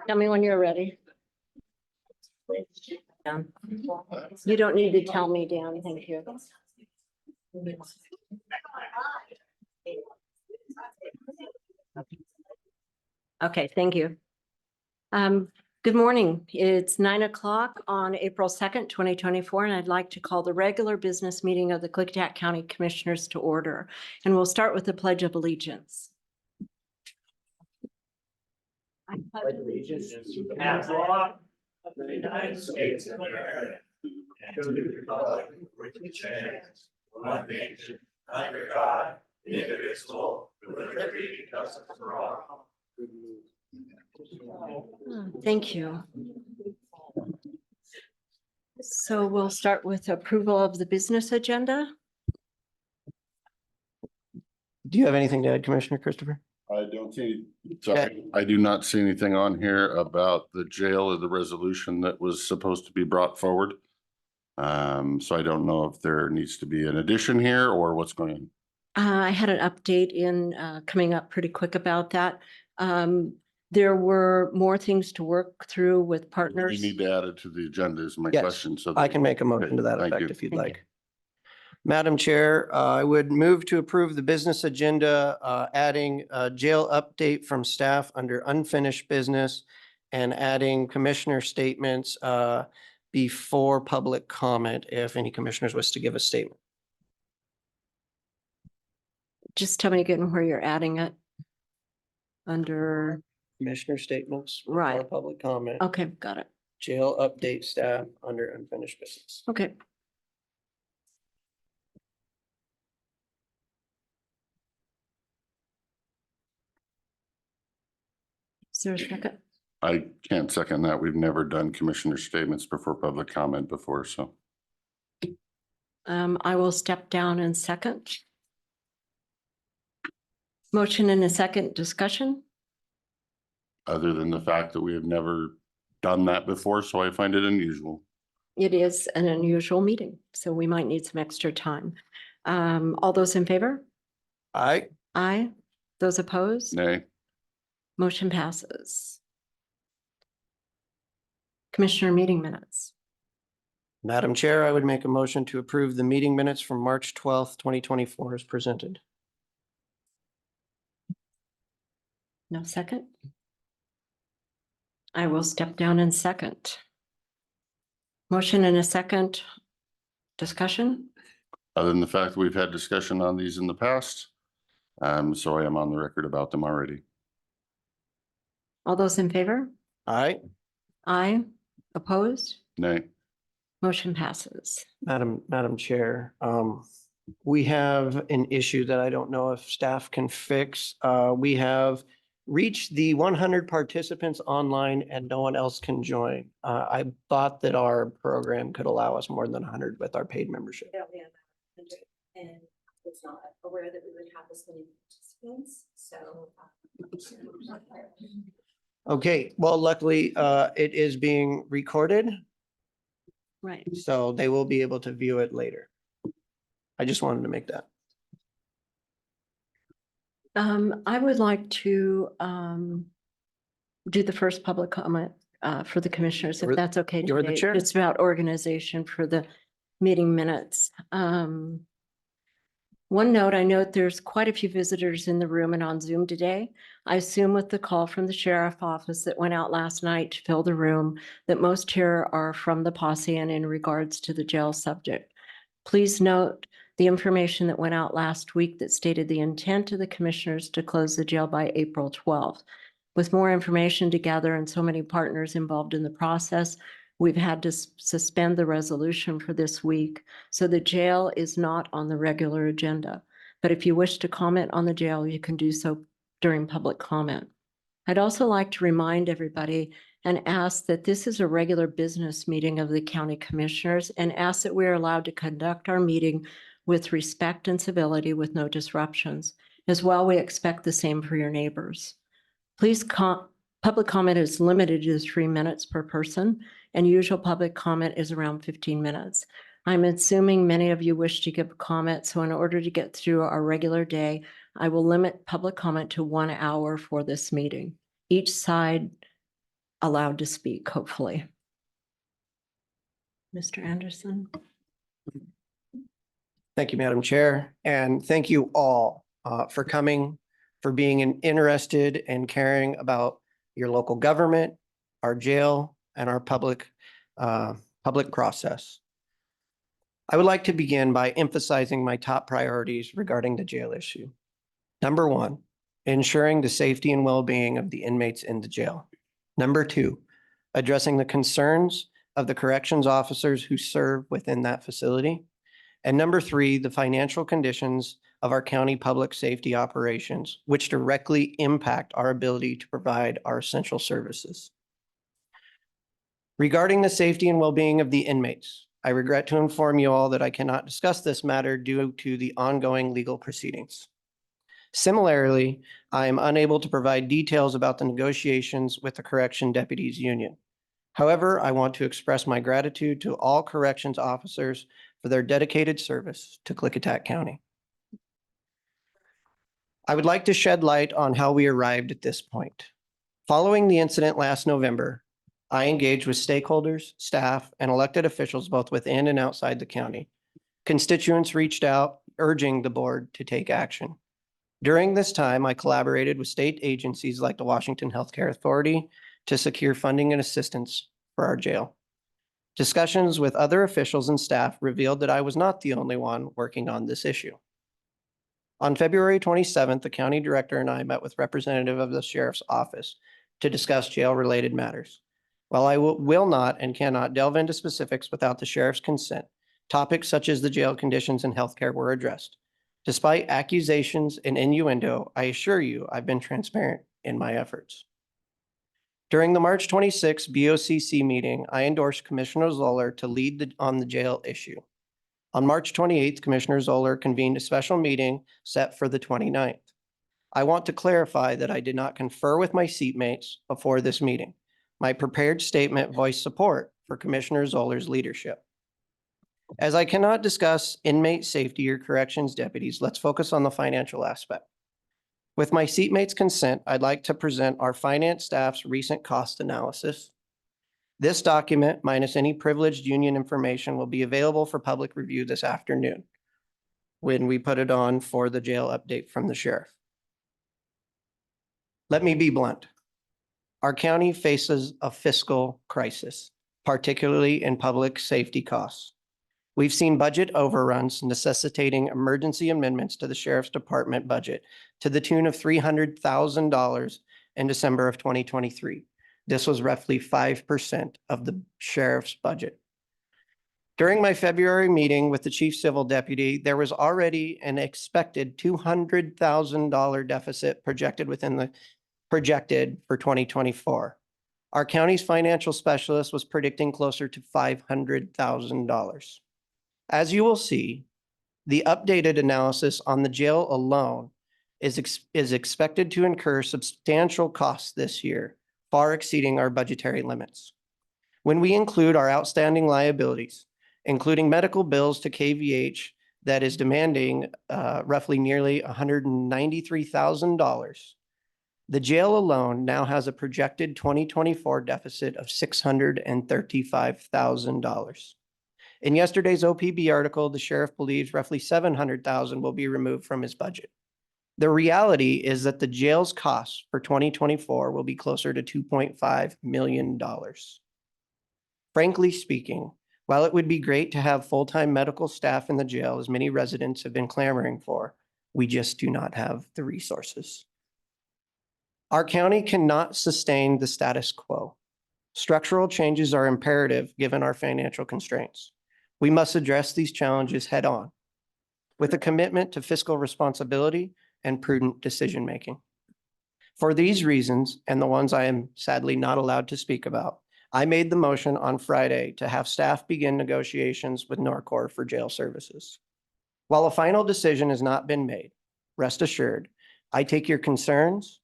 Tell me when you're ready. Dan. You don't need to tell me, Dan. Thank you. Okay, thank you. Good morning. It's 9 o'clock on April 2nd, 2024, and I'd like to call the regular business meeting of the Klickitat County Commissioners to order. And we'll start with the Pledge of Allegiance. I pledge allegiance to the flag of the United States of America and to the republic which stands one nation under God, indivisible, with liberty and justice for all. Thank you. So we'll start with approval of the business agenda. Do you have anything to add, Commissioner Christopher? I don't see, sorry, I do not see anything on here about the jail or the resolution that was supposed to be brought forward. So I don't know if there needs to be an addition here or what's going on. I had an update in coming up pretty quick about that. There were more things to work through with partners. We need to add it to the agenda is my Yes, question. So I can make a motion to that Thank effect you. if you'd Thank like. Madam Chair, I would move to approve the business agenda, adding a jail update from staff under unfinished business and adding commissioner statements before public comment, if any commissioners wish to give a statement. Just tell me again where you're adding it. Under, Commissioner statements. Right. before Public comment. okay, got it. Jail update staff under unfinished business. Okay. Is there a second? I can't second that. We've never done commissioner statements before public comment before, so. I will step down in second. Motion in a second, discussion. Other than the fact that we have never done that before, so I find it unusual. It is an unusual meeting, so we might need some extra time. All those in favor? Aye. Aye. Those opposed? Nay, Motion passes. Commissioner meeting minutes. Madam Chair, I would make a motion to approve the meeting minutes from March 12th, 2024 as presented. No second? I will step down in second. Motion in a second, discussion. other than the fact that we've had discussion on these in the past. So I am on the record about them already. All those in favor? Aye. Aye. Opposed? Nay, Motion passes. Madam Chair, we have an issue that I don't know if staff can fix. We have reached the 100 participants online and no one else can join. I thought that our program could allow us more than 100 with our paid membership. And was not aware that we would have this many participants, so. Okay, well, luckily, it is being recorded, Right. so they will be able to view it later. I just wanted to make that. I would like to do the first public comment for the commissioners, if that's okay. You're the today. chair. It's about organization for the meeting minutes. One note, I note there's quite a few visitors in the room and on Zoom today. I assume with the call from the sheriff office that went out last night to fill the room, that most here are from the posse and in regards to the jail subject. Please note the information that went out last week that stated the intent of the commissioners to close the jail by April 12th. With more information to gather and so many partners involved in the process, we've had to suspend the resolution for this week. So the jail is not on the regular agenda. But if you wish to comment on the jail, you can do so during public comment. I'd also like to remind everybody and ask that this is a regular business meeting of the county commissioners, and ask that we are allowed to conduct our meeting with respect and civility with no disruptions. As well, we expect the same for your neighbors. Please, public comment is limited to 3 minutes per person, and usual public comment is around 15 minutes. I'm assuming many of you wish to give a comment, so in order to get through our regular day, I will limit public comment to 1 hour for this meeting. Each side allowed to speak, hopefully. Mr. Anderson? Thank you, Madam Chair, and thank you all for coming, for being interested and caring about your local government, our jail, and our public process. I would like to begin by emphasizing my top priorities regarding the jail issue. Number one, ensuring the safety and well-being of the inmates in the jail. Number two, addressing the concerns of the corrections officers who serve within that facility. And number three, the financial conditions of our county public safety operations, which directly impact our ability to provide our essential services. Regarding the safety and well-being of the inmates, I regret to inform you all that I cannot discuss this matter due to the ongoing legal proceedings. Similarly, I am unable to provide details about the negotiations with the Correction Deputies Union. However, I want to express my gratitude to all corrections officers for their dedicated service to Klickitat County. I would like to shed light on how we arrived at this point. Following the incident last November, I engaged with stakeholders, staff, and elected officials both within and outside the county. Constituents reached out, urging the board to take action. During this time, I collaborated with state agencies like the Washington Healthcare Authority to secure funding and assistance for our jail. Discussions with other officials and staff revealed that I was not the only one working on this issue. On February 27th, the county director and I met with representative of the sheriff's office to discuss jail-related matters. While I will not and cannot delve into specifics without the sheriff's consent, topics such as the jail conditions and healthcare were addressed. Despite accusations and innuendo, I assure you I've been transparent in my efforts. During the March 26 BoCC meeting, I endorsed Commissioner Zoller to lead on the jail issue. On March 28th, Commissioner Zoller convened a special meeting set for the 29th. I want to clarify that I did not confer with my seatmates before this meeting. My prepared statement voiced support for Commissioner Zoller's leadership. As I cannot discuss inmate safety or corrections deputies, let's focus on the financial aspect. With my seatmates' consent, I'd like to present our finance staff's recent cost analysis. This document, minus any privileged union information, will be available for public review this afternoon when we put it on for the jail update from the sheriff. Let me be blunt. Our county faces a fiscal crisis, particularly in public safety costs. We've seen budget overruns necessitating emergency amendments to the sheriff's department budget to the tune of $300,000 in December of 2023. This was roughly 5% of the sheriff's budget. During my February meeting with the chief civil deputy, there was already an expected $200,000 deficit projected for 2024. Our county's financial specialist was predicting closer to $500,000. As you will see, the updated analysis on the jail alone is expected to incur substantial costs this year, far exceeding our budgetary limits. When we include our outstanding liabilities, including medical bills to KVH that is demanding roughly nearly $193,000, the jail alone now has a projected 2024 deficit of $635,000. In yesterday's OPB article, the sheriff believes roughly $700,000 will be removed from his budget. The reality is that the jail's costs for 2024 will be closer to $2.5 million. Frankly speaking, while it would be great to have full-time medical staff in the jail, as many residents have been clamoring for, we just do not have the resources. Our county cannot sustain the status quo. Structural changes are imperative given our financial constraints. We must address these challenges head on with a commitment to fiscal responsibility and prudent decision-making. For these reasons, and the ones I am sadly not allowed to speak about, I made the motion on Friday to have staff begin negotiations with Norcor for jail services. While a final decision has not been made, rest assured, I take your concerns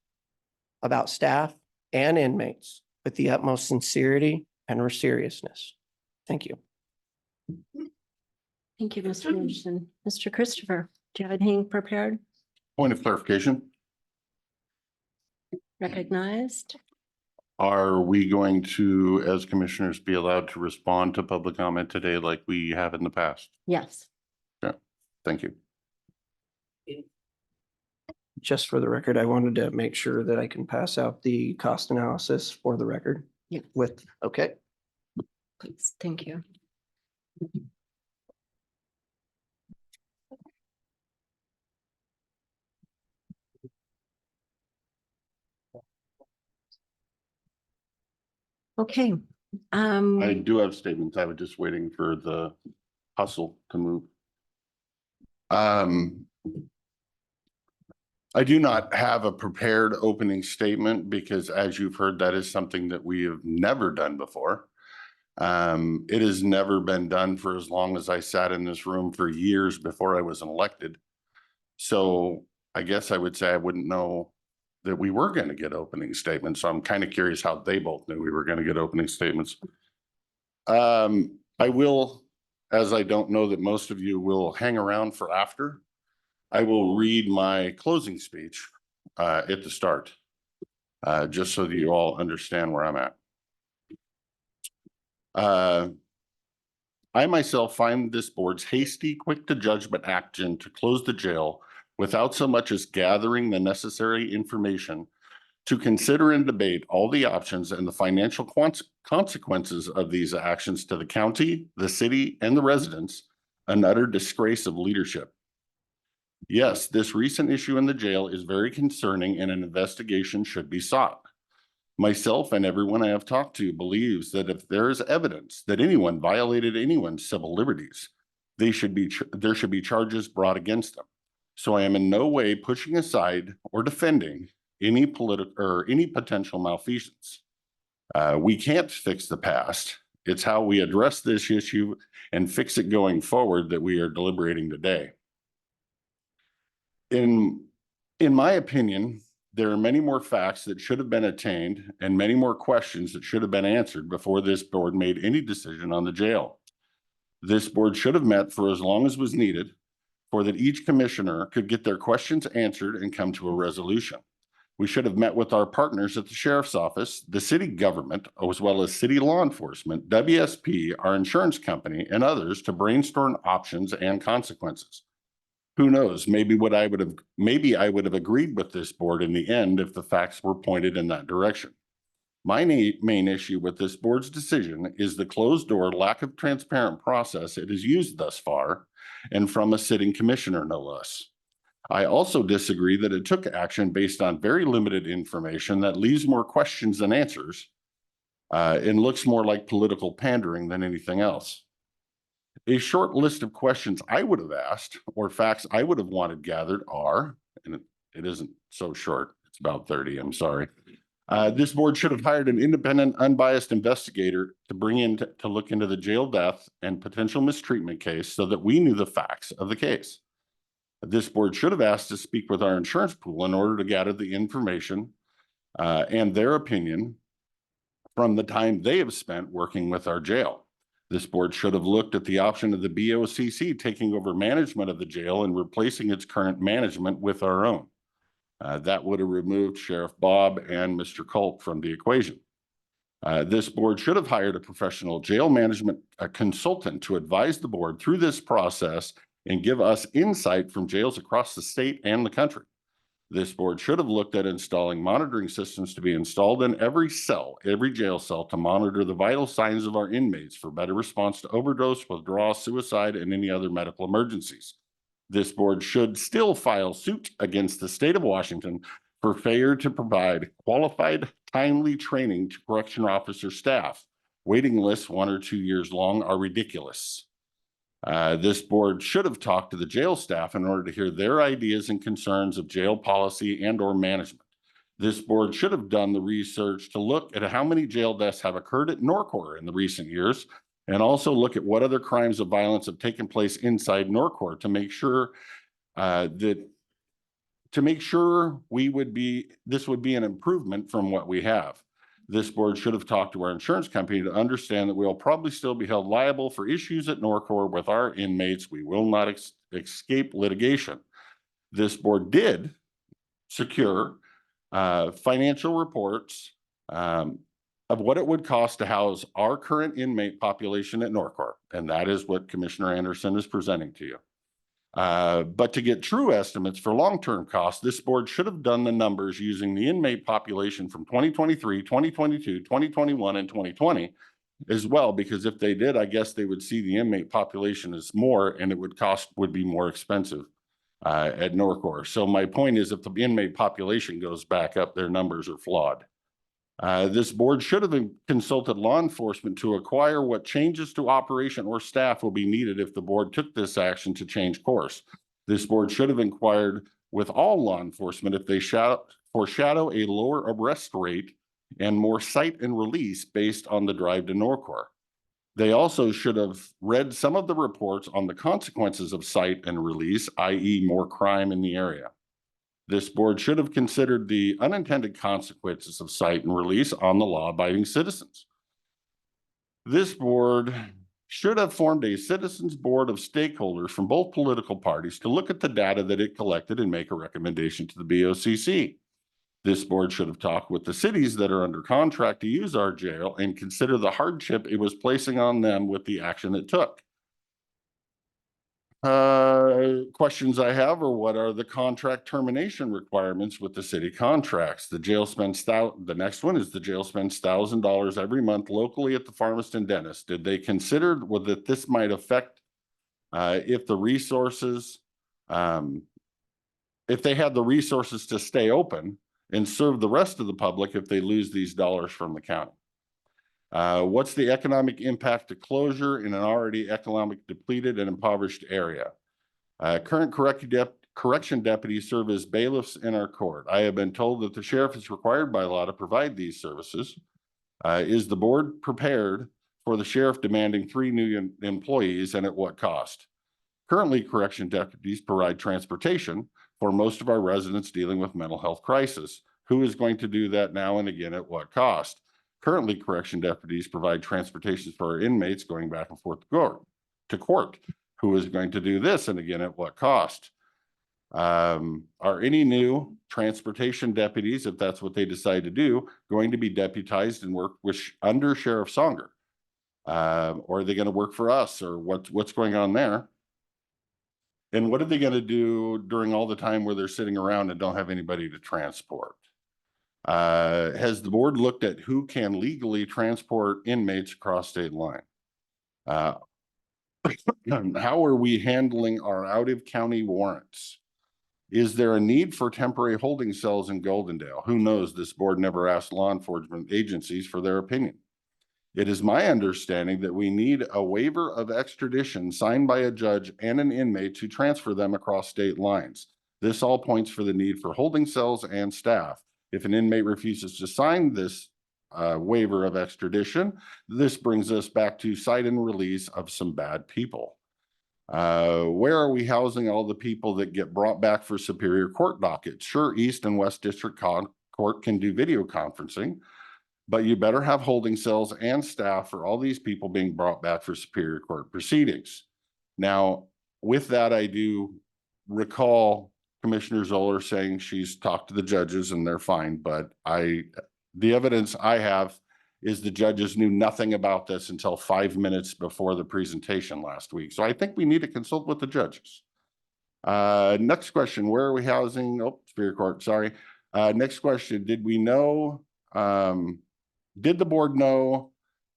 about staff and inmates with the utmost sincerity and seriousness. Thank you. Thank you, Mr. Anderson. Mr. Christopher, do you have anything prepared? Point of clarification. Recognized? Are we going to, as commissioners, be allowed to respond to public comment today like we have in the past? Yes. Thank you. Just for the record, I wanted to make sure that I can pass out the cost analysis for the record Yeah. with, okay. Please. Thank you. Okay. I do have statements. I was just waiting for the hustle to move. I do not have a prepared opening statement because, as you've heard, that is something that we have never done before. It has never been done for as long as I sat in this room for years before I was elected. So I guess I would say I wouldn't know that we were going to get opening statements. So I'm kind of curious how they both knew we were going to get opening statements. I will, as I don't know that most of you will hang around for after, I will read my closing speech at the start, just so that you all understand where I'm at. I myself find this board's hasty, quick to judgment action to close the jail without so much as gathering the necessary information to consider and debate all the options and the financial consequences of these actions to the county, the city, and the residents, an utter disgrace of leadership. Yes, this recent issue in the jail is very concerning and an investigation should be sought. Myself and everyone I have talked to believes that if there is evidence that anyone violated anyone's civil liberties, there should be charges brought against them. So I am in no way pushing aside or defending any political or any potential malfeasance. We can't fix the past. It's how we address this issue and fix it going forward that we are deliberating today. In my opinion, there are many more facts that should have been attained and many more questions that should have been answered before this board made any decision on the jail. This board should have met for as long as was needed for that each commissioner could get their questions answered and come to a resolution. We should have met with our partners at the sheriff's office, the city government, as well as city law enforcement, WSP, our insurance company, and others to brainstorm options and consequences. Who knows, maybe I would have agreed with this board in the end if the facts were pointed in that direction. My main issue with this board's decision is the closed door, lack of transparent process it has used thus far, and from a sitting commissioner, no less. I also disagree that it took action based on very limited information that leaves more questions than answers, and looks more like political pandering than anything else. A short list of questions I would have asked or facts I would have wanted gathered are, and it isn't so short, it's about 30, I'm sorry. This board should have hired an independent, unbiased investigator to bring in to look into the jail death and potential mistreatment case so that we knew the facts of the case. This board should have asked to speak with our insurance pool in order to gather the information and their opinion from the time they have spent working with our jail. This board should have looked at the option of the BoCC taking over management of the jail and replacing its current management with our own. That would have removed Sheriff Bob and Mr. Colt from the equation. This board should have hired a professional jail management consultant to advise the board through this process and give us insight from jails across the state and the country. This board should have looked at installing monitoring systems to be installed in every jail cell to monitor the vital signs of our inmates for better response to overdose, withdrawal, suicide, and any other medical emergencies. This board should still file suit against the state of Washington for failure to provide qualified, timely training to correction officer staff. Waiting lists 1 or 2 years long are ridiculous. This board should have talked to the jail staff in order to hear their ideas and concerns of jail policy and or management. This board should have done the research to look at how many jail deaths have occurred at Norcor in the recent years, and also look at what other crimes of violence have taken place inside Norcor to make sure this would be an improvement from what we have. This board should have talked to our insurance company to understand that we'll probably still be held liable for issues at Norcor with our inmates. We will not escape litigation. This board did secure financial reports of what it would cost to house our current inmate population at Norcor. And that is what Commissioner Anderson is presenting to you. But to get true estimates for long-term costs, this board should have done the numbers using the inmate population from 2023, 2022, 2021, and 2020 as well, because if they did, I guess they would see the inmate population as more and it would be more expensive at Norcor. So my point is, if the inmate population goes back up, their numbers are flawed. This board should have consulted law enforcement to acquire what changes to operation or staff will be needed if the board took this action to change course. This board should have inquired with all law enforcement if they foreshadow a lower arrest rate and more cite and release based on the drive to Norcor. They also should have read some of the reports on the consequences of cite and release, i.e. more crime in the area. This board should have considered the unintended consequences of cite and release on the law-abiding citizens. This board should have formed a citizens board of stakeholders from both political parties to look at the data that it collected and make a recommendation to the BoCC. This board should have talked with the cities that are under contract to use our jail and consider the hardship it was placing on them with the action it took. Questions I have are, what are the contract termination requirements with the city contracts? The next one is the jail spends $1,000 every month locally at the Farmiston dentist. Did they consider that this might affect if the resources, if they had the resources to stay open and serve the rest of the public if they lose these dollars from the county? What's the economic impact to closure in an already economic depleted and impoverished area? Current correction deputies serve as bailiffs in our court. I have been told that the sheriff is required by law to provide these services. Is the board prepared for the sheriff demanding 3 new employees, and at what cost? Currently, correction deputies provide transportation for most of our residents dealing with mental health crisis. Who is going to do that now, and again, at what cost? Currently, correction deputies provide transportation for our inmates going back and forth to court. Who is going to do this, and again, at what cost? Are any new transportation deputies, if that's what they decide to do, going to be deputized and work under Sheriff Songer? Or are they going to work for us, or what's going on there? And what are they going to do during all the time where they're sitting around and don't have anybody to transport? Has the board looked at who can legally transport inmates across state line? How are we handling our out-of-county warrants? Is there a need for temporary holding cells in Goldendale? Who knows? This board never asked law enforcement agencies for their opinion. It is my understanding that we need a waiver of extradition signed by a judge and an inmate to transfer them across state lines. This all points for the need for holding cells and staff. If an inmate refuses to sign this waiver of extradition, this brings us back to cite and release of some bad people. Where are we housing all the people that get brought back for Superior Court dockets? Sure, East and West District Court can do video conferencing, but you better have holding cells and staff for all these people being brought back for Superior Court proceedings. Now, with that, I do recall Commissioner Zoller saying she's talked to the judges and they're fine, but the evidence I have is the judges knew nothing about this until 5 minutes before the presentation last week. So I think we need to consult with the judges. Next question, where are we housing? Oh, Superior Court, sorry. Next question, did the board know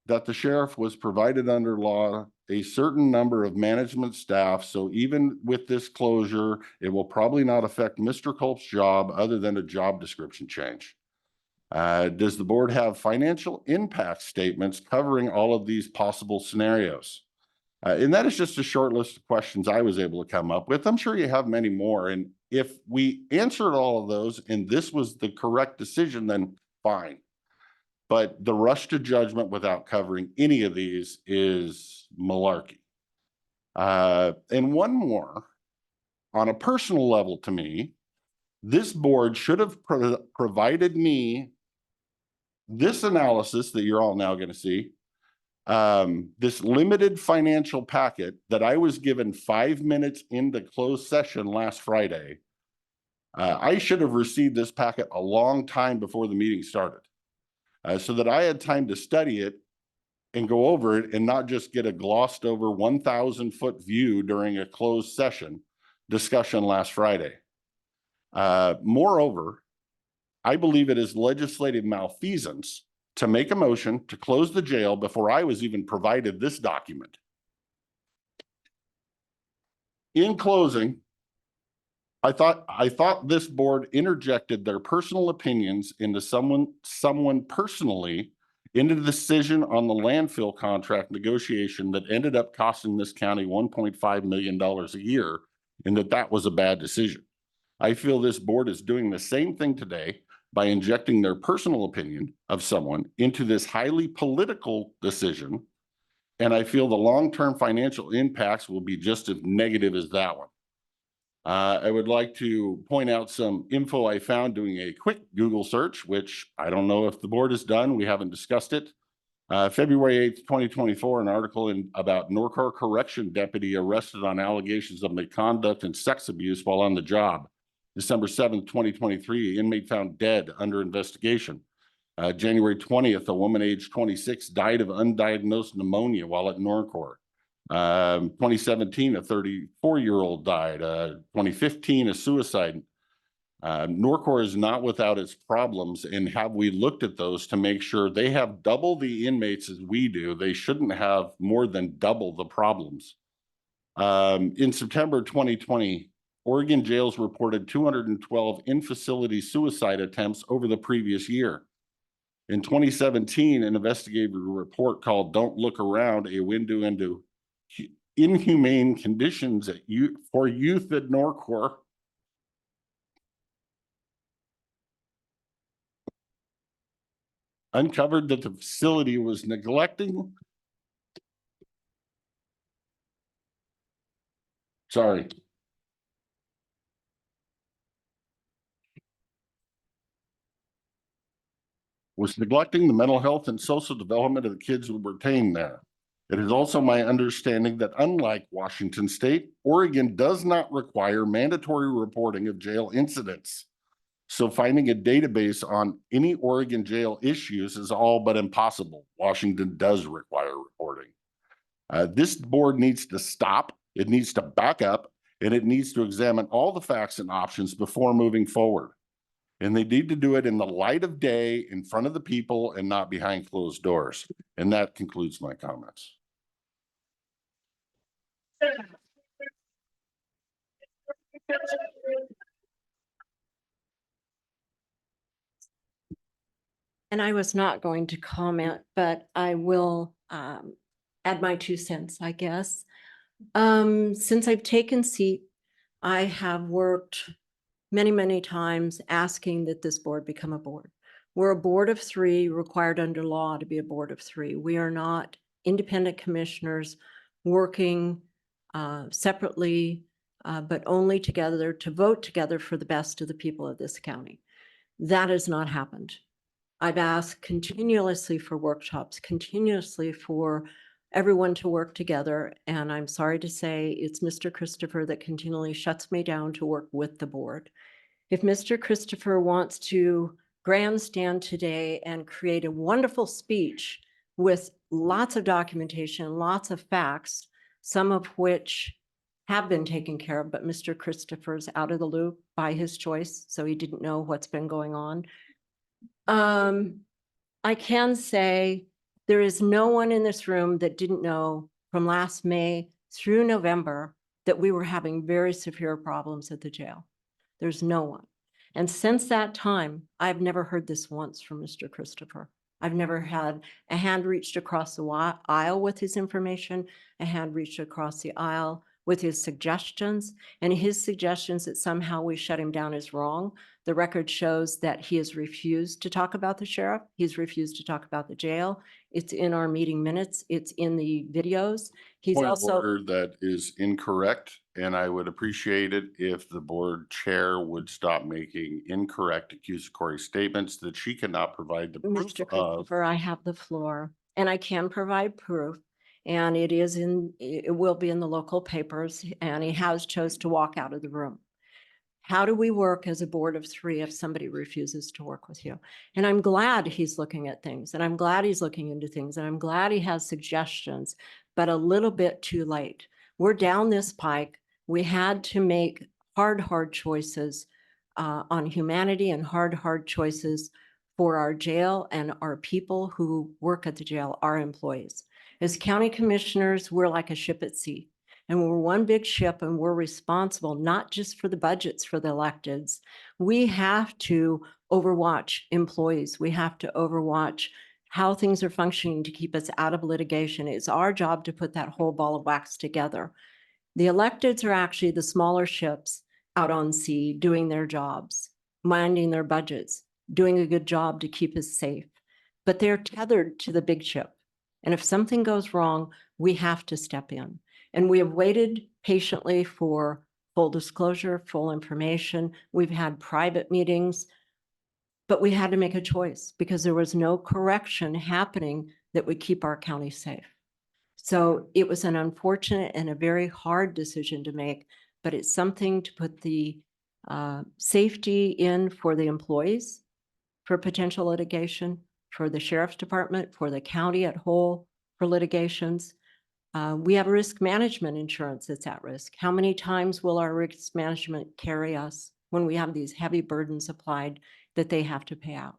that the sheriff was provided under law a certain number of management staff? So even with this closure, it will probably not affect Mr. Culp's job other than a job description change. Does the board have financial impact statements covering all of these possible scenarios? And that is just a short list of questions I was able to come up with. I'm sure you have many more. And if we answered all of those and this was the correct decision, then fine. But the rush to judgment without covering any of these is malarkey. And one more, on a personal level to me, this board should have provided me this analysis that you're all now going to see, this limited financial packet that I was given 5 minutes into closed session last Friday. I should have received this packet a long time before the meeting started. so that I had time to study it and go over it and not just get a glossed over 1,000-foot view during a closed session discussion last Friday. Moreover, I believe it is legislative malfeasance to make a motion to close the jail before I was even provided this document. In closing, I thought this board interjected their personal opinions into someone personally into the decision on the landfill contract negotiation that ended up costing this county $1.5 million a year, and that was a bad decision. I feel this board is doing the same thing today by injecting their personal opinion of someone into this highly political decision. And I feel the long-term financial impacts will be just as negative as that one. I would like to point out some info I found doing a quick Google search, which I don't know if the board has done. We haven't discussed it. February 8th, 2024, an article about Norcor correction deputy arrested on allegations of misconduct and sex abuse while on the job. December 7th, 2023, inmate found dead under investigation. January 20th, a woman aged 26 died of undiagnosed pneumonia while at Norcor. 2017, a 34-year-old died. 2015, a suicide. Norcor is not without its problems, and have we looked at those to make sure they have double the inmates as we do? They shouldn't have more than double the problems. In September 2020, Oregon jails reported 212 in-facility suicide attempts over the previous year. In 2017, an investigative report called "Don't Look Around: A Window into Inhumane Conditions for Youth at Norcor" uncovered that the facility was neglecting. Sorry. Was neglecting the mental health and social development of the kids who were retained there. It is also my understanding that unlike Washington State, Oregon does not require mandatory reporting of jail incidents. So finding a database on any Oregon jail issues is all but impossible. Washington does require reporting. This board needs to stop, it needs to back up, and it needs to examine all the facts and options before moving forward. And they need to do it in the light of day, in front of the people, and not behind closed doors. And that concludes my comments. And I was not going to comment, but I will add my 2 cents, I guess. Since I've taken seat, I have worked many, many times asking that this board become a board. We're a board of 3, required under law to be a board of 3. We are not independent commissioners working separately, but only together to vote together for the best of the people of this county. That has not happened. I've asked continuously for workshops, continuously for everyone to work together. And I'm sorry to say it's Mr. Christopher that continually shuts me down to work with the board. If Mr. Christopher wants to grandstand today and create a wonderful speech with lots of documentation, lots of facts, some of which have been taken care of, but Mr. Christopher's out of the loop by his choice, so he didn't know what's been going on. I can say there is no one in this room that didn't know from last May through November that we were having very severe problems at the jail. There's no one. And since that time, I've never heard this once from Mr. Christopher. I've never had a hand reached across the aisle with his information, a hand reached across the aisle with his suggestions, and his suggestions that somehow we shut him down is wrong. The record shows that he has refused to talk about the sheriff. He's refused to talk about the jail. It's in our meeting minutes. It's in the videos. He's Point of also order that is incorrect, and I would appreciate it if the board chair would stop making incorrect accusatory statements that she cannot provide the proof Mr. of. Christopher, I have the floor and I can provide proof. And it will be in the local papers, and he has chose to walk out of the room. How do we work as a board of three if somebody refuses to work with you? And I'm glad he's looking at things, and I'm glad he's looking into things, and I'm glad he has suggestions, but a little bit too late. We're down this pike. We had to make hard choices on humanity and hard choices for our jail and our people who work at the jail, our employees. As county commissioners, we're like a ship at sea. And we're one big ship, and we're responsible not just for the budgets for the electeds. We have to overwatch employees. We have to overwatch how things are functioning to keep us out of litigation. It's our job to put that whole ball of wax together. The electeds are actually the smaller ships out on sea doing their jobs, minding their budgets, doing a good job to keep us safe. But they're tethered to the big ship. And if something goes wrong, we have to step in. And we have waited patiently for full disclosure, full information. We've had private meetings, but we had to make a choice because there was no correction happening that would keep our county safe. So it was an unfortunate and a very hard decision to make, but it's something to put the safety in for the employees, for potential litigation, for the sheriff's department, for the county at whole, for litigations. We have risk management insurance that's at risk. How many times will our risk management carry us when we have these heavy burdens applied that they have to pay out?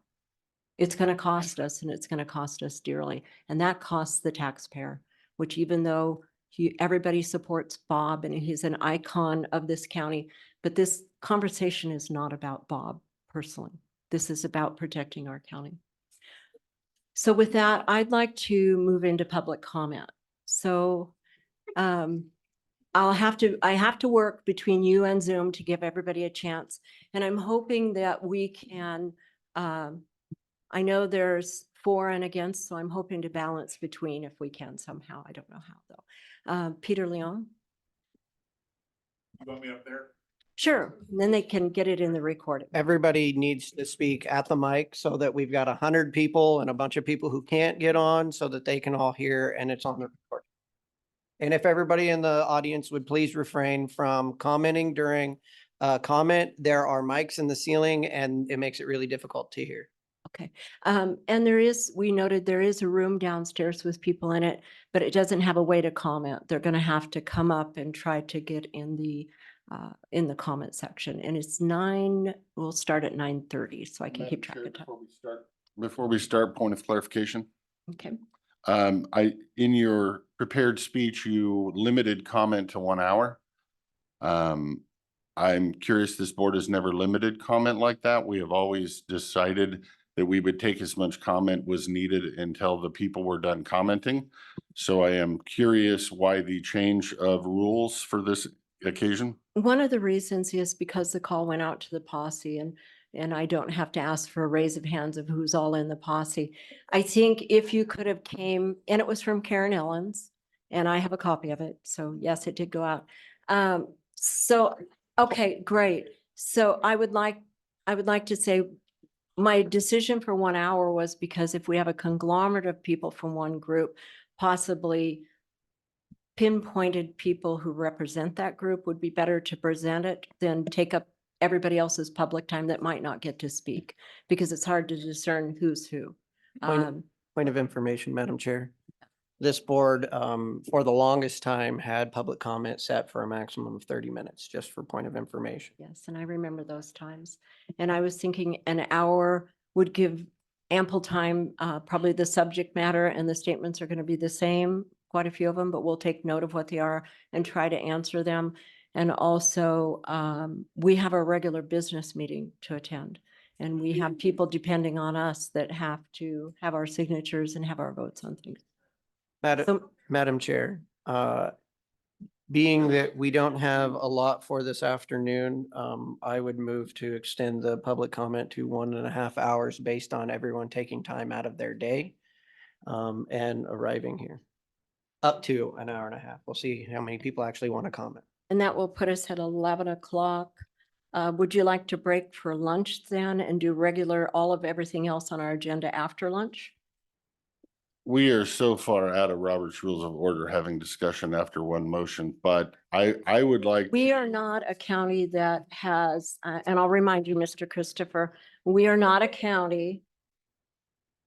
It's going to cost us, and it's going to cost us dearly. And that costs the taxpayer, which even though everybody supports Bob and he's an icon of this county, but this conversation is not about Bob personally. This is about protecting our county. So with that, I'd like to move into public comment. So I have to work between you and Zoom to give everybody a chance. And I'm hoping that we can, I know there's for and against, so I'm hoping to balance between if we can somehow. I don't know how though. Peter Leon? You want me up there? Sure, and then they can get it in the recording. Everybody needs to speak at the mic so that we've got 100 people and a bunch of people who can't get on so that they can all hear and it's on the recording. And if everybody in the audience would please refrain from commenting during comment, there are mics in the ceiling and it makes it really difficult to hear. Okay. And we noted there is a room downstairs with people in it, but it doesn't have a way to comment. They're going to have to come up and try to get in the comment section. And it's we'll start at 9:30 so I can keep track of time. Before we start, point of clarification. Okay. In your prepared speech, you limited comment to 1 hour. I'm curious, this board has never limited comment like that. We have always decided that we would take as much comment was needed until the people were done commenting. So I am curious why the change of rules for this occasion. One of the reasons is because the call went out to the posse and I don't have to ask for a raise of hands of who's all in the posse. I think if you could have came, and it was from Karen Ellens, and I have a copy of it. So yes, it did go out. Okay, great. So I would like to say my decision for 1 hour was because if we have a conglomerate of people from one group, possibly pinpointed people who represent that group would be better to present it than take up everybody else's public time that might not get to speak, because it's hard to discern who's who. Point of information, Madam Chair. This board, for the longest time, had public comment set for a maximum of 30 minutes, just for point of information. Yes, and I remember those times. And I was thinking an hour would give ample time. Probably the subject matter and the statements are going to be the same, quite a few of them, but we'll take note of what they are and try to answer them. And also, we have a regular business meeting to attend. And we have people depending on us that have to have our signatures and have our votes on things. Madam Chair, being that we don't have a lot for this afternoon, I would move to extend the public comment to 1.5 hours based on everyone taking time out of their day and arriving here. Up to 1.5 hours. We'll see how many people actually want to comment. And that will put us at 11 o'clock. Would you like to break for lunch then and do regular, all of everything else on our agenda after lunch? We are so far out of Robert's Rules of Order having discussion after one motion, but I would like, We are not a county that has, and I'll remind you, Mr. Christopher, we are not a county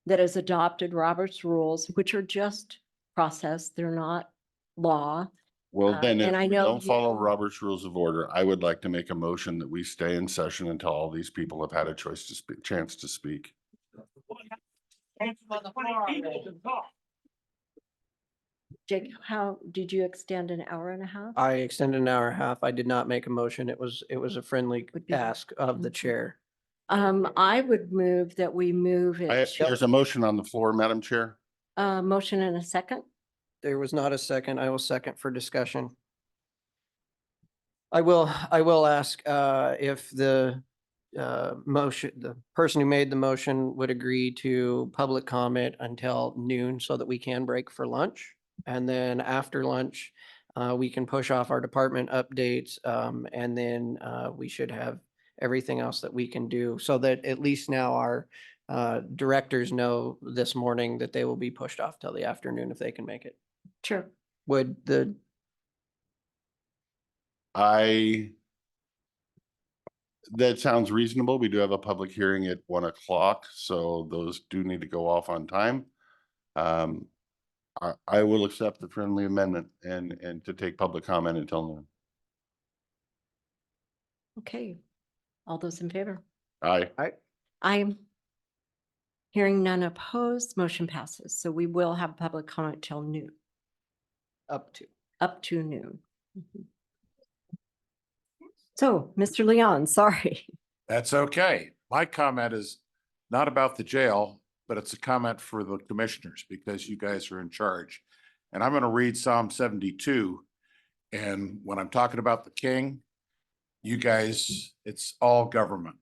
that has adopted Robert's rules, which are just process. They're not law. well, then if and I we know don't follow you- Robert's Rules of Order, I would like to make a motion that we stay in session until all these people have had a chance to speak. Jake, how, did you extend an hour and a half? I extended an hour and a half. I did not make a motion. It was a friendly Would be- ask of the chair. I would move that we move it. There's a motion on the floor, Madam Chair. Motion in a second. There was not a second. I will second for discussion. I will ask if the motion, the person who made the motion would agree to public comment until noon so that we can break for lunch. And then after lunch, we can push off our department updates. And then we should have everything else that we can do so that at least now our directors know this morning that they will be pushed off till the afternoon if they can make it. Sure. Would the, That sounds reasonable. We do have a public hearing at 1 o'clock, so those do need to go off on time. I will accept the friendly amendment and to take public comment until noon. Okay. All those in favor? Aye. I'm hearing none opposed, motion passes. So we will have public comment till noon, up to. noon. Mhm. So, Mr. Leon, sorry. That's okay. My comment is not about the jail, but it's a comment for the commissioners because you guys are in charge. And I'm going to read Psalm 72. And when I'm talking about the king, you guys, it's all government.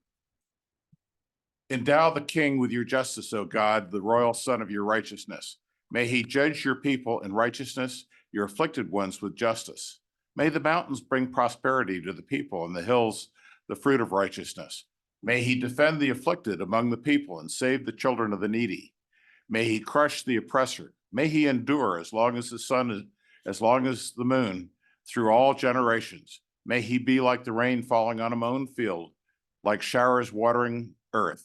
Endow the king with your justice, O God, the royal son of your righteousness. May he judge your people in righteousness, your afflicted ones with justice. May the mountains bring prosperity to the people and the hills the fruit of righteousness. May he defend the afflicted among the people and save the children of the needy. May he crush the oppressor. May he endure as long as the sun is, as long as the moon, through all generations. May he be like the rain falling on a mown field, like showers watering earth.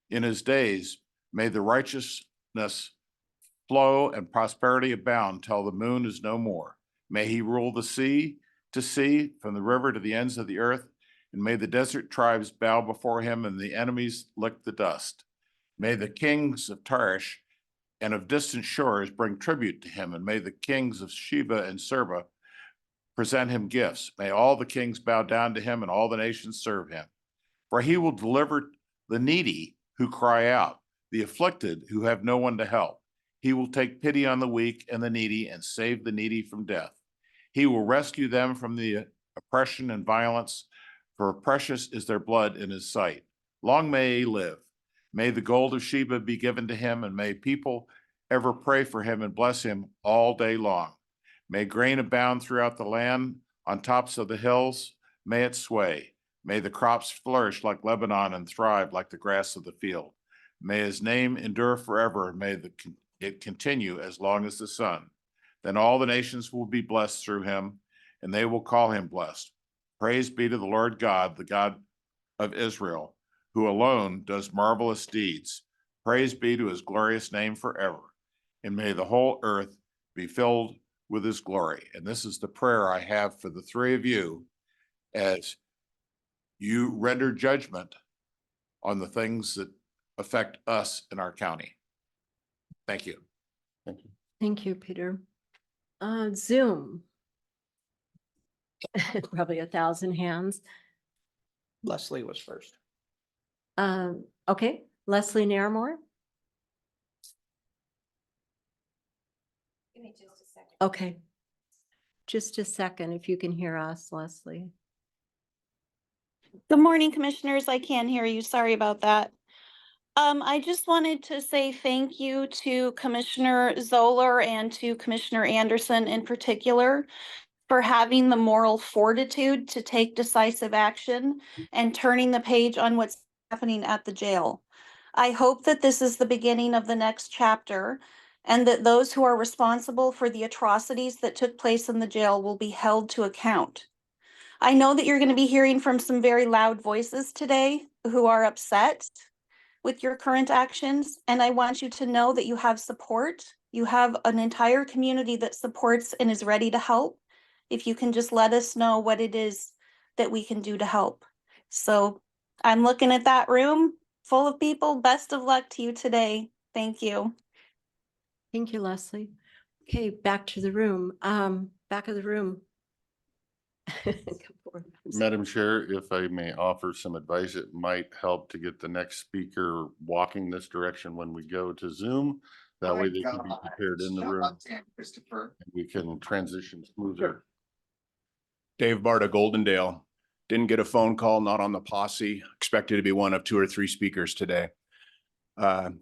In his days, may the righteousness flow and prosperity abound till the moon is no more. May he rule the sea to sea, from the river to the ends of the earth, and may the desert tribes bow before him and the enemies lick the dust. May the kings of Tarshish and of distant shores bring tribute to him, and may the kings of Sheba and Seba present him gifts. May all the kings bow down to him and all the nations serve him. For he will deliver the needy who cry out, the afflicted who have no one to help. He will take pity on the weak and the needy and save the needy from death. He will rescue them from the oppression and violence, for precious is their blood in his sight. Long may he live. May the gold of Sheba be given to him, and may people ever pray for him and bless him all day long. May grain abound throughout the land, on tops of the hills, may it sway. May the crops flourish like Lebanon and thrive like the grass of the field. May his name endure forever, and may it continue as long as the sun. Then all the nations will be blessed through him, and they will call him blessed. Praise be to the Lord God, the God of Israel, who alone does marvelous deeds. Praise be to his glorious name forever. And may the whole earth be filled with his glory. And this is the prayer I have for the three of you as you render judgment on the things that affect us in our county. Thank you. Thank you. Thank you, Peter. Zoom. Probably 1,000 hands. Leslie was first. Okay, Leslie Naramore. Give me just a second. Okay. Just a second, if you can hear us, Leslie. Good morning, commissioners. I can't hear you. Sorry about that. I just wanted to say thank you to Commissioner Zoller and to Commissioner Anderson in particular for having the moral fortitude to take decisive action and turning the page on what's happening at the jail. I hope that this is the beginning of the next chapter and that those who are responsible for the atrocities that took place in the jail will be held to account. I know that you're going to be hearing from some very loud voices today who are upset with your current actions, and I want you to know that you have support. You have an entire community that supports and is ready to help. If you can just let us know what it is that we can do to help. So I'm looking at that room full of people. Best of luck to you today. Thank you. Thank you, Leslie. Okay, back to the room. Back of the room. Come forward. Madam Chair, if I may offer some advice, it might help to get the next speaker walking this direction when we go to Zoom. That way they can be prepared in the room. And we can transition smoother. Dave Barta, Goldendale. Didn't get a phone call, not on the posse. Expected to be one of 2 or 3 speakers today.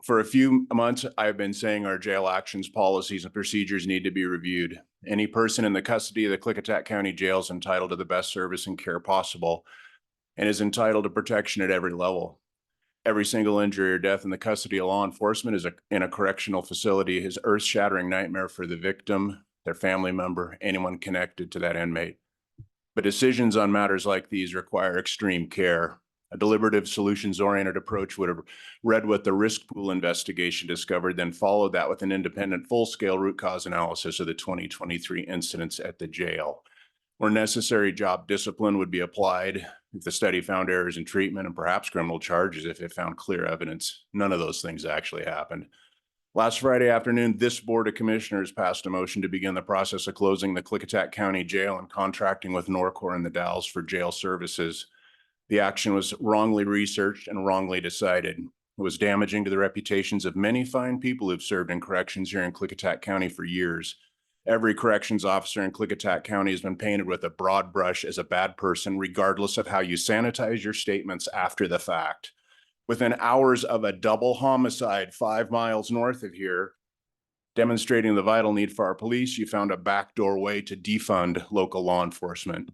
For a few months, I've been saying our jail actions, policies, and procedures need to be reviewed. Any person in the custody of the Klickitat County Jail is entitled to the best service and care possible and is entitled to protection at every level. Every single injury or death in the custody of law enforcement in a correctional facility is an earth-shattering nightmare for the victim, their family member, anyone connected to that inmate. But decisions on matters like these require extreme care. A deliberative, solutions-oriented approach would have read what the risk pool investigation discovered, then followed that with an independent, full-scale root cause analysis of the 2023 incidents at the jail. Where necessary, job discipline would be applied if the study found errors in treatment, and perhaps criminal charges if it found clear evidence. None of those things actually happened. Last Friday afternoon, this Board of Commissioners passed a motion to begin the process of closing the Klickitat County Jail and contracting with Norcor and the Dalles for jail services. The action was wrongly researched and wrongly decided. It was damaging to the reputations of many fine people who've served in corrections here in Klickitat County for years. Every corrections officer in Klickitat County has been painted with a broad brush as a bad person, regardless of how you sanitize your statements after the fact. Within hours of a double homicide 5 miles north of here, demonstrating the vital need for our police, you found a backdoor way to defund local law enforcement.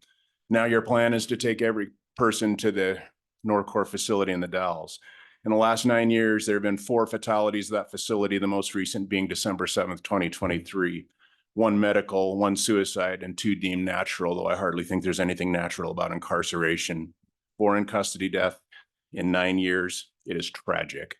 Now your plan is to take every person to the Norcor facility in the Dalles. In the last 9 years, there have been 4 fatalities at that facility, the most recent being December 7th, 2023. 1 medical, 1 suicide, and 2 deemed natural, though I hardly think there's anything natural about incarceration. 4 in custody death in 9 years. It is tragic.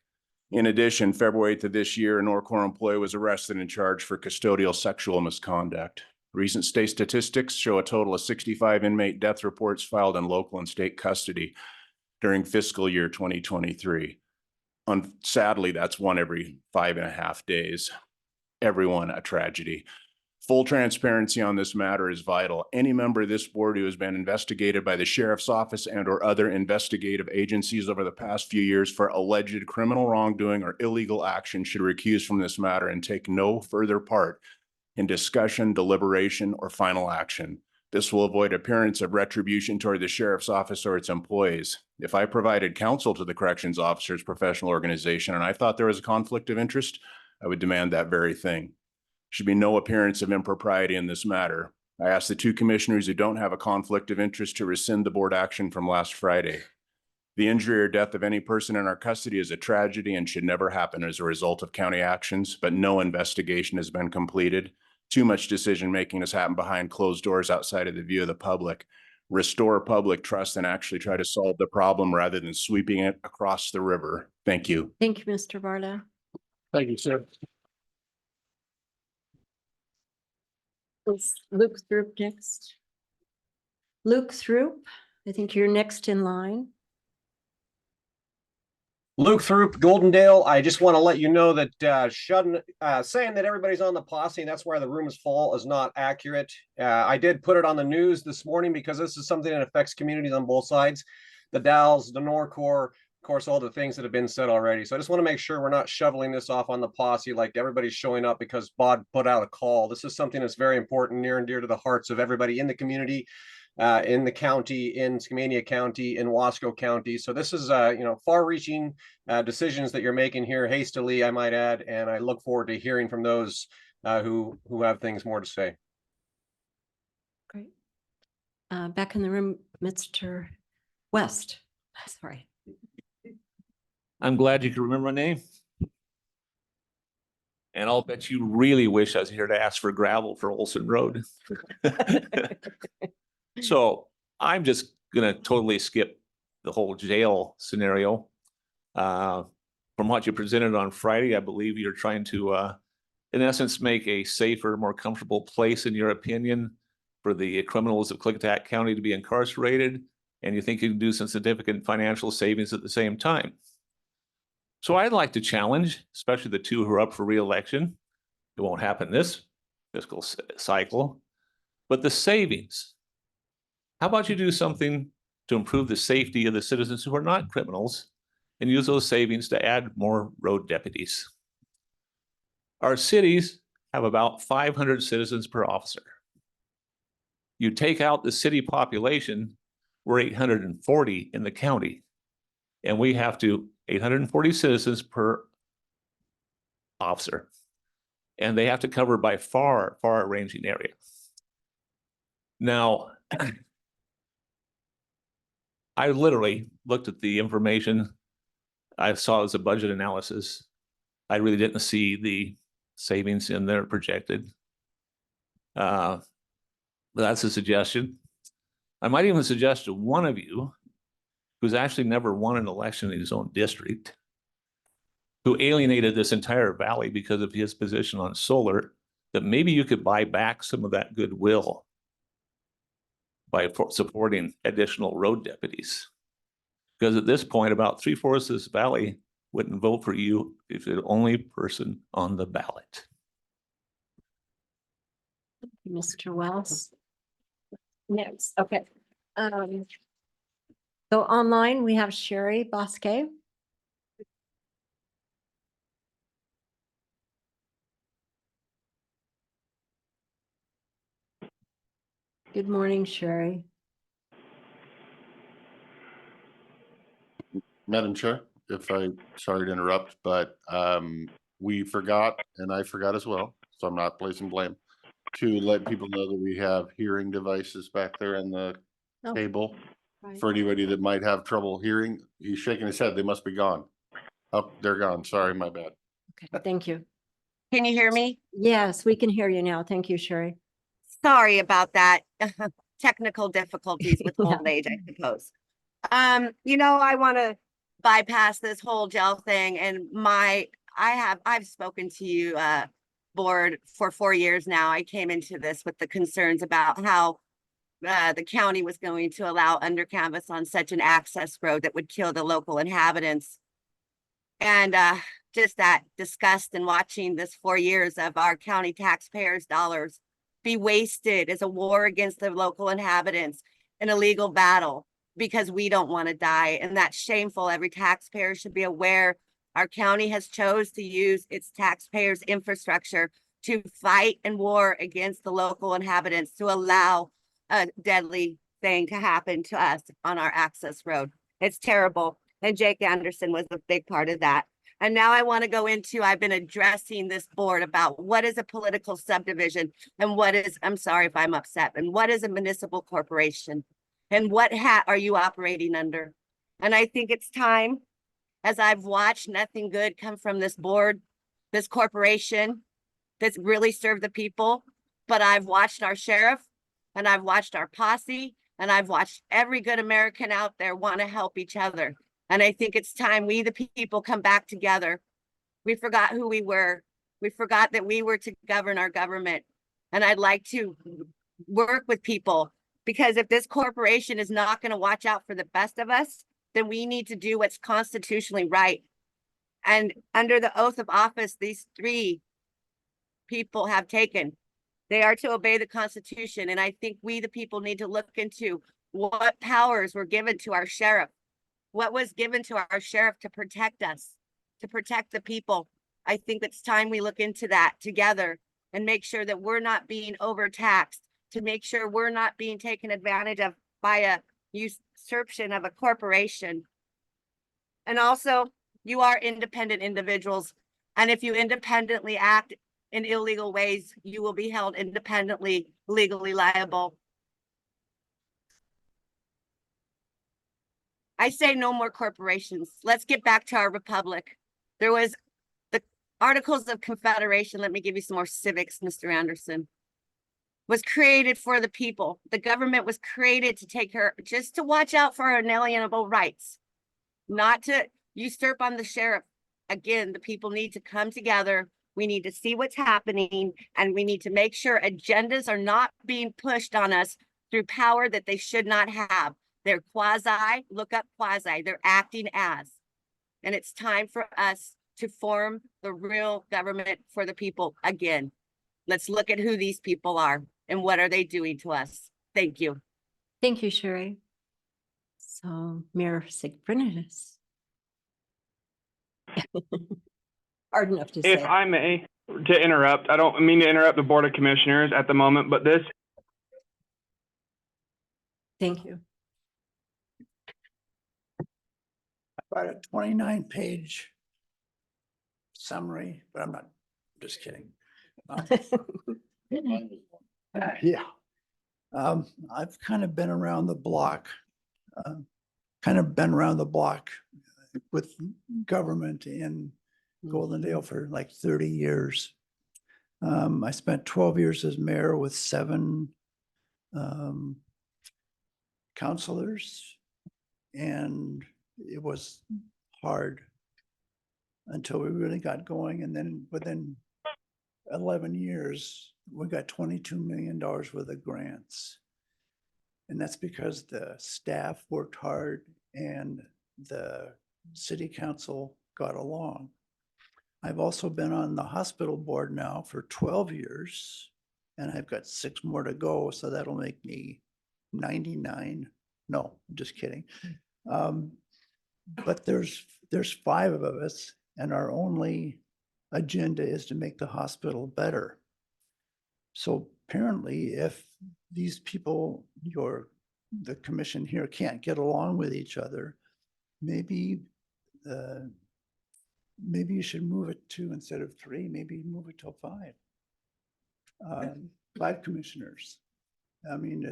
In addition, February 8th of this year, a Norcor employee was arrested and charged for custodial sexual misconduct. Recent state statistics show a total of 65 inmate death reports filed in local and state custody during fiscal year 2023. Sadly, that's 1 every 5.5 days. Everyone a tragedy. Full transparency on this matter is vital. Any member of this board who has been investigated by the sheriff's office and or other investigative agencies over the past few years for alleged criminal wrongdoing or illegal action should recuse from this matter and take no further part in discussion, deliberation, or final action. This will avoid appearance of retribution toward the sheriff's office or its employees. If I provided counsel to the corrections officer's professional organization and I thought there was a conflict of interest, I would demand that very thing. Should be no appearance of impropriety in this matter. I ask the 2 commissioners who don't have a conflict of interest to rescind the board action from last Friday. The injury or death of any person in our custody is a tragedy and should never happen as a result of county actions, but no investigation has been completed. Too much decision-making has happened behind closed doors outside of the view of the public. Restore public trust and actually try to solve the problem rather than sweeping it across the river. Thank you. Thank you, Mr. Barta. Thank you, sir. Is Luke Throop next? Luke Throop, I think you're next in line. Luke Throop, Goldendale. I just want to let you know that saying that everybody's on the posse and that's why the room is full is not accurate. I did put it on the news this morning because this is something that affects communities on both sides. The Dalles, the Norcor, of course, all the things that have been said already. So I just want to make sure we're not shoveling this off on the posse like everybody's showing up because Bod put out a call. This is something that's very important, near and dear to the hearts of everybody in the community, in the county, in Skamania County, in Wasco County. So this is, far-reaching decisions that you're making here hastily, I might add, and I look forward to hearing from those who have things more to say. Great. Back in the room, Mr. West. Sorry. I'm glad you can remember my name. And I'll bet you really wish I was here to ask for gravel for Olson Road. So I'm just gonna totally skip the whole jail scenario. From what you presented on Friday, I believe you're trying to, in essence, make a safer, more comfortable place, in your opinion, for the criminals of Klickitat County to be incarcerated, and you think you can do some significant financial savings at the same time. So I'd like to challenge, especially the two who are up for reelection. It won't happen this fiscal cycle, but the savings. How about you do something to improve the safety of the citizens who are not criminals and use those savings to add more road deputies? Our cities have about 500 citizens per officer. You take out the city population, we're 840 in the county. And we have 840 citizens per officer. And they have to cover by far ranging area. Now, I literally looked at the information I saw as a budget analysis. I really didn't see the savings in there projected. But that's a suggestion. I might even suggest to one of you who's actually never won an election in his own district, who alienated this entire valley because of his position on solar, that maybe you could buy back some of that goodwill by supporting additional road deputies. Because at this point, about 3/4 of this valley wouldn't vote for you if you're the only person on the ballot. Mr. Wells. Next, okay. So online, we have Sherry Bosque. Good morning, Sherry. Madam Chair, sorry to interrupt, but we forgot, and I forgot as well, so I'm not placing blame, to let people know that we have hearing devices back there in the Oh, table. right. For anybody that might have trouble hearing, he's shaking his head, they must be gone. Oh, they're gone, sorry, my bad. Okay, thank you. Can you hear me? Yes, we can hear you now. Thank you, Sherry. Sorry about that. Technical difficulties with Yeah. old age, I suppose. I want to bypass this whole gel thing, and I've spoken to you, board, for 4 years now. I came into this with the concerns about how the county was going to allow under canvas on such an access road that would kill the local inhabitants. And just that disgust in watching this 4 years of our county taxpayers' dollars be wasted as a war against the local inhabitants, an illegal battle, because we don't want to die. And that's shameful. Every taxpayer should be aware our county has chose to use its taxpayers' infrastructure to fight and war against the local inhabitants, to allow a deadly thing to happen to us on our access road. It's terrible. And Jake Anderson was a big part of that. And now I want to go into, I've been addressing this board about what is a political subdivision and what is, I'm sorry if I'm upset, and what is a municipal corporation and what hat are you operating under? And I think it's time, as I've watched nothing good come from this board, this corporation that's really served the people, but I've watched our sheriff and I've watched our posse and I've watched every good American out there want to help each other. And I think it's time we, the people, come back together. We forgot who we were. We forgot that we were to govern our government. And I'd like to work with people, because if this corporation is not going to watch out for the best of us, then we need to do what's constitutionally right. And under the oath of office, these 3 people have taken, they are to obey the Constitution. And I think we, the people, need to look into what powers were given to our sheriff. What was given to our sheriff to protect us, to protect the people. I think it's time we look into that together and make sure that we're not being overtaxed, to make sure we're not being taken advantage of by a usurpation of a corporation. And also, you are independent individuals. And if you independently act in illegal ways, you will be held independently, legally liable. I say no more corporations. Let's get back to our republic. There was Articles of Confederation, let me give you some more civics, Mr. Anderson, was created for the people. The government was created to take care, just to watch out for our inalienable rights, not to usurp on the sheriff. Again, the people need to come together. We need to see what's happening, and we need to make sure agendas are not being pushed on us through power that they should not have. They're quasi, look up quasi, they're acting as. And it's time for us to form the real government for the people again. Let's look at who these people are and what are they doing to us. Thank you. Thank you, Sherry. So Mayor Sigfridas. Hard enough to If say. I may, to interrupt, I don't mean to interrupt the Board of Commissioners at the moment, but this Thank you. About a 29-page summary, but I'm not, just kidding. Yeah. I've kind of been around the block, with government in Goldendale for like 30 years. I spent 12 years as mayor with 7 counselors, and it was hard until we really got going. And then within 11 years, we got $22 million worth of grants. And that's because the staff worked hard and the city council got along. I've also been on the hospital board now for 12 years, and I've got 6 more to go. So that'll make me 99. No, I'm just kidding. But there's 5 of us, and our only agenda is to make the hospital better. So apparently, if these people, the commission here can't get along with each other, maybe you should move it to, instead of 3, maybe move it till 5. 5 commissioners. I mean,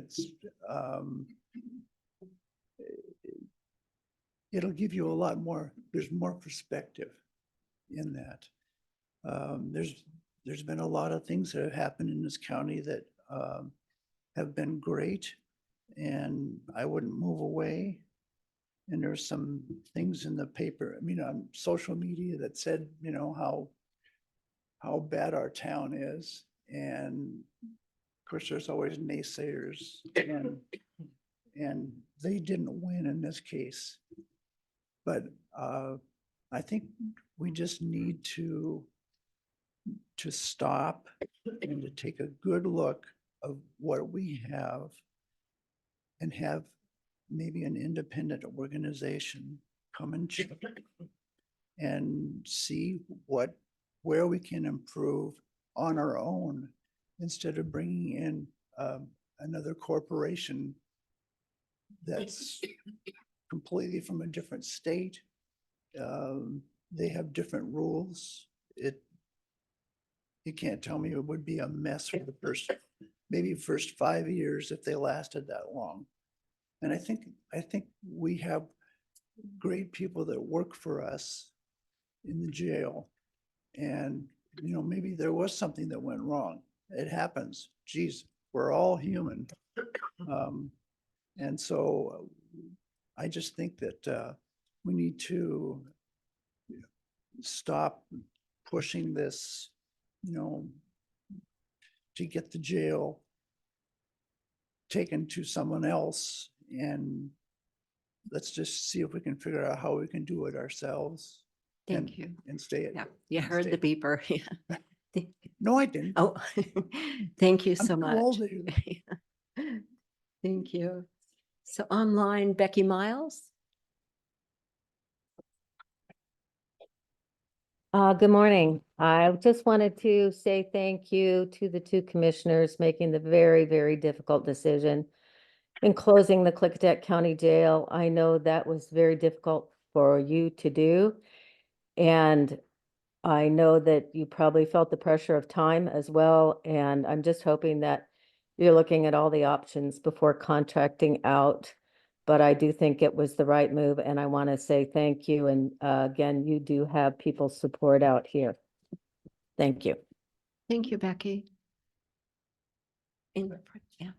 it'll give you a lot more, there's more perspective in that. There's been a lot of things that have happened in this county that have been great, and I wouldn't move away. And there's some things in the paper, I mean, on social media that said, how bad our town is. And of course, there's always naysayers, and they didn't win in this case. But I think we just need to stop and to take a good look of what we have and have maybe an independent organization come and check and see where we can improve on our own, instead of bringing in another corporation that's completely from a different state. They have different rules. You can't tell me it would be a mess for the first 5 years if they lasted that long. And I think we have great people that work for us in the jail. And, maybe there was something that went wrong. It happens. Geez, we're all human. And so I just think that we need to stop pushing this, to get the jail taken to someone else, and let's just see if we can figure out how we can do it ourselves. Thank you. And stay at. Yeah, you and heard the stay- beeper. Yeah. No, I didn't. Oh, thank you I'm so too much. old to do that. Thank you. So online, Becky Miles. Good morning. I just wanted to say thank you to the 2 commissioners making the very, very difficult decision in closing the Klickitat County Jail. I know that was very difficult for you to do. And I know that you probably felt the pressure of time as well. And I'm just hoping that you're looking at all the options before contracting out. But I do think it was the right move, and I want to say thank you. And again, you do have people's support out here. Thank you. Thank you, Becky. Yeah.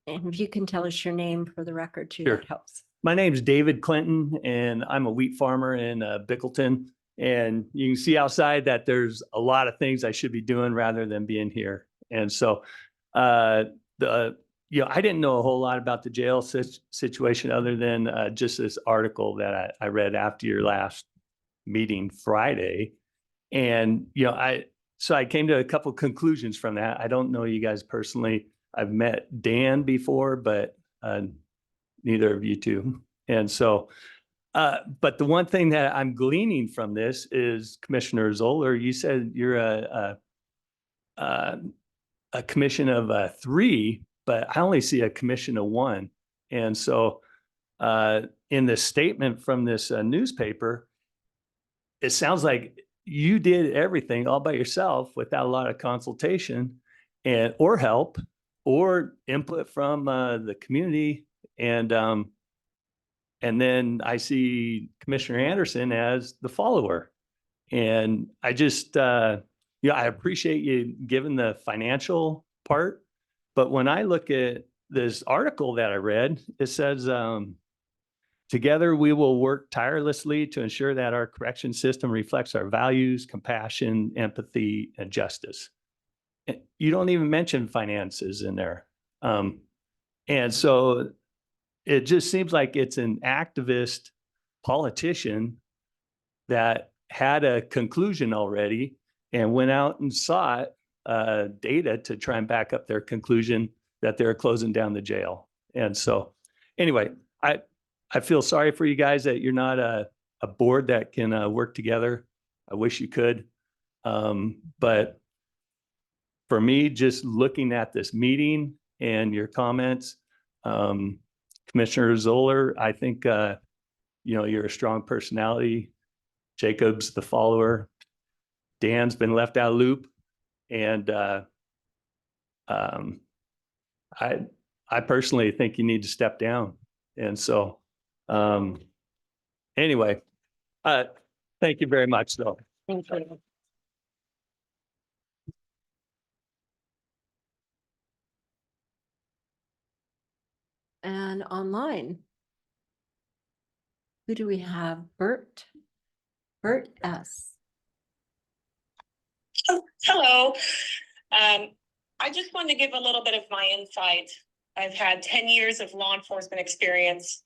And if you can tell us your name for the record too, Sure. that helps. My name's David Clinton and I'm a wheat farmer in Bickleton. And you can see outside that there's a lot of things I should be doing rather than being here. And so, I didn't know a whole lot about the jail situation other than just this article that I read after your last meeting Friday. And, so I came to a couple conclusions from that. I don't know you guys personally. I've met Dan before, but neither of you two. And so, but the one thing that I'm gleaning from this is Commissioner Zoller, you said you're a commission of 3, but I only see a commission of 1. And so in the statement from this newspaper, it sounds like you did everything all by yourself without a lot of consultation or help or input from the community. And then I see Commissioner Anderson as the follower. And I just, I appreciate you giving the financial part. But when I look at this article that I read, it says, together we will work tirelessly to ensure that our correction system reflects our values, compassion, empathy, and justice. You don't even mention finances in there. And so it just seems like it's an activist politician that had a conclusion already and went out and sought data to try and back up their conclusion that they're closing down the jail. And so anyway, I feel sorry for you guys that you're not a board that can work together. I wish you could. But for me, just looking at this meeting and your comments, Commissioner Zoller, I think, you're a strong personality. Jacob's the follower. Dan's been left out of loop. And I personally think you need to step down. And so, anyway, thank you very much, though. Thank you. And online, who do we have? Bert S. Oh, hello. I just wanted to give a little bit of my insight. I've had 10 years of law enforcement experience,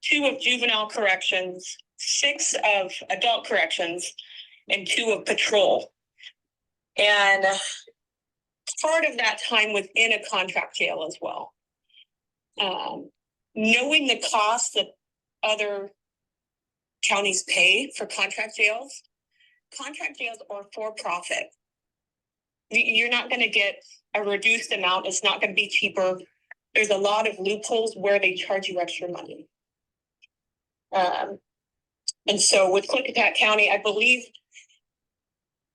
2 of juvenile corrections, 6 of adult corrections, and 2 of patrol. And part of that time was in a contract jail as well. Knowing the cost that other counties pay for contract jails are for profit. You're not going to get a reduced amount. It's not going to be cheaper. There's a lot of loopholes where they charge you extra money. And so with Klickitat County, I believe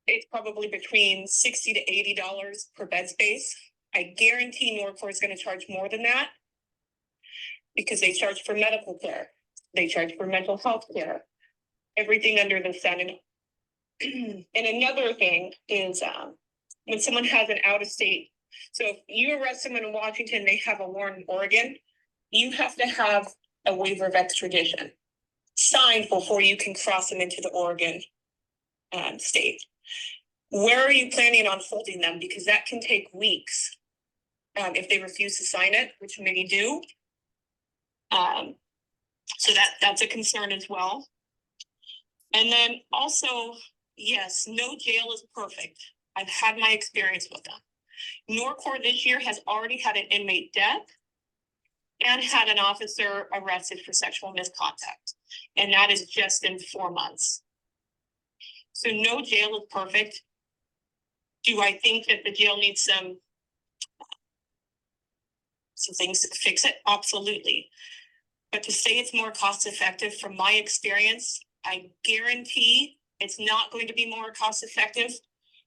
it's probably between $60 to $80 per bed space. I guarantee Norcor is going to charge more than that because they charge for medical care. They charge for mental health care, everything under the sun. And another thing is when someone has an out of state, so if you arrest someone in Washington, they have a warrant in Oregon, you have to have a waiver of extradition signed before you can cross them into the Oregon state. Where are you planning on holding them? Because that can take weeks if they refuse to sign it, which many do. So that's a concern as well. And then also, yes, no jail is perfect. I've had my experience with them. Norcor this year has already had an inmate death and had an officer arrested for sexual misconduct. And that is just in 4 months. So no jail is perfect. Do I think that the jail needs some things to fix it? Absolutely. But to say it's more cost effective, from my experience, I guarantee it's not going to be more cost effective.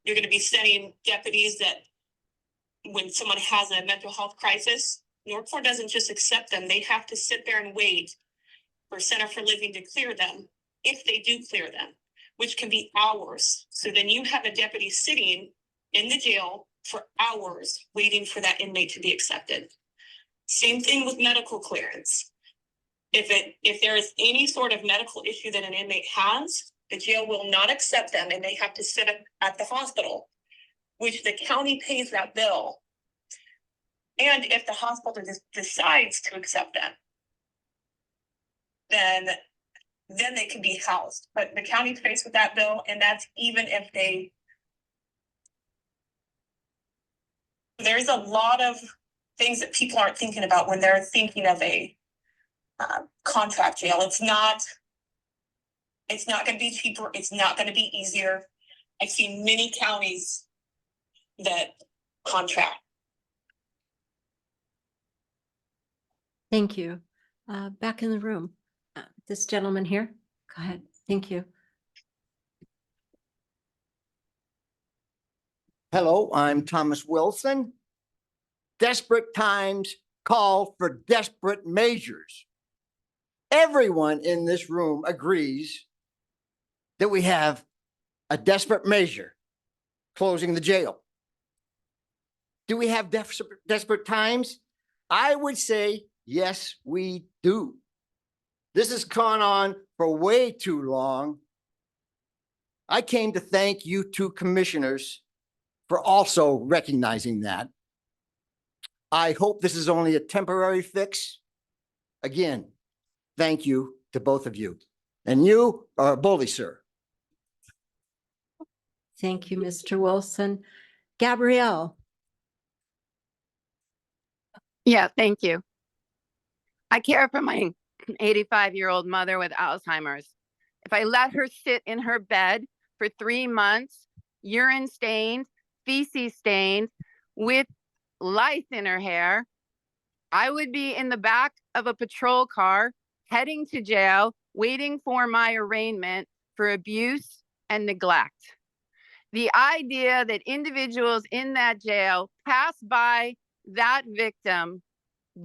You're going to be sending deputies that when someone has a mental health crisis, Norcor doesn't just accept them. They have to sit there and wait for Center for Living to clear them, if they do clear them, which can be hours. So then you have a deputy sitting in the jail for hours waiting for that inmate to be accepted. Same thing with medical clearance. If there is any sort of medical issue that an inmate has, the jail will not accept them and they have to sit at the hospital, which the county pays that bill. And if the hospital decides to accept them, then they can be housed. But the county pays with that bill, and that's even if they. There's a lot of things that people aren't thinking about when they're thinking of a contract jail. It's not going to be cheaper. It's not going to be easier. I've seen many counties that contract. Thank you. Back in the room, this gentleman here, go ahead. Thank you. Hello, I'm Thomas Wilson. Desperate times call for desperate measures. Everyone in this room agrees that we have a desperate measure, closing the jail. Do we have desperate times? I would say, yes, we do. This has gone on for way too long. I came to thank you two commissioners for also recognizing that. I hope this is only a temporary fix. Again, thank you to both of you. And you are a bully, sir. Thank you, Mr. Wilson. Gabrielle. Yeah, thank you. I care for my 85-year-old mother with Alzheimer's. If I let her sit in her bed for 3 months, urine stained, feces stained, with lice in her hair, I would be in the back of a patrol car heading to jail, waiting for my arraignment for abuse and neglect. The idea that individuals in that jail pass by that victim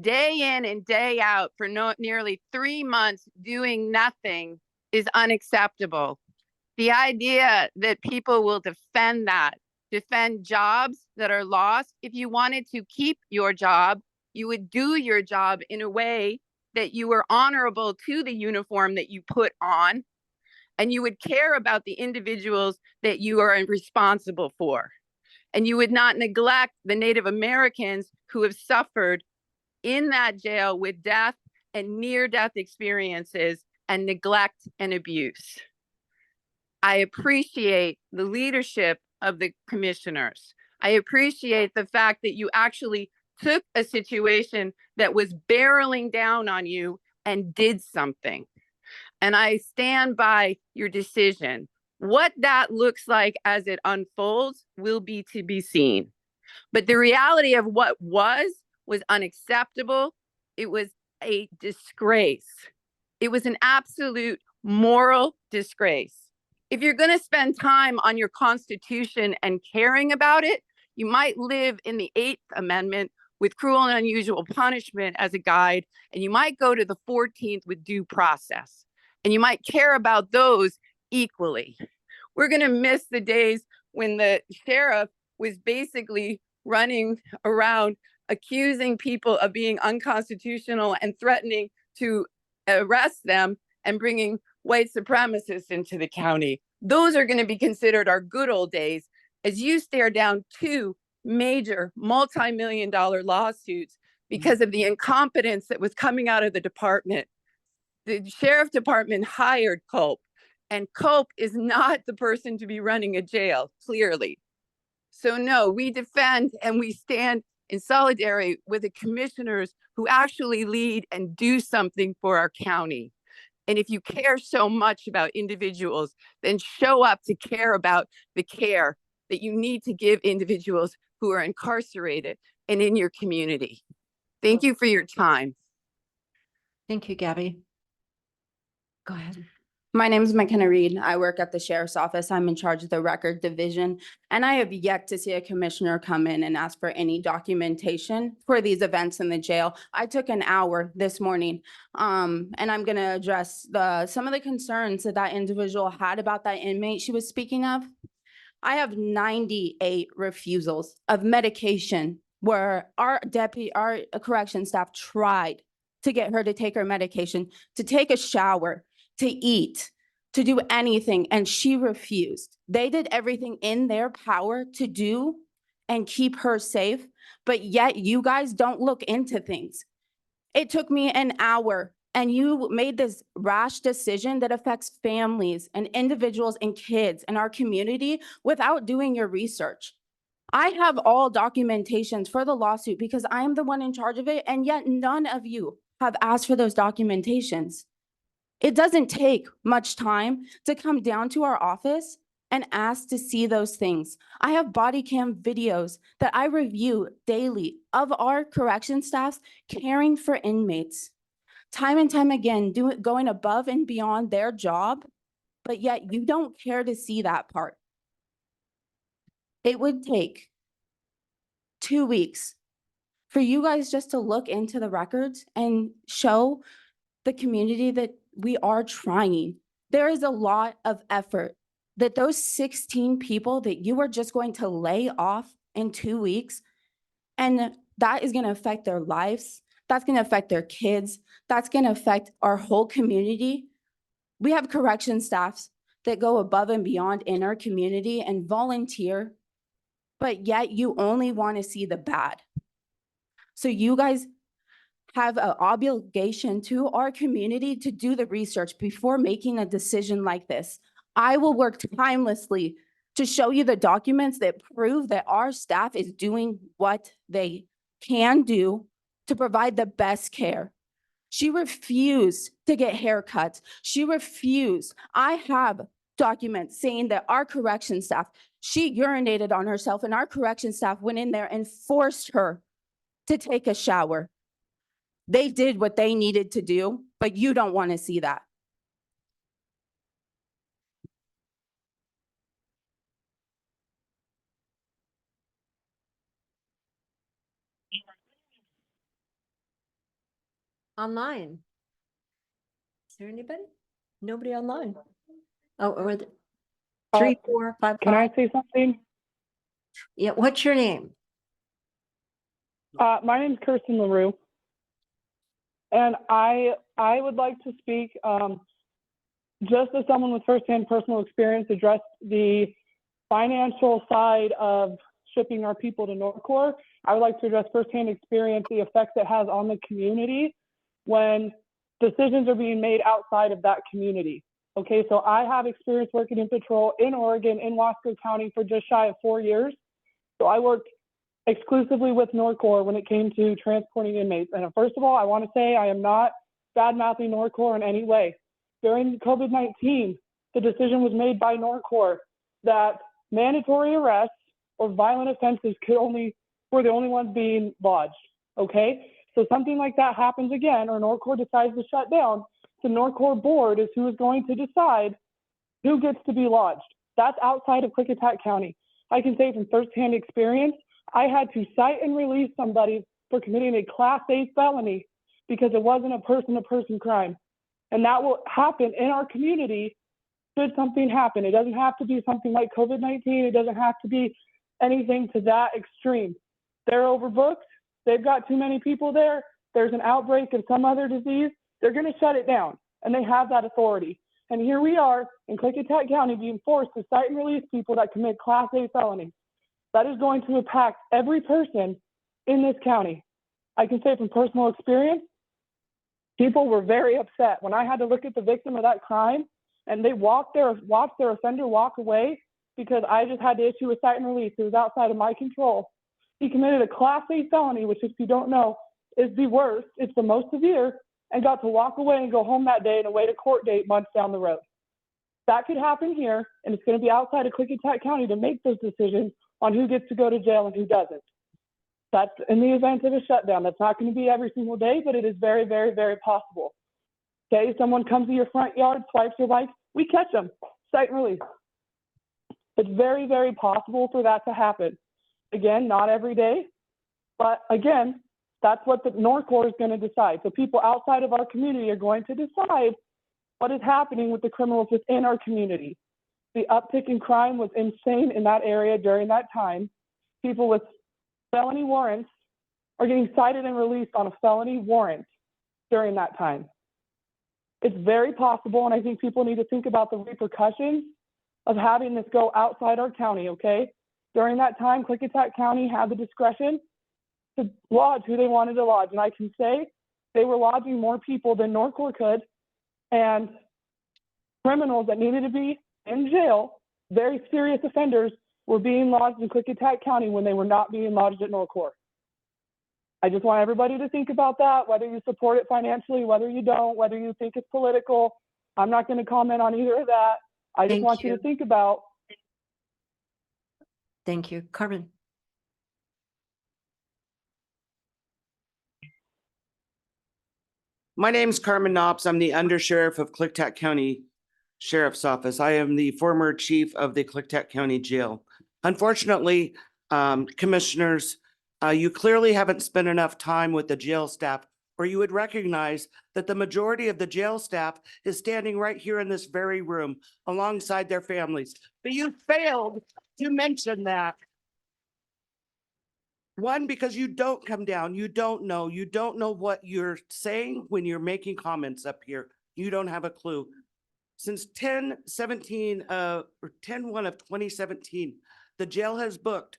day in and day out for nearly 3 months doing nothing is unacceptable. The idea that people will defend jobs that are lost. If you wanted to keep your job, you would do your job in a way that you were honorable to the uniform that you put on, and you would care about the individuals that you are responsible for. And you would not neglect the Native Americans who have suffered in that jail with death and near-death experiences and neglect and abuse. I appreciate the leadership of the commissioners. I appreciate the fact that you actually took a situation that was barreling down on you and did something. And I stand by your decision. What that looks like as it unfolds will be to be seen. But the reality of what was unacceptable. It was a disgrace. It was an absolute moral disgrace. If you're going to spend time on your Constitution and caring about it, you might live in the 8th Amendment with cruel and unusual punishment as a guide, and you might go to the 14th with due process, and you might care about those equally. We're going to miss the days when the sheriff was basically running around accusing people of being unconstitutional and threatening to arrest them and bringing white supremacists into the county. Those are going to be considered our good old days as you stare down 2 major multi-million-dollar lawsuits because of the incompetence that was coming out of the department. The sheriff department hired Culp, and Culp is not the person to be running a jail, clearly. So no, we defend and we stand in solidarity with the commissioners who actually lead and do something for our county. And if you care so much about individuals, then show up to care about the care that you need to give individuals who are incarcerated and in your community. Thank you for your time. Thank you, Gabby. Go ahead. My name is McKenna Reed. I work at the sheriff's office. I'm in charge of the record division, and I have yet to see a commissioner come in and ask for any documentation for these events in the jail. I took an hour this morning, and I'm going to address some of the concerns that that individual had about that inmate she was speaking of. I have 98 refusals of medication where our correction staff tried to get her to take her medication, to take a shower, to eat, to do anything, and she refused. They did everything in their power to do and keep her safe, but yet you guys don't look into things. It took me an hour, and you made this rash decision that affects families and individuals and kids in our community without doing your research. I have all documentations for the lawsuit because I am the one in charge of it, and yet none of you have asked for those documentations. It doesn't take much time to come down to our office and ask to see those things. I have body cam videos that I review daily of our correction staffs caring for inmates. Time and time again, going above and beyond their job, but yet you don't care to see that part. It would take 2 weeks for you guys just to look into the records and show the community that we are trying. There is a lot of effort that those 16 people that you are just going to lay off in 2 weeks, and that is going to affect their lives. That's going to affect their kids. That's going to affect our whole community. We have correction staffs that go above and beyond in our community and volunteer, but yet you only want to see the bad. So you guys have an obligation to our community to do the research before making a decision like this. I will work tirelessly to show you the documents that prove that our staff is doing what they can do to provide the best care. She refused to get haircuts. She refused. I have documents saying that our correction staff, she urinated on herself, and our correction staff went in there and forced her to take a shower. They did what they needed to do, but you don't want to see that. Online. Is there anybody? Nobody online? Oh, or the 3, 4, 5, Can I 5? say something? Yeah, what's your name? My name is Kirsten LaRue, and I would like to speak just as someone with firsthand personal experience, address the financial side of shipping our people to Norcor. I would like to address firsthand experience the effects it has on the community when decisions are being made outside of that community. Okay, so I have experience working in patrol in Oregon, in Wasco County for just shy of 4 years. So I worked exclusively with Norcor when it came to transporting inmates. And first of all, I want to say I am not bad-mouthing Norcor in any way. During COVID-19, the decision was made by Norcor that mandatory arrests or violent offenses were the only ones being lodged, okay? So something like that happens again, or Norcor decides to shut down, the Norcor board is who is going to decide who gets to be lodged. That's outside of Klickitat County. I can say from firsthand experience, I had to cite and release somebody for committing a Class A felony because it wasn't a person-to-person crime. And that will happen in our community should something happen. It doesn't have to be something like COVID-19. It doesn't have to be anything to that extreme. They're overbooked. They've got too many people there. There's an outbreak of some other disease. They're going to shut it down, and they have that authority. And here we are in Klickitat County being forced to cite and release people that commit Class A felonies. That is going to impact every person in this county. I can say from personal experience, people were very upset when I had to look at the victim of that crime and they watched their offender walk away because I just had to issue a cite and release. It was outside of my control. He committed a Class A felony, which if you don't know, is the worst. It's the most severe, and got to walk away and go home that day and await a court date months down the road. That could happen here, and it's going to be outside of Klickitat County to make those decisions on who gets to go to jail and who doesn't. That's in the event of a shutdown. That's not going to be every single day, but it is very, very, very possible. Okay, someone comes to your front yard, swipes your bike, we catch them, cite and release. It's very, very possible for that to happen. Again, not every day, but again, that's what the Norcor is going to decide. So people outside of our community are going to decide what is happening with the criminals within our community. The uptick in crime was insane in that area during that time. People with felony warrants are getting cited and released on a felony warrant during that time. It's very possible, and I think people need to think about the repercussions of having this go outside our county, okay? During that time, Klickitat County had the discretion to lodge who they wanted to lodge. And I can say they were lodging more people than Norcor could, and criminals that needed to be in jail, very serious offenders, were being lodged in Klickitat County when they were not being lodged at Norcor. I just want everybody to think about that, whether you support it financially, whether you don't, whether you think it's political. I'm not going to comment on either of that. I just want you to think about. Thank you. Carmen. My name's Carmen Knops. I'm the undersheriff of Klickitat County Sheriff's Office. I am the former chief of the Klickitat County Jail. Unfortunately, commissioners, you clearly haven't spent enough time with the jail staff, or you would recognize that the majority of the jail staff is standing right here in this very room alongside their families. But you failed to mention that. One, because you don't come down, you don't know what you're saying when you're making comments up here. You don't have a clue. Since 10/17 or 10/1 of 2017, the jail has booked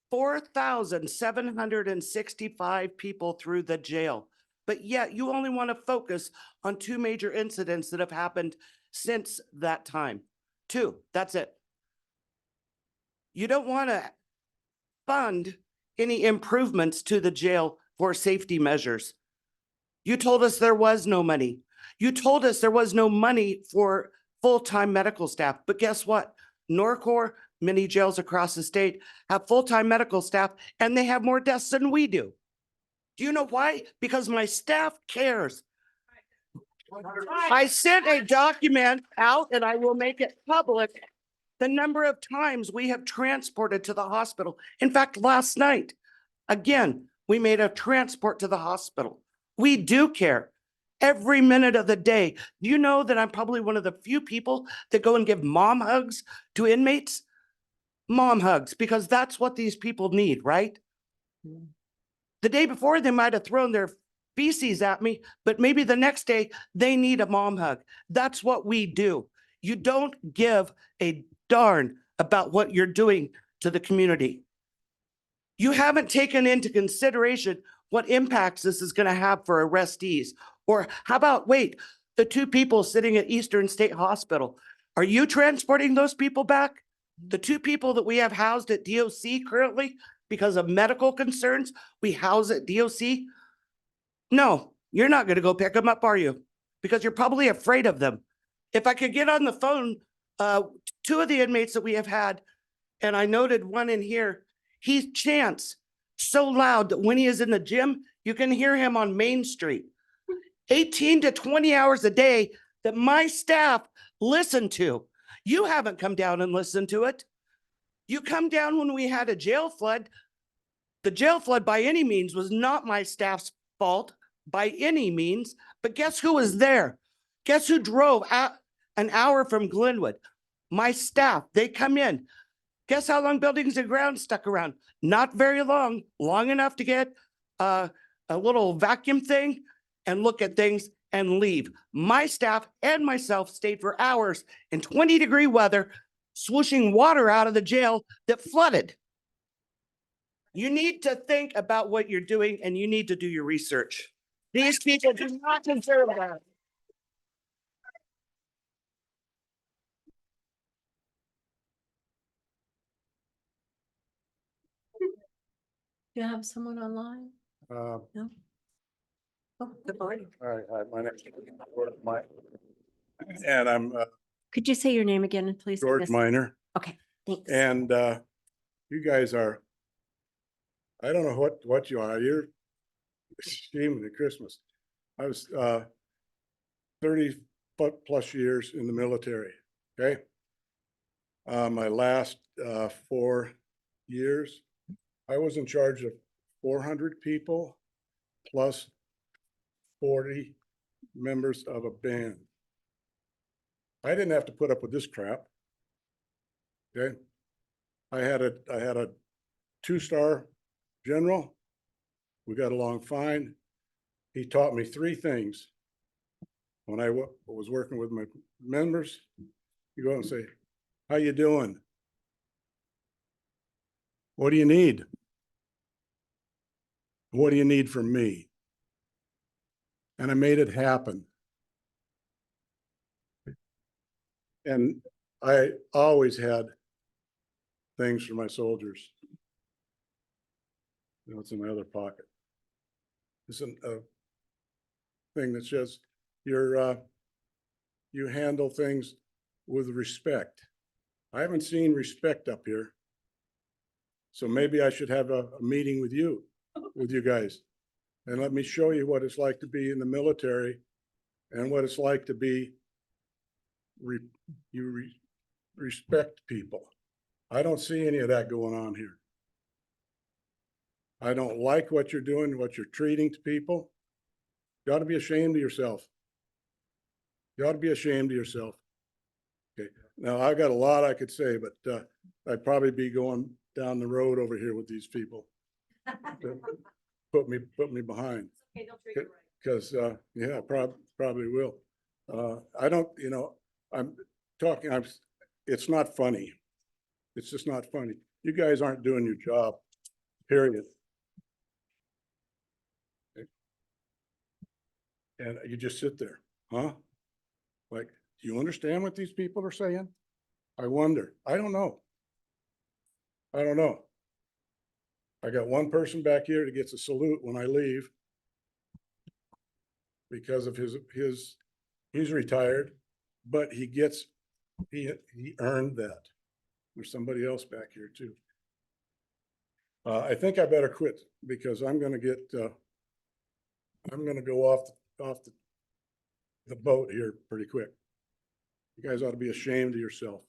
4,765 people through the jail. But yet you only want to focus on 2 major incidents that have happened since that time. 2, that's it. You don't want to fund any improvements to the jail for safety measures. You told us there was no money. You told us there was no money for full-time medical staff. But guess what? Norcor, many jails across the state have full-time medical staff, and they have more deaths than we do. Do you know why? Because my staff cares. I sent a document out, and I will make it public, the number of times we have transported to the hospital. In fact, last night, again, we made a transport to the hospital. We do care every minute of the day. Do you know that I'm probably one of the few people that go and give mom hugs to inmates? Mom hugs, because that's what these people need, right? The day before, they might have thrown their feces at me, but maybe the next day they need a mom hug. That's what we do. You don't give a darn about what you're doing to the community. You haven't taken into consideration what impacts this is going to have for arrestees. Or how about, wait, the 2 people sitting at Eastern State Hospital, are you transporting those people back? The 2 people that we have housed at DOC currently, because of medical concerns, we house at DOC. No, you're not going to go pick them up, are you? Because you're probably afraid of them. If I could get on the phone, 2 of the inmates that we have had, and I noted one in here, he chants so loud that when he is in the gym, you can hear him on Main Street. 18 to 20 hours a day that my staff listen to. You haven't come down and listened to it. You come down when we had a jail flood. The jail flood by any means was not my staff's fault by any means, but guess who was there? Guess who drove an hour from Glenwood? My staff. They come in. Guess how long buildings and grounds stuck around? Not very long, long enough to get a little vacuum thing and look at things and leave. My staff and myself stayed for hours in 20-degree weather, swooshing water out of the jail that flooded. You need to think about what you're doing, and you need to do your research. These people do not deserve that. Do you have someone online? No? Oh, good morning. All right, my name's Mike. And I'm Could you say your name again, please? I George missed it. Minor. Okay, thanks. And you guys are, I don't know what you are. You're scheming at Christmas. I was 30 plus years in the military, okay? My last 4 years, I was in charge of 400 people plus 40 members of a band. I didn't have to put up with this crap. Okay. I had a 2-star general. We got along fine. He taught me 3 things. When I was working with my members, you go out and say, how you doing? What do you need? What do you need from me? And I made it happen. And I always had things for my soldiers. You know, it's in my other pocket. It's a thing that says you handle things with respect. I haven't seen respect up here. So maybe I should have a meeting with you guys. And let me show you what it's like to be in the military and what it's like to be, respect people. I don't see any of that going on here. I don't like what you're doing, what you're treating to people. You ought to be ashamed of yourself. You ought to be ashamed of yourself. Okay. Now I got a lot I could say, but I'd probably be going down the road over here with these people. Put me behind. Because yeah, probably will. I don't, you know, it's not funny. It's just not funny. You guys aren't doing your job, period. Okay. And you just sit there, huh? Like, do you understand what these people are saying? I wonder. I don't know. I don't know. I got one person back here that gets a salute when I leave because of he's retired, but he earned that. There's somebody else back here too. I think I better quit because I'm going to go off the boat here pretty quick. You guys ought to be ashamed of yourself.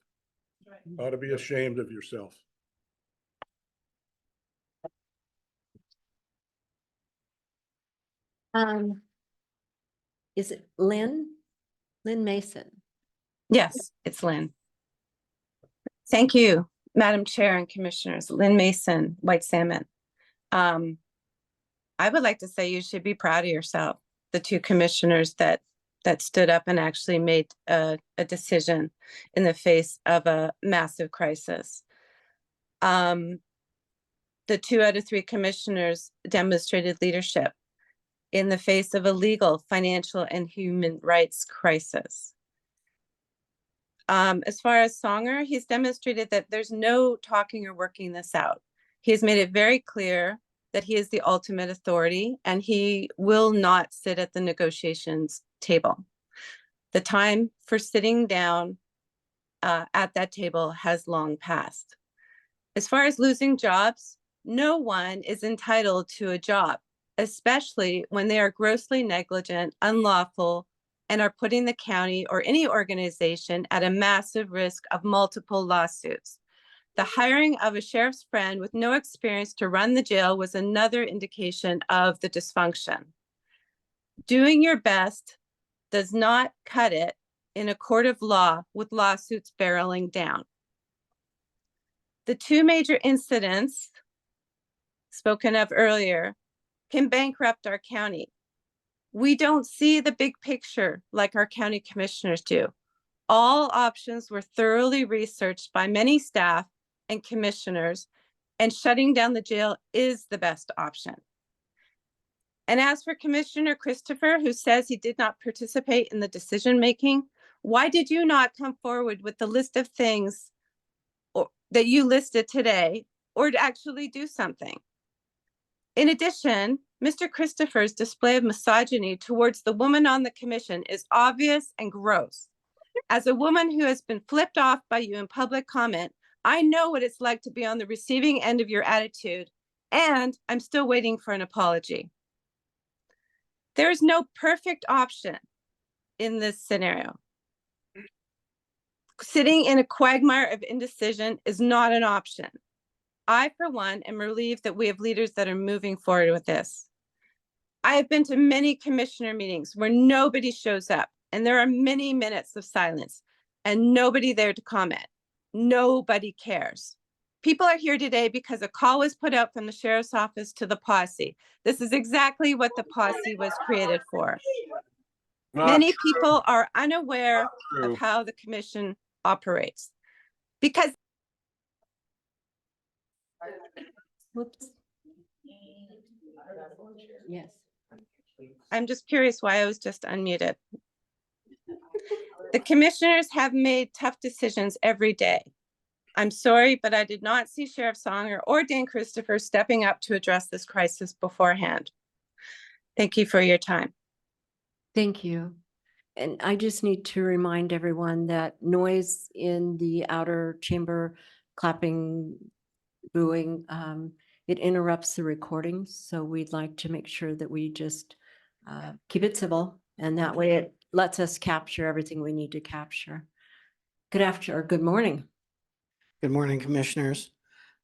Ought to be ashamed of yourself. Is it Lynn? Lynn Mason. Yes, it's Lynn. Thank you, Madam Chair and Commissioners. Lynn Mason, White Salmon. I would like to say you should be proud of yourself, the 2 commissioners that stood up and actually made a decision in the face of a massive crisis. The 2 out of 3 commissioners demonstrated leadership in the face of a legal, financial, and human rights crisis. As far as Songer, he's demonstrated that there's no talking or working this out. He has made it very clear that he is the ultimate authority and he will not sit at the negotiations table. The time for sitting down at that table has long passed. As far as losing jobs, no one is entitled to a job, especially when they are grossly negligent, unlawful, and are putting the county or any organization at a massive risk of multiple lawsuits. The hiring of a sheriff's friend with no experience to run the jail was another indication of the dysfunction. Doing your best does not cut it in a court of law with lawsuits barreling down. The 2 major incidents spoken of earlier can bankrupt our county. We don't see the big picture like our county commissioners do. All options were thoroughly researched by many staff and commissioners, and shutting down the jail is the best option. And as for Commissioner Christopher, who says he did not participate in the decision-making, why did you not come forward with the list of things that you listed today, or to actually do something? In addition, Mr. Christopher's display of misogyny towards the woman on the commission is obvious and gross. As a woman who has been flipped off by you in public comment, I know what it's like to be on the receiving end of your attitude, and I'm still waiting for an apology. There is no perfect option, in this scenario. Sitting in a quagmire of indecision is not an option. I, for one, am relieved that we have leaders that are moving forward with this. I have been to many commissioner meetings where nobody shows up and there are many minutes of silence and nobody there to comment. Nobody cares. People are here today because a call was put out from the sheriff's office to the posse. This is exactly what the posse was created for. Many people are unaware of how the commission operates because Whoops. Yes. I'm just curious why I was just unmuted. The commissioners have made tough decisions every day. I'm sorry, but I did not see Sheriff Songer or Dan Christopher stepping up to address this crisis beforehand. Thank you for your time. Thank you. And I just need to remind everyone that noise in the outer chamber, clapping, booing, it interrupts the recording. So we'd like to make sure that we just keep it civil, and that way it lets us capture everything we need to capture. Good morning. Good morning, Commissioners.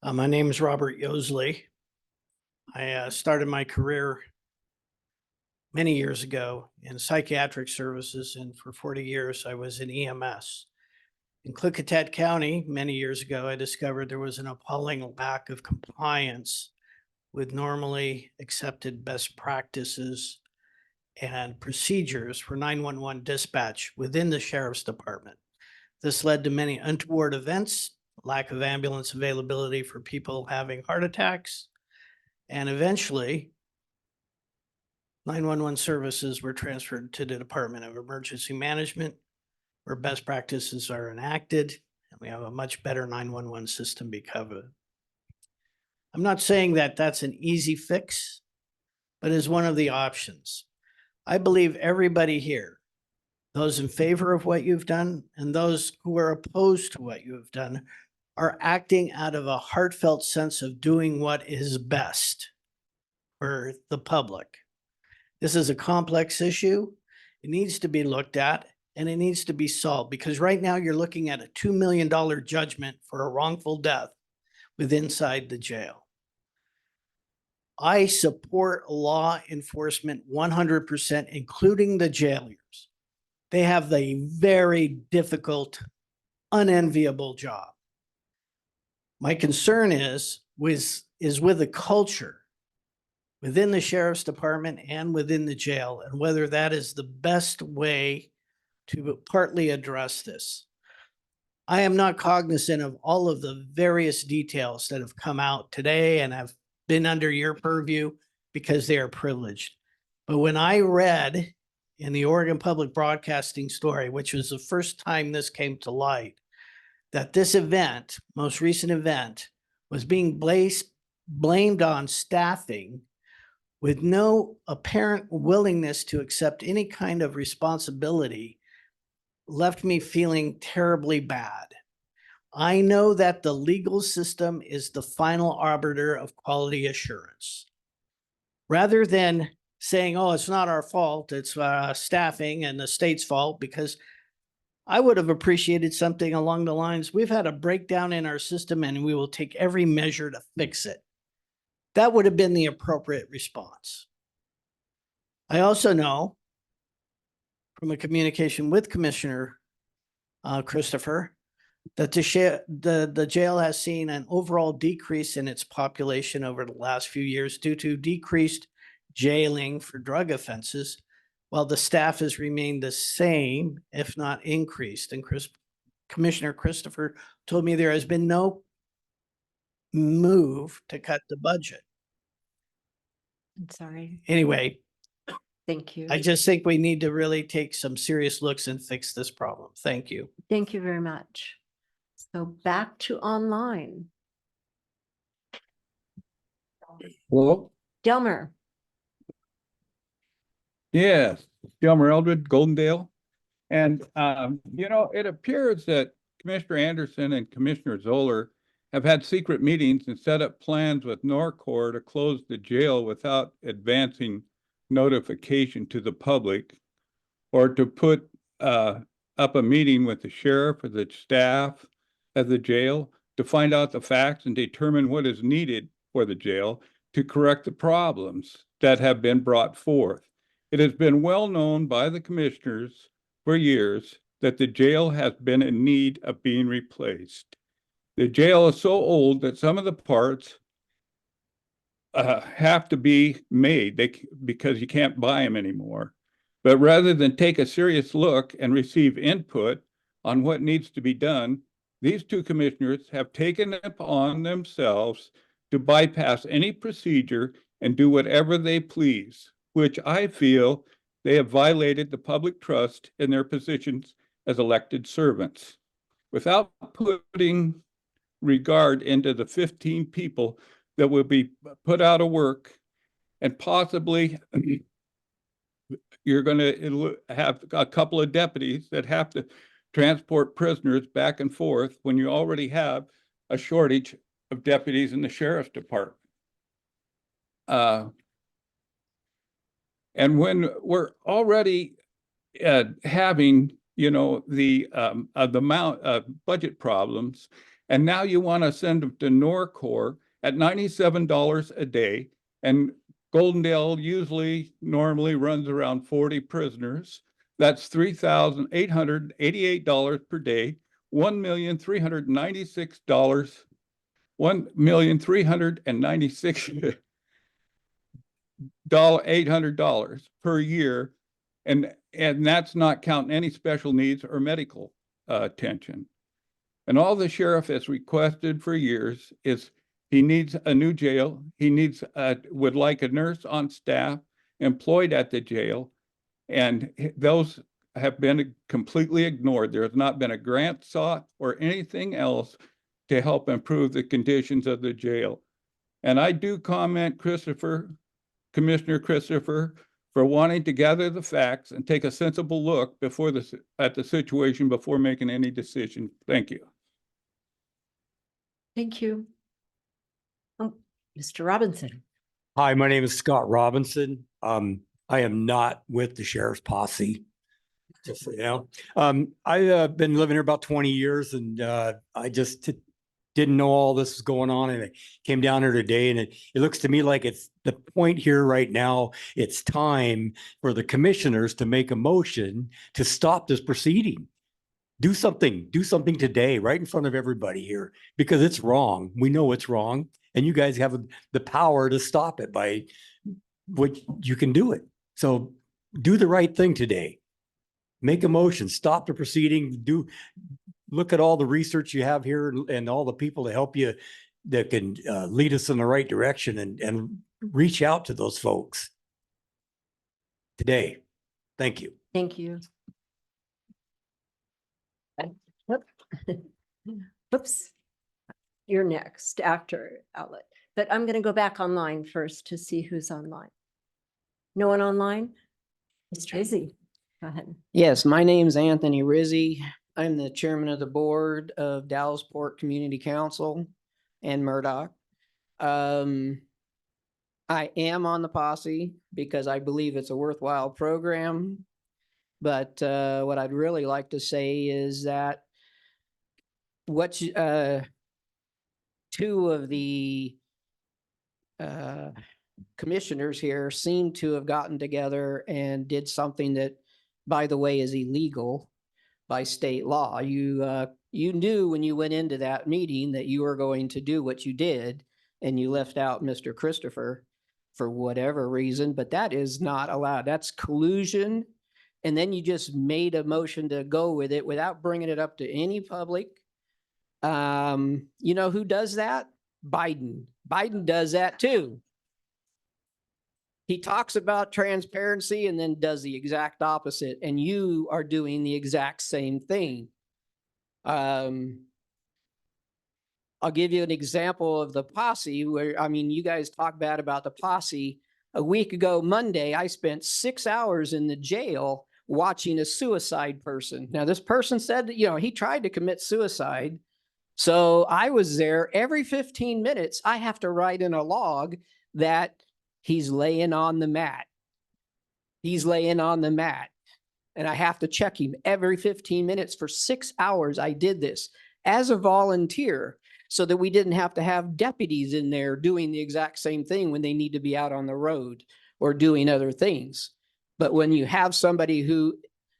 My name is Robert Yosley. I started my career many years ago in psychiatric services, and for 40 years I was in EMS. In Klickitat County, many years ago, I discovered there was an appalling lack of compliance with normally accepted best practices and procedures for 911 dispatch within the Sheriff's Department. This led to many untoward events, lack of ambulance availability for people having heart attacks, and eventually 911 services were transferred to the Department of Emergency Management, where best practices are enacted, and we have a much better 911 system because of it. I'm not saying that that's an easy fix, but is one of the options. I believe everybody here, those in favor of what you've done and those who are opposed to what you have done, are acting out of a heartfelt sense of doing what is best for the public. This is a complex issue. It needs to be looked at and it needs to be solved, because right now you're looking at a $2 million judgment for a wrongful death inside the jail. I support law enforcement 100%, including the jailers. They have the very difficult, unenviable job. My concern is with the culture within the Sheriff's Department and within the jail, and whether that is the best way to partly address this. I am not cognizant of all of the various details that have come out today and have been under your purview because they are privileged. But when I read in the Oregon Public Broadcasting story, which was the first time this came to light, that this event, most recent event, was being blamed on staffing with no apparent willingness to accept any kind of responsibility, left me feeling terribly bad. I know that the legal system is the final arbiter of quality assurance. Rather than saying, oh, it's not our fault, it's staffing and the state's fault, because I would have appreciated something along the lines, we've had a breakdown in our system and we will take every measure to fix it. That would have been the appropriate response. I also know from a communication with Commissioner Christopher that the jail has seen an overall decrease in its population over the last few years due to decreased jailing for drug offenses, while the staff has remained the same, if not increased. And Commissioner Christopher told me there has been no move to cut the budget. I'm sorry. Anyway, thank you. I just think we need to really take some serious looks and fix this problem. Thank you. Thank you very much. So back to online. Hello? Delmer. Yes, Delmer Eldred, Goldendale. And, it appears that Commissioner Anderson and Commissioner Zoller have had secret meetings and set up plans with Norcor to close the jail without advancing notification to the public or to put up a meeting with the sheriff or the staff of the jail to find out the facts and determine what is needed for the jail to correct the problems that have been brought forth. It has been well known by the commissioners for years that the jail has been in need of being replaced. The jail is so old that some of the parts have to be made because you can't buy them anymore. But rather than take a serious look and receive input on what needs to be done, these two commissioners have taken it upon themselves to bypass any procedure and do whatever they please, which I feel they have violated the public trust in their positions as elected servants. Without putting regard into the 15 people that will be put out of work, and possibly you're going to have a couple of deputies that have to transport prisoners back and forth when you already have a shortage of deputies in the sheriff's department. And when we're already having, the amount of budget problems, and now you want to send them to Norcor at $97 a day, and Goldendale normally runs around 40 prisoners. That's $3,888 per day, $1,396,800 per year. And that's not counting any special needs or medical attention. And all the sheriff has requested for years is he needs a new jail. He would like a nurse on staff employed at the jail. And those have been completely ignored. There has not been a grant sought or anything else to help improve the conditions of the jail. And I do comment Commissioner Christopher, for wanting to gather the facts and take a sensible look at the situation before making any decision. Thank you. Thank you. Mr. Robinson. Hi, my name is Scott Robinson. I am not with the sheriff's posse. Just so you know, I've been living here about 20 years, and I just didn't know all this was going on, and I came down here today, and it looks to me like it's the point here right now. It's time for the commissioners to make a motion to stop this proceeding. Do something today, right in front of everybody here, because it's wrong. We know it's wrong, and you guys have the power to stop it by what you can do it. So do the right thing today. Make a motion, stop the proceeding, look at all the research you have here and all the people to help you that can lead us in the right direction, and reach out to those folks today. Thank you. Thank you. Whoops. You're next after Outlet, but I'm going to go back online first to see who's online. No one online? Mr. Izzy, go ahead. Yes, my name's Anthony Rizzi. I'm the chairman of the board of Dallasport Community Council and Murdoch. I am on the posse because I believe it's a worthwhile program. But what I'd really like to say is that two of the commissioners here seem to have gotten together and did something that, by the way, is illegal by state law. You knew when you went into that meeting that you were going to do what you did, and you left out Mr. Christopher for whatever reason, but that is not allowed. That's collusion. And then you just made a motion to go with it without bringing it up to any public. You know who does that? Biden. Biden does that too. He talks about transparency and then does the exact opposite. And you are doing the exact same thing. I'll give you an example of the posse where, I mean, you guys talk bad about the posse. A week ago, Monday, I spent 6 hours in the jail watching a suicide person. Now, this person said that, he tried to commit suicide. So I was there every 15 minutes. I have to write in a log that he's laying on the mat. He's laying on the mat. and I have to check him every 15 minutes for 6 hours. I did this as a volunteer so that we didn't have to have deputies in there doing the exact same thing when they need to be out on the road or doing other things. But when you have somebody who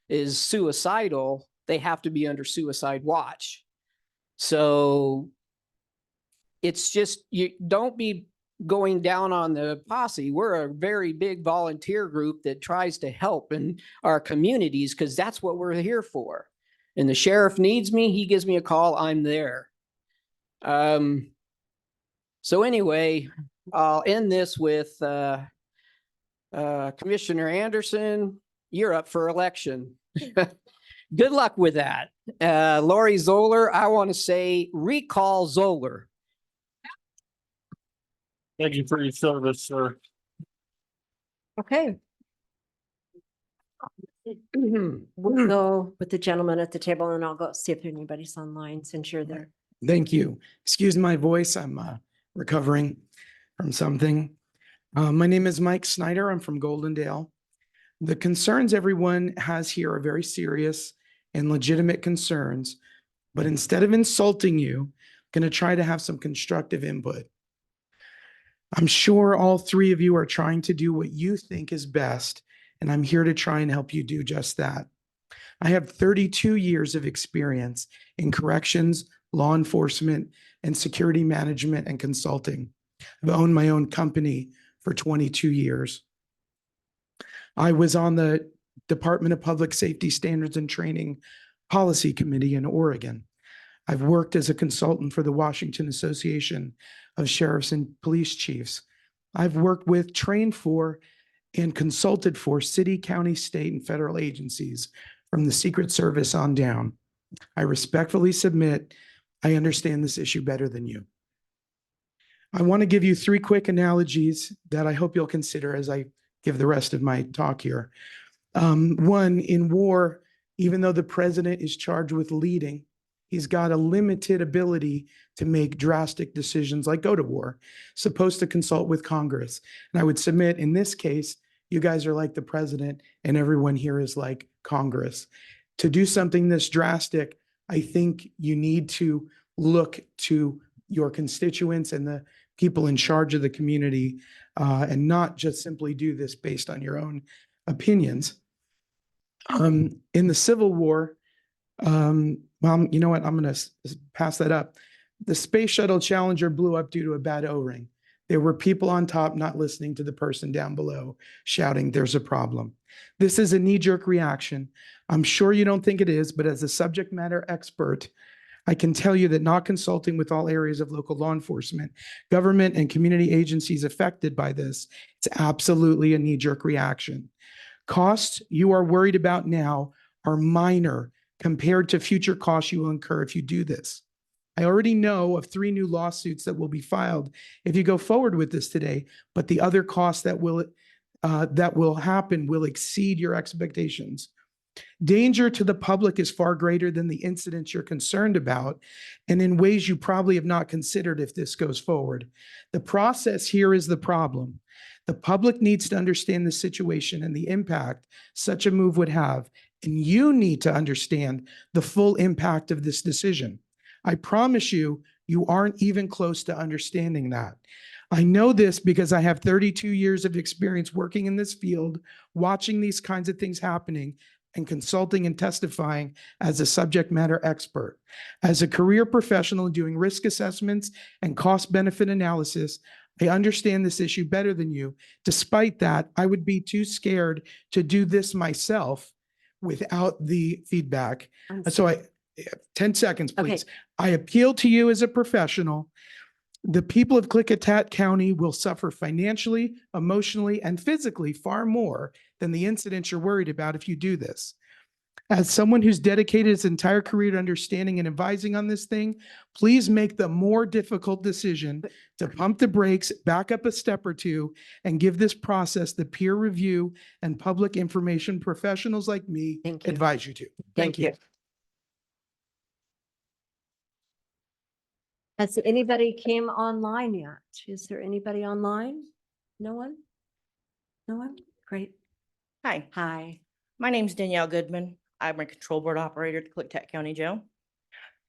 is suicidal, they have to be under suicide watch. So it's just, you don't be going down on the posse. We're a very big volunteer group that tries to help in our communities because that's what we're here for. And the sheriff needs me, he gives me a call, I'm there. So anyway, I'll end this with Commissioner Anderson, you're up for election. Good luck with that. Lori Zoller, I want to say recall Zoller. Thank you for your service, sir. Okay. We'll go with the gentleman at the table and I'll go see if anybody's online since you're there. Thank you. Excuse my voice. I'm recovering from something. My name is Mike Snyder. I'm from Goldendale. The concerns everyone has here are very serious and legitimate concerns, but instead of insulting you, I'm going to try to have some constructive input. I'm sure all three of you are trying to do what you think is best, and I'm here to try and help you do just that. I have 32 years of experience in corrections, law enforcement, and security management and consulting. I've owned my own company for 22 years. I was on the Department of Public Safety Standards and Training Policy Committee in Oregon. I've worked as a consultant for the Washington Association of Sheriffs and Police Chiefs. I've worked with, trained for, and consulted for city, county, state, and federal agencies from the Secret Service on down. I respectfully submit I understand this issue better than you. I want to give you three quick analogies that I hope you'll consider as I give the rest of my talk here. One, in war, even though the president is charged with leading, he's got a limited ability to make drastic decisions like go to war, supposed to consult with Congress. And I would submit in this case, you guys are like the president and everyone here is like Congress. To do something this drastic, I think you need to look to your constituents and the people in charge of the community and not just simply do this based on your own opinions. In the Civil War, well, you know what? I'm going to pass that up. The Space Shuttle Challenger blew up due to a bad O-ring. There were people on top not listening to the person down below, shouting, "There's a problem." This is a knee-jerk reaction. I'm sure you don't think it is, but as a subject matter expert, I can tell you that not consulting with all areas of local law enforcement, government, and community agencies affected by this, it's absolutely a knee-jerk reaction. Costs you are worried about now are minor compared to future costs you will incur if you do this. I already know of 3 new lawsuits that will be filed if you go forward with this today, but the other costs that will happen will exceed your expectations. Danger to the public is far greater than the incidents you're concerned about, and in ways you probably have not considered if this goes forward. The process here is the problem. The public needs to understand the situation and the impact such a move would have, and you need to understand the full impact of this decision. I promise you, you aren't even close to understanding that. I know this because I have 32 years of experience working in this field, watching these kinds of things happening, and consulting and testifying as a subject matter expert. As a career professional doing risk assessments and cost-benefit analysis, I understand this issue better than you. Despite that, I would be too scared to do this myself without the feedback. So 10 seconds, please. Okay. I appeal to you as a professional. The people of Klickitat County will suffer financially, emotionally, and physically far more than the incidents you're worried about if you do this. As someone who's dedicated his entire career to understanding and advising on this thing, please make the more difficult decision to pump the brakes, back up a step or two, and give this process the peer review and public information professionals like me advise you to. Thank you. Has anybody came online yet? Is there anybody online? No one? No one? Great. Hi, Hi. My name's Danielle Goodman. I'm a control board operator at Klickitat County Jail.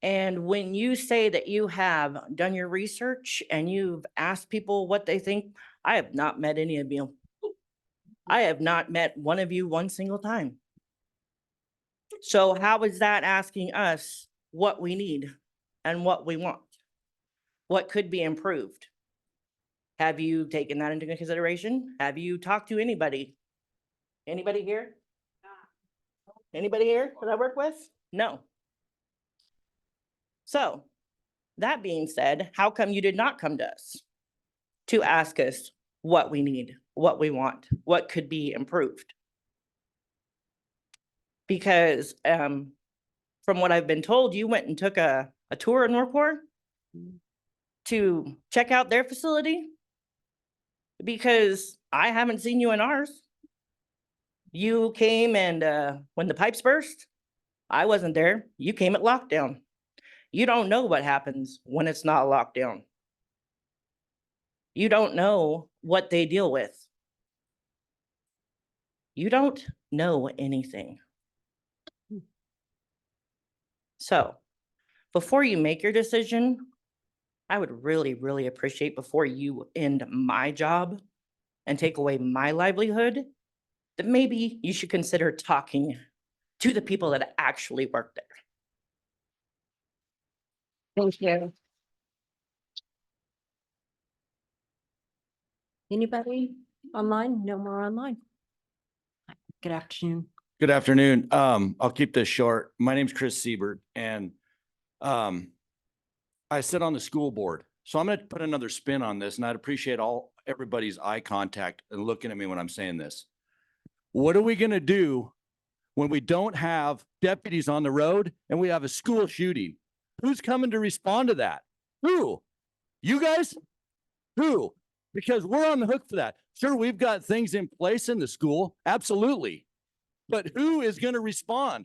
And when you say that you have done your research and you've asked people what they think, I have not met any of you. I have not met one of you one single time. So how is that asking us what we need and what we want? What could be improved? Have you taken that into consideration? Have you talked to anybody? Anybody here? Anybody here that I work with? No. So that being said, how come you did not come to us to ask us what we need, what we want, what could be improved? Because from what I've been told, you went and took a tour in Norport to check out their facility, because I haven't seen you in ours. You came and when the pipes burst, I wasn't there. You came at lockdown. You don't know what happens when it's not locked down. You don't know what they deal with. You don't know anything. So before you make your decision, I would really, really appreciate, before you end my job and take away my livelihood, that maybe you should consider talking to the people that actually work there. Thank you. Anybody online? No more online. Good afternoon. Good afternoon. I'll keep this short. My name's Chris Siebert, and I sit on the school board. So I'm going to put another spin on this, and I'd appreciate everybody's eye contact and looking at me when I'm saying this. What are we going to do when we don't have deputies on the road and we have a school shooting? Who's coming to respond to that? Who? You guys? Who? Because we're on the hook for that. Sure, we've got things in place in the school. Absolutely. But who is going to respond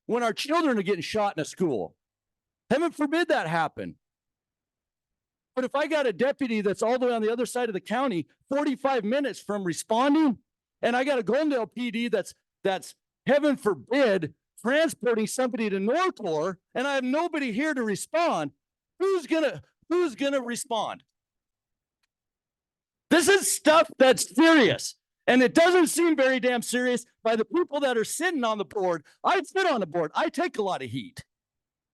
when our children are getting shot in a school? Heaven forbid that happen. But if I got a deputy that's all the way on the other side of the county, 45 minutes from responding, and I got a Goldendale PD that's heaven forbid transporting somebody to Norcor, and I have nobody here to respond, who's gonna respond? This is stuff that's serious. And it doesn't seem very damn serious by the people that are sitting on the board. I sit on the board. I take a lot of heat.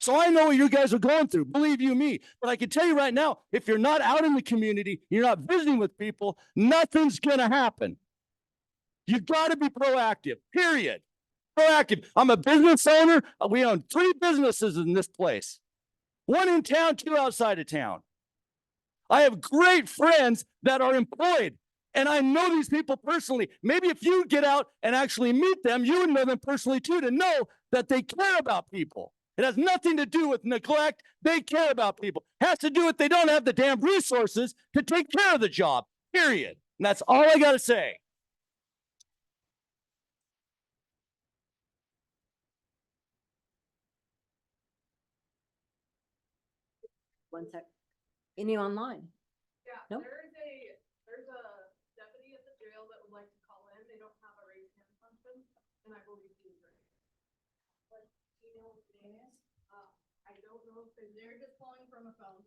So I know what you guys are going through, believe you me. But I can tell you right now, if you're not out in the community, you're not visiting with people, nothing's going to happen. You've got to be proactive, period. Proactive. I'm a business owner. We own 3 businesses in this place. 1 in town, 2 outside of town. I have great friends that are employed. And I know these people personally. Maybe if you get out and actually meet them, you would know them personally too, to know that they care about people. It has nothing to do with neglect. They care about people. It has to do with they don't have the damn resources to take care of the job, period. And that's all I got to say. One sec. Any online? Yeah, Nope. there's a deputy at the jail that would like to call in. They don't have a raise hand function, and I believe he's ready. But do you know what the name is? I don't know if they're just calling from a phone.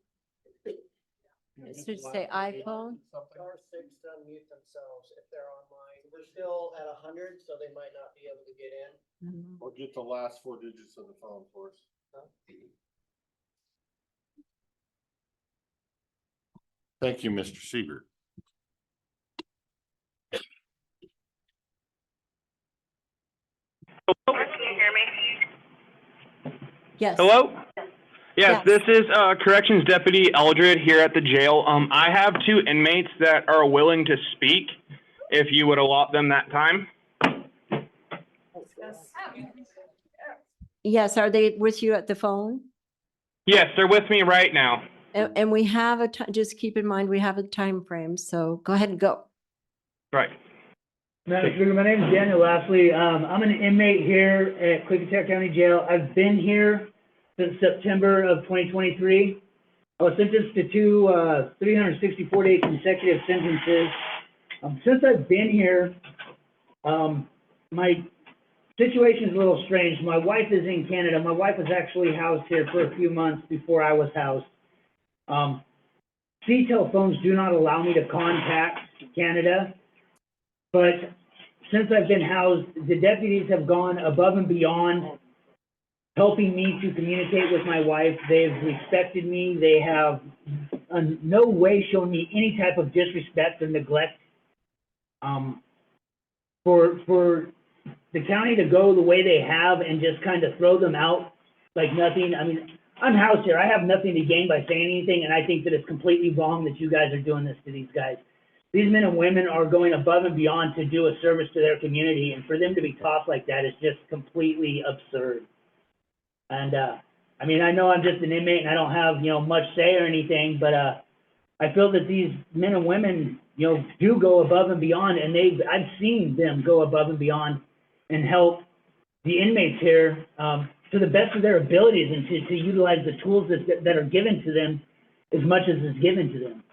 It should say iPhone. Star 6 to unmute themselves if they're online. We're still at 100, so they might not be able to get in. Or get the last 4 digits of the phone for us. Thank you, Mr. Siebert. Can you hear me? Yes. Hello? Yes, Yes. this is Corrections Deputy Eldred here at the jail. I have 2 inmates that are willing to speak, if you would allot them that time. Yes, are they with you at the phone? Yes, they're with me right now. And we have just keep in mind, we have a time frame, so go ahead and go. Right. Madam Speaker, my name is Daniel Lastly. I'm an inmate here at Klickitat County Jail. I've been here since September of 2023. I was sentenced to 2 364-day consecutive sentences. Since I've been here, my situation's a little strange. My wife is in Canada. My wife was actually housed here for a few months before I was housed. C-tel phones do not allow me to contact Canada, but since I've been housed, the deputies have gone above and beyond helping me to communicate with my wife. They've respected me. They have in no way shown me any type of disrespect or neglect. For the county to go the way they have and just kind of throw them out like nothing. I mean, I'm housed here. I have nothing to gain by saying anything, and I think that it's completely wrong that you guys are doing this to these guys. These men and women are going above and beyond to do a service to their community, and for them to be tossed like that is just completely absurd. And I mean, I know I'm just an inmate and I don't have, you know, much say or anything, but I feel that these men and women, you know, do go above and beyond, and I've seen them go above and beyond and help the inmates here to the best of their abilities and to utilize the tools that are given to them as much as is given to them.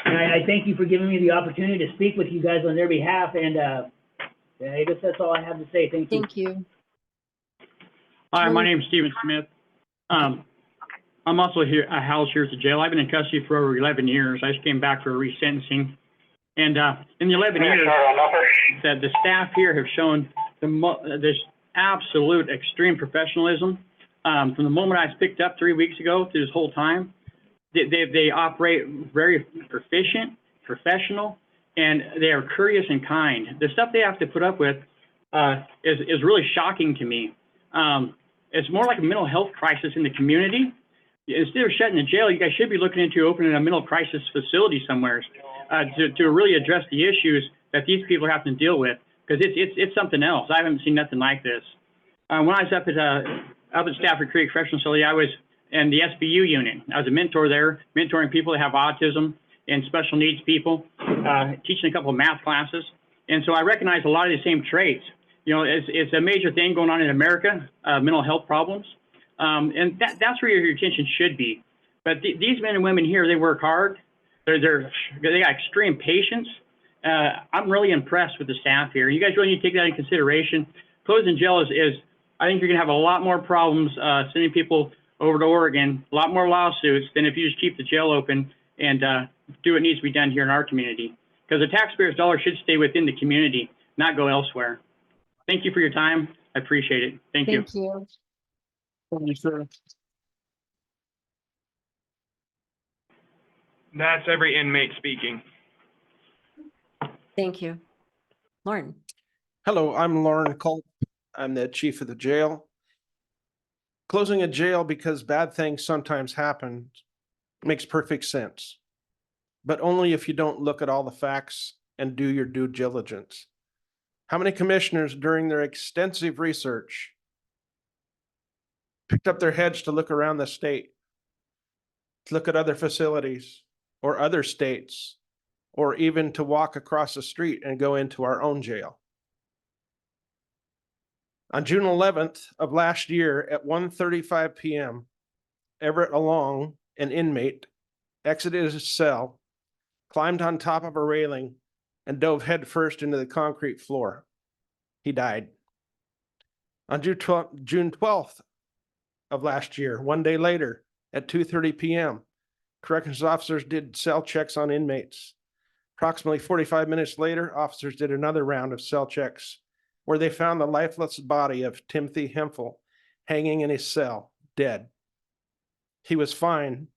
And I thank you for giving me the opportunity to speak with you guys on their behalf, and I guess that's all I have to say. Thank you. Thank you. Hi, my name is Stephen Smith. I'm also here, housed here at the jail. I've been in custody for over 11 years. I just came back for a resentencing. And in the 11 years, that the staff here have shown this absolute extreme professionalism. From the moment I was picked up 3 weeks ago to this whole time, they operate very proficient, professional, and they are courteous and kind. The stuff they have to put up with is really shocking to me. It's more like a mental health crisis in the community. Instead of shutting the jail, you guys should be looking into opening a mental crisis facility somewhere to really address the issues that these people have to deal with, because it's something else. I haven't seen nothing like this. When I was up at Stafford Creek Correctional Facility, I was in the SBU unit. I was a mentor there, mentoring people that have autism and special needs people, teaching a couple of math classes. And so I recognize a lot of the same traits. You know, it's a major thing going on in America, mental health problems. And that's where your attention should be. But these men and women here, they work hard. They got extreme patience. I'm really impressed with the staff here. You guys really need to take that in consideration. Closing jail is I think you're gonna have a lot more problems sending people over to Oregon, a lot more lawsuits than if you just keep the jail open and do what needs to be done here in our community. Because the taxpayers' dollar should stay within the community, not go elsewhere. Thank you for your time. I appreciate it. Thank you. Thank you. Thank you, sir. That's every inmate speaking. Thank you. Lauren. Hello, I'm Lauren Culp. I'm the chief of the jail. Closing a jail because bad things sometimes happen makes perfect sense, but only if you don't look at all the facts and do your due diligence. How many commissioners during their extensive research picked up their heads to look around the state, to look at other facilities or other states, or even to walk across the street and go into our own jail? On June 11th of last year at 1:35 p.m., Everett Along, an inmate, exited his cell, climbed on top of a railing, and dove headfirst into the concrete floor. He died. On June 12th of last year, one day later, at 2:30 p.m., corrections officers did cell checks on inmates. Approximately 45 minutes later, officers did another round of cell checks, where they found the lifeless body of Timothy Hemphill hanging in his cell, dead. He was fine,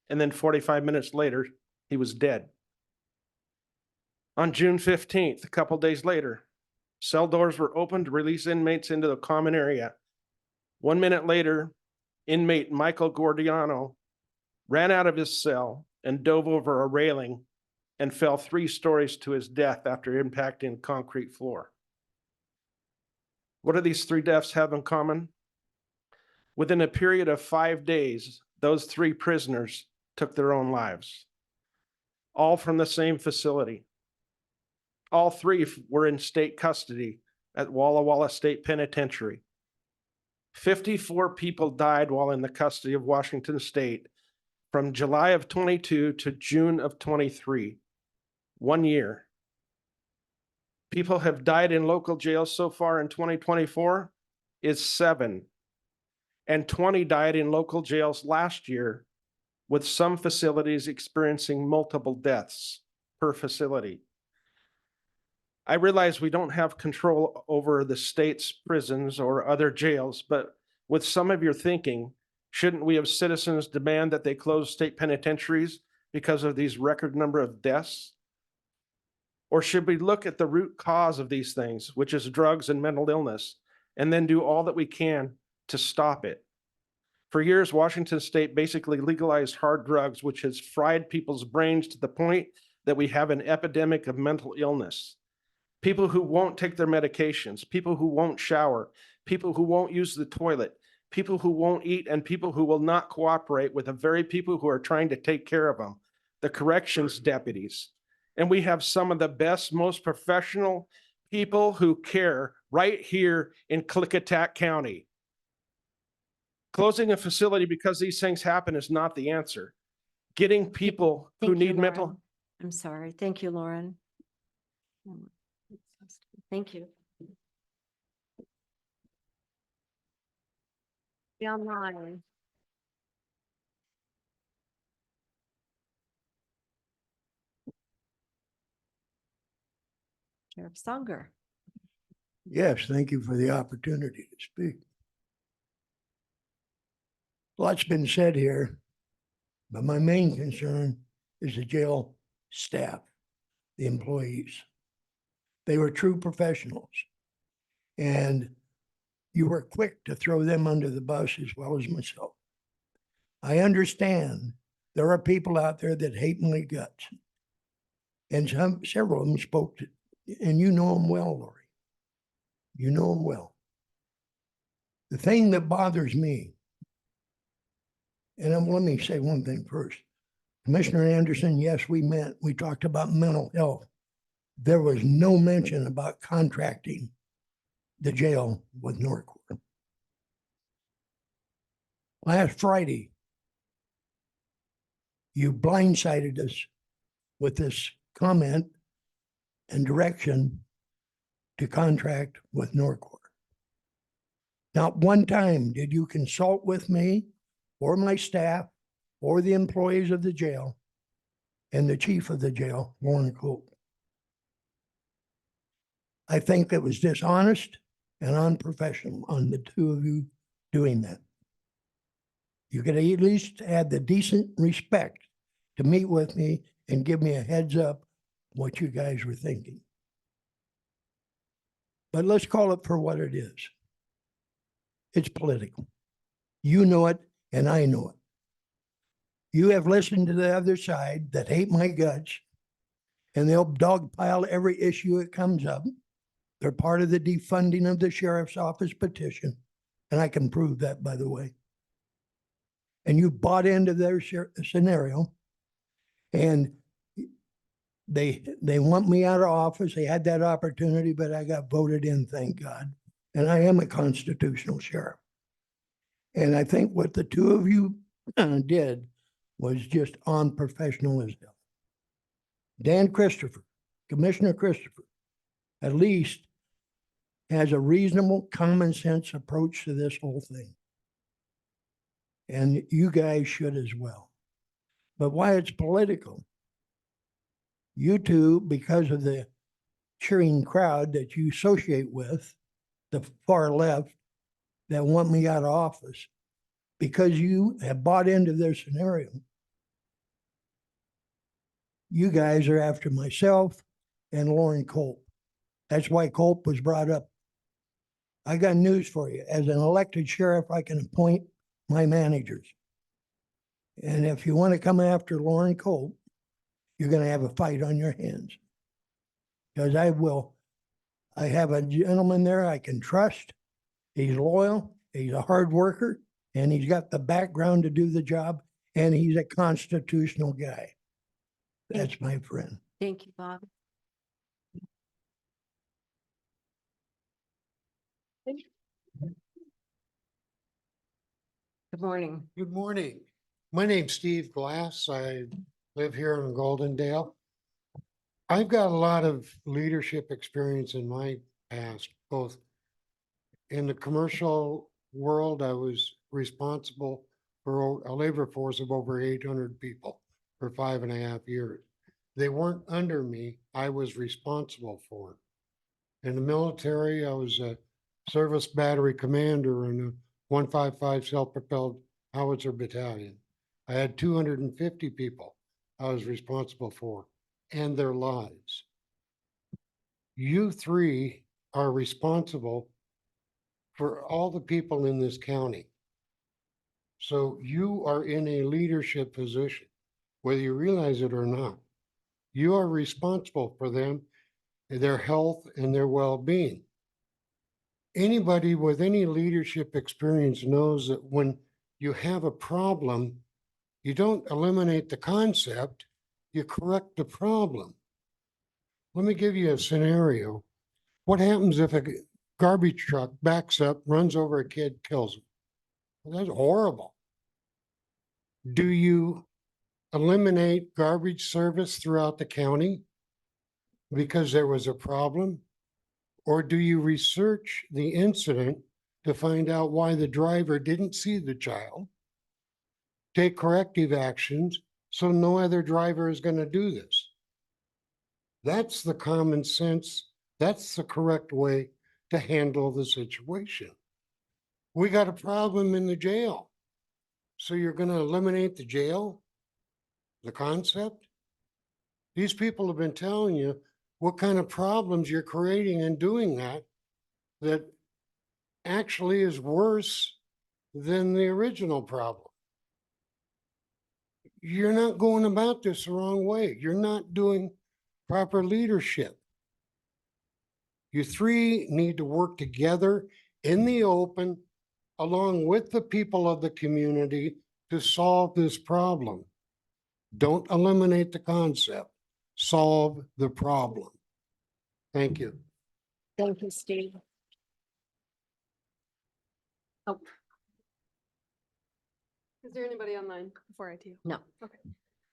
and then 45 minutes later, he was dead. On June 15th, a couple days later, cell doors were opened to release inmates into the common area. 1 minute later, inmate Michael Gordiano ran out of his cell and dove over a railing and fell 3 stories to his death after impacting the concrete floor. What do these 3 deaths have in common? Within a period of 5 days, those 3 prisoners took their own lives, all from the same facility. All 3 were in state custody at Walla Walla State Penitentiary. 54 people died while in the custody of Washington State from July of 22 to June of 23, 1 year. people have died in local jails so far in 2024 is 7. And 20 died in local jails last year, with some facilities experiencing multiple deaths per facility. I realize we don't have control over the state's prisons or other jails, but with some of your thinking, shouldn't we, as citizens, demand that they close state penitentiaries because of these record number of deaths? Or should we look at the root cause of these things, which is drugs and mental illness, and then do all that we can to stop it? For years, Washington State basically legalized hard drugs, which has fried people's brains to the point that we have an epidemic of mental illness. People who won't take their medications, people who won't shower, people who won't use the toilet, people who won't eat, and people who will not cooperate with the very people who are trying to take care of them, the corrections deputies. And we have some of the best, most professional people who care right here in Klickitat County. Closing a facility because these things happen is not the answer. Getting people who Thank you, need mental. Lauren. I'm sorry. Thank you, Lauren. Thank you. Be online. Sheriff Songer. Yes, thank you for the opportunity to speak. Lots been said here, but my main concern is the jail staff, the employees. They were true professionals. And you were quick to throw them under the bus as well as myself. I understand there are people out there that hate my guts. And several of them spoke to, and you know them well, Lori. You know them well. The thing that bothers me, and let me say one thing first. Commissioner Anderson, yes, we met. We talked about mental health. There was no mention about contracting the jail with Norcor. Last Friday, you blindsided us with this comment and direction to contract with Norcor. Not one time did you consult with me or my staff or the employees of the jail and the chief of the jail, Warren Cope. I think it was dishonest and unprofessional on the two of you doing that. You could at least add the decent respect to meet with me and give me a heads up what you guys were thinking. But let's call it for what it is. It's political. You know it and I know it. You have listened to the other side that hate my guts and they'll dogpile every issue that comes up. They're part of the defunding of the sheriff's office petition. And I can prove that, by the way. And you bought into their scenario and they want me out of office. They had that opportunity, but I got voted in, thank God. And I am a constitutional sheriff. And I think what the two of you did was just unprofessional as hell. Dan Christopher, Commissioner Christopher, at least has a reasonable common sense approach to this whole thing. And you guys should as well. But why it's political, you two, because of the cheering crowd that you associate with, the far left, that want me out of office, because you have bought into their scenario, you guys are after myself and Lauren Culp. That's why Culp was brought up. I got news for you. As an elected sheriff, I can appoint my managers. And if you want to come after Lauren Culp, you're going to have a fight on your hands. Because I will. I have a gentleman there I can trust. He's loyal, he's a hard worker, and he's got the background to do the job, and he's a constitutional guy. That's my friend. Thank you, Bob. Good morning. Good morning. My name's Steve Glass. I live here in Goldendale. I've got a lot of leadership experience in my past, both in the commercial world. I was responsible for a labor force of over 800 people for 5.5 years. They weren't under me. I was responsible for them. In the military, I was a service battery commander in a 155 self-propelled howitzer battalion. I had 250 people I was responsible for and their lives. You three are responsible for all the people in this county. So you are in a leadership position, whether you realize it or not. You are responsible for them, their health and their well-being. Anybody with any leadership experience knows that when you have a problem, you don't eliminate the concept, you correct the problem. Let me give you a scenario. What happens if a garbage truck backs up, runs over a kid, kills him? Well, that's horrible. Do you eliminate garbage service throughout the county because there was a problem? Or do you research the incident to find out why the driver didn't see the child, take corrective actions so no other driver is going to do this? That's the common sense. That's the correct way to handle the situation. We got a problem in the jail. So you're going to eliminate the jail? The concept? These people have been telling you what kind of problems you're creating in doing that, that actually is worse than the original problem. You're not going about this the wrong way. You're not doing proper leadership. You three need to work together in the open, along with the people of the community, to solve this problem. Don't eliminate the concept. Solve the problem. Thank you. Thank you, Steve. Oh, Is there anybody online before I do? no. Okay.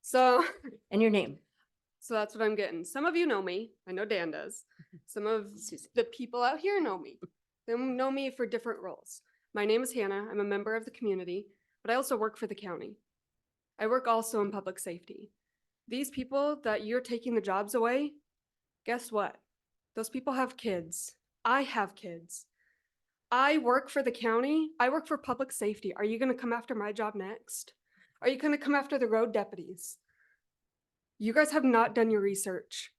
So, And your name? so that's what I'm getting. Some of you know me. I know Dan does. Some of the people out here know me. They know me for different roles. My name is Hannah. I'm a member of the community, but I also work for the county. I work also in public safety. These people that you're taking the jobs away, guess what? Those people have kids. I have kids. I work for the county. I work for public safety. Are you going to come after my job next? Are you going to come after the road deputies? You guys have not done your research.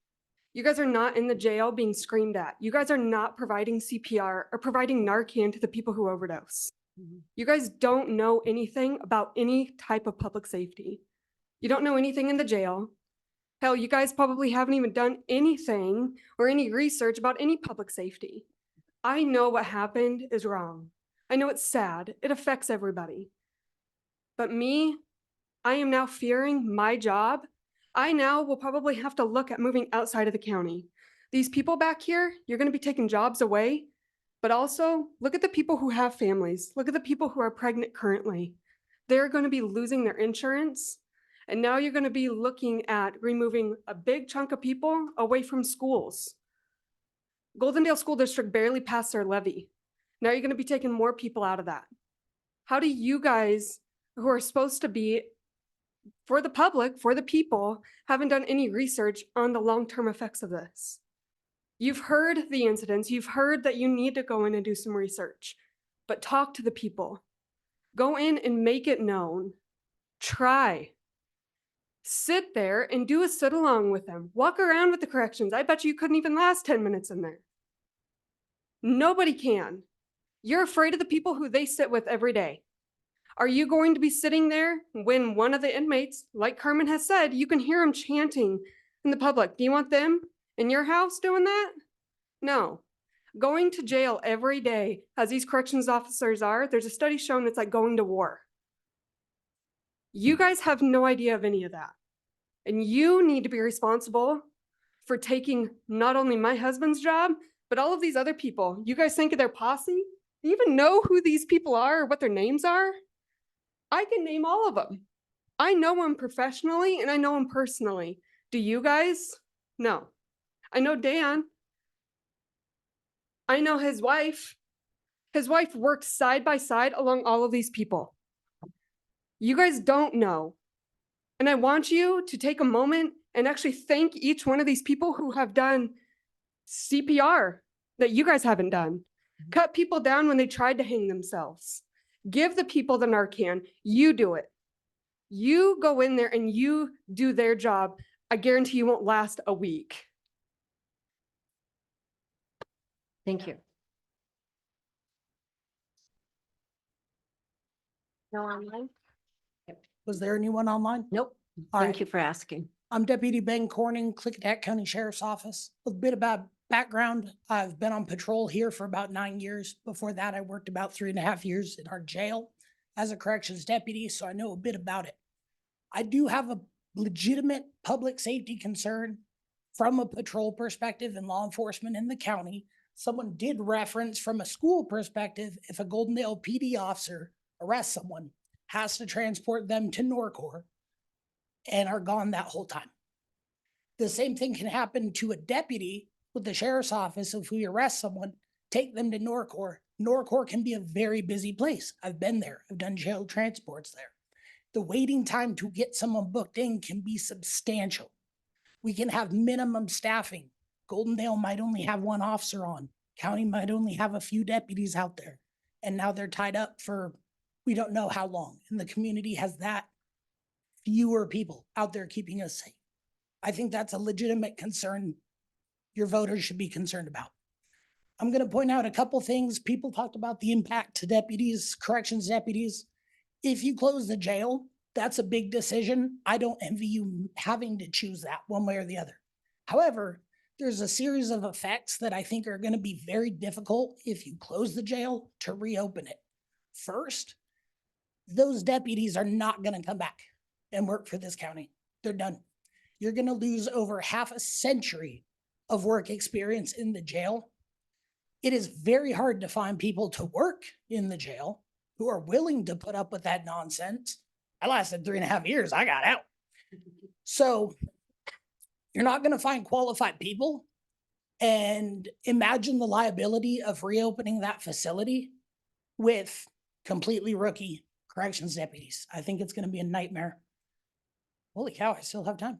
You guys are not in the jail being screamed at. You guys are not providing CPR or providing Narcan to the people who overdose. You guys don't know anything about any type of public safety. You don't know anything in the jail. Hell, you guys probably haven't even done anything or any research about any public safety. I know what happened is wrong. I know it's sad. It affects everybody. But me, I am now fearing my job. I now will probably have to look at moving outside of the county. These people back here, you're going to be taking jobs away, but also look at the people who have families. Look at the people who are pregnant currently. They're going to be losing their insurance. And now you're going to be looking at removing a big chunk of people away from schools. Goldendale School District barely passed their levy. Now you're going to be taking more people out of that. How do you guys, who are supposed to be for the public, for the people, haven't done any research on the long-term effects of this? You've heard the incidents. You've heard that you need to go in and do some research, but talk to the people. Go in and make it known. Try. Sit there and do a sit along with them. Walk around with the corrections. I bet you couldn't even last 10 minutes in there. Nobody can. You're afraid of the people who they sit with every day. Are you going to be sitting there when one of the inmates, like Carmen has said, you can hear them chanting in the public? Do you want them in your house doing that? No. Going to jail every day, as these corrections officers are, there's a study shown it's like going to war. You guys have no idea of any of that. And you need to be responsible for taking not only my husband's job, but all of these other people. You guys think of their posse? Do you even know who these people are or what their names are? I can name all of them. I know them professionally and I know them personally. Do you guys? No. I know Dan. I know his wife. His wife worked side by side along all of these people. You guys don't know. And I want you to take a moment and actually thank each one of these people who have done CPR that you guys haven't done. Cut people down when they tried to hang themselves. Give the people the Narcan. You do it. You go in there and you do their job. I guarantee you won't last a week. Thank you. No online? Was there anyone online? Nope. All Thank right. you for asking. I'm Deputy Ben Corning, Klickitat County Sheriff's Office. A bit about background. I've been on patrol here for about 9 years. Before that, I worked about 3.5 years in our jail as a corrections deputy, so I know a bit about it. I do have a legitimate public safety concern from a patrol perspective and law enforcement in the county. Someone did reference from a school perspective, if a Goldendale PD officer arrests someone, has to transport them to Norcor and are gone that whole time. The same thing can happen to a deputy with the sheriff's office. If we arrest someone, take them to Norcor. Norcor can be a very busy place. I've been there. I've done jail transports there. The waiting time to get someone booked in can be substantial. We can have minimum staffing. Goldendale might only have 1 officer on. County might only have a few deputies out there. And now they're tied up for we don't know how long. And the community has that fewer people out there keeping us safe. I think that's a legitimate concern your voters should be concerned about. I'm going to point out a couple things. People talked about the impact to deputies, corrections deputies. If you close the jail, that's a big decision. I don't envy you having to choose that one way or the other. However, there's a series of effects that I think are going to be very difficult if you close the jail to reopen it. First, those deputies are not going to come back and work for this county. They're done. You're going to lose over half a century of work experience in the jail. It is very hard to find people to work in the jail who are willing to put up with that nonsense. I lasted 3.5 years. I got out. So you're not going to find qualified people. And imagine the liability of reopening that facility with completely rookie corrections deputies. I think it's going to be a nightmare. Holy cow, I still have time.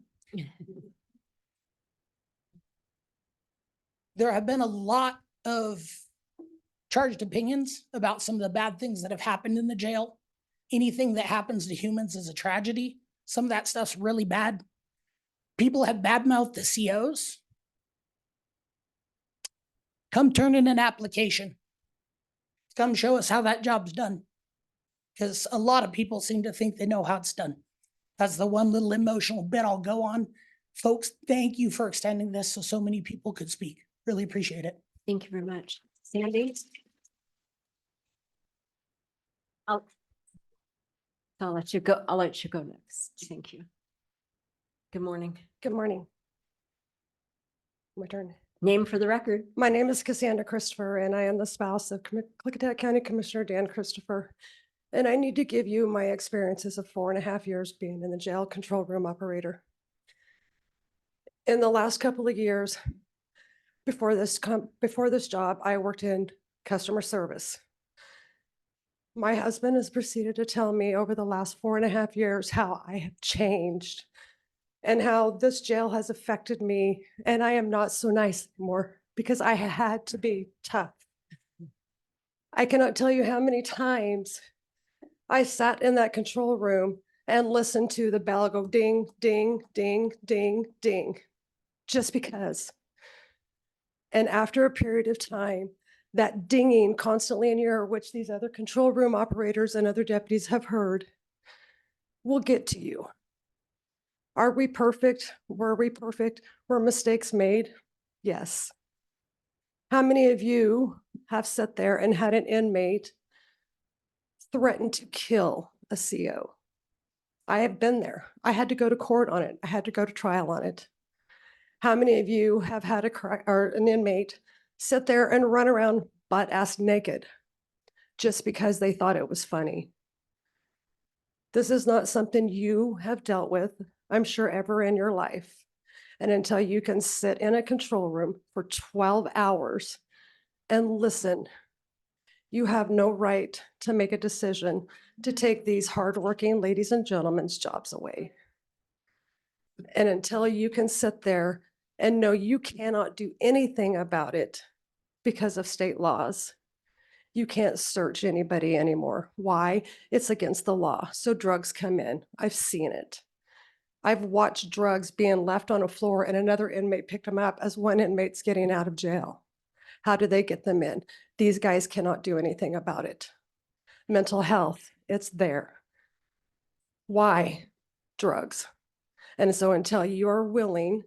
There have been a lot of charged opinions about some of the bad things that have happened in the jail. Anything that happens to humans is a tragedy. Some of that stuff's really bad. People have badmouthed the COs. Come turn in an application. Come show us how that job's done. Because a lot of people seem to think they know how it's done. That's the one little emotional bit I'll go on. Folks, thank you for extending this so many people could speak. Really appreciate it. Thank you very much. Sandy? I'll let you go. I'll let you go next. Thank you. Good morning. Good morning. My turn. Name for the record. My name is Cassandra Christopher, and I am the spouse of Klickitat County Commissioner Dan Christopher. And I need to give you my experiences of 4.5 years being in the jail control room operator. In the last couple of years, before this job, I worked in customer service. My husband has proceeded to tell me over the last 4.5 years how I have changed and how this jail has affected me. And I am not so nice anymore because I had to be tough. I cannot tell you how many times I sat in that control room and listened to the bell go ding, ding, ding, ding, ding, just because. And after a period of time, that dinging constantly in your ear, which these other control room operators and other deputies have heard, will get to you. Are we perfect? Were we perfect? Were mistakes made? Yes. How many of you have sat there and had an inmate threaten to kill a CO? I have been there. I had to go to court on it. I had to go to trial on it. How many of you have had an inmate sit there and run around butt-ass naked just because they thought it was funny? This is not something you have dealt with, I'm sure, ever in your life. And until you can sit in a control room for 12 hours and listen, you have no right to make a decision to take these hardworking ladies and gentlemen's jobs away. And until you can sit there and know you cannot do anything about it because of state laws, you can't search anybody anymore. Why? It's against the law. So drugs come in. I've seen it. I've watched drugs being left on a floor and another inmate picked them up as one inmate's getting out of jail. How do they get them in? These guys cannot do anything about it. Mental health, it's there. Why? Drugs. And so until you're willing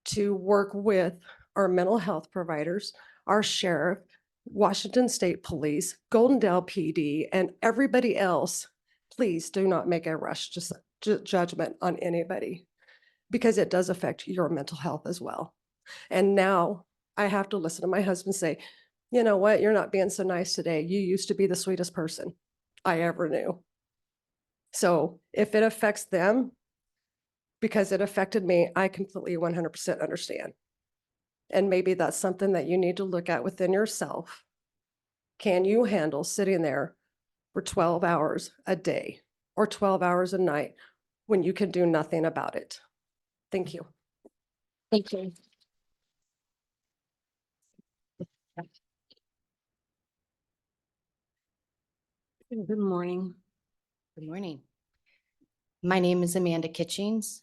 to work with our mental health providers, our sheriff, Washington State Police, Goldendale PD, and everybody else, please do not make a rush judgment on anybody, because it does affect your mental health as well. And now I have to listen to my husband say, you know what, you're not being so nice today. You used to be the sweetest person I ever knew. So if it affects them, because it affected me, I completely 100% understand. And maybe that's something that you need to look at within yourself. Can you handle sitting there for 12 hours a day or 12 hours a night when you can do nothing about it? Thank you. Thank you. Good morning. Good morning. My name is Amanda Kitchings.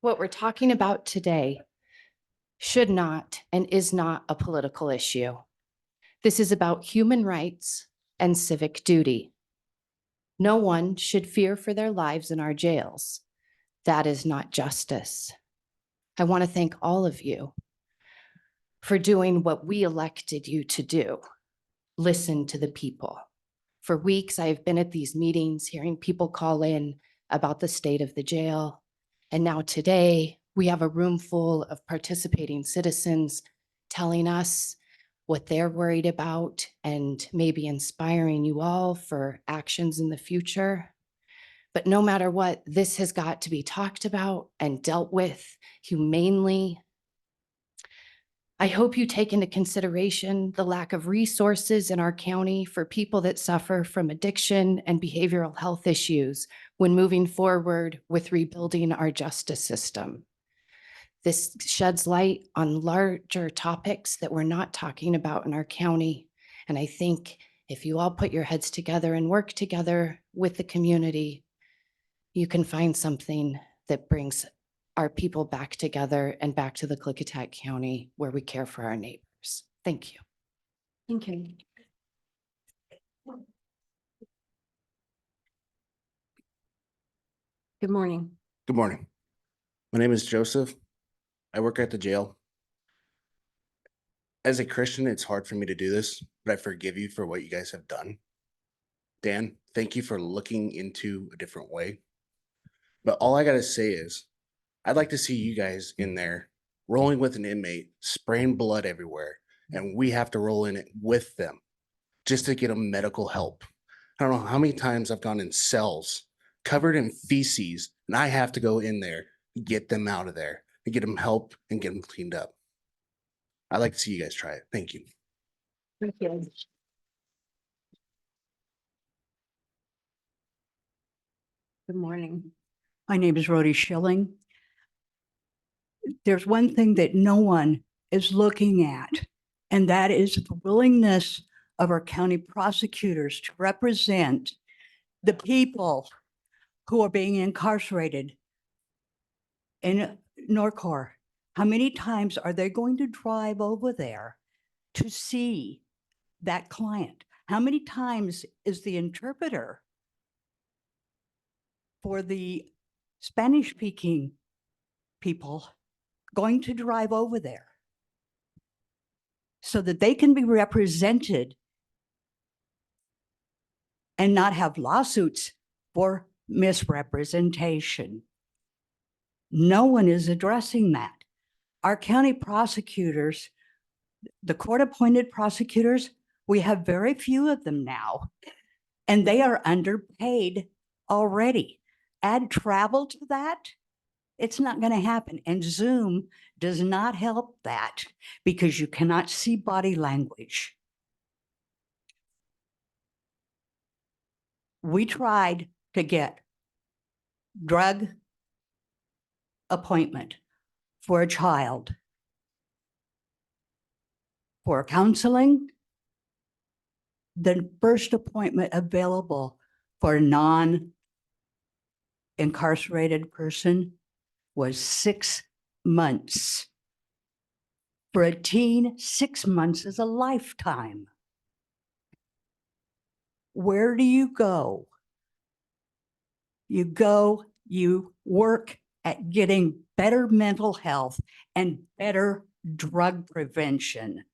What we're talking about today should not and is not a political issue. This is about human rights and civic duty. No one should fear for their lives in our jails. That is not justice. I want to thank all of you for doing what we elected you to do. Listen to the people. For weeks, I've been at these meetings, hearing people call in about the state of the jail. And now today, we have a room full of participating citizens telling us what they're worried about and maybe inspiring you all for actions in the future. But no matter what, this has got to be talked about and dealt with humanely. I hope you take into consideration the lack of resources in our county for people that suffer from addiction and behavioral health issues when moving forward with rebuilding our justice system. This sheds light on larger topics that we're not talking about in our county. And I think if you all put your heads together and work together with the community, you can find something that brings our people back together and back to the Klickitat County where we care for our neighbors. Thank you. Thank you. Good morning. Good morning. My name is Joseph. I work at the jail. As a Christian, it's hard for me to do this, but I forgive you for what you guys have done. Dan, thank you for looking into a different way. But all I got to say is, I'd like to see you guys in there rolling with an inmate, spraying blood everywhere, and we have to roll in it with them just to get them medical help. I don't know how many times I've gone in cells covered in feces, and I have to go in there and get them out of there and get them help and get them cleaned up. I'd like to see you guys try it. Thank you. Thank you. Good morning. My name is Rhodey Schilling. There's one thing that no one is looking at, and that is the willingness of our county prosecutors to represent the people who are being incarcerated in Norcor. How many times are they going to drive over there to see that client? How many times is the interpreter for the Spanish-speaking people going to drive over there so that they can be represented and not have lawsuits for misrepresentation? No one is addressing that. Our county prosecutors, the court-appointed prosecutors, we have very few of them now, and they are underpaid already. add travel to that, it's not going to happen. And Zoom does not help that because you cannot see body language. We tried to get drug appointment for a child for counseling. The first appointment available for a non-incarcerated person was 6 months. For a teen, 6 months is a lifetime. Where do you go? You work at getting better mental health and better drug prevention.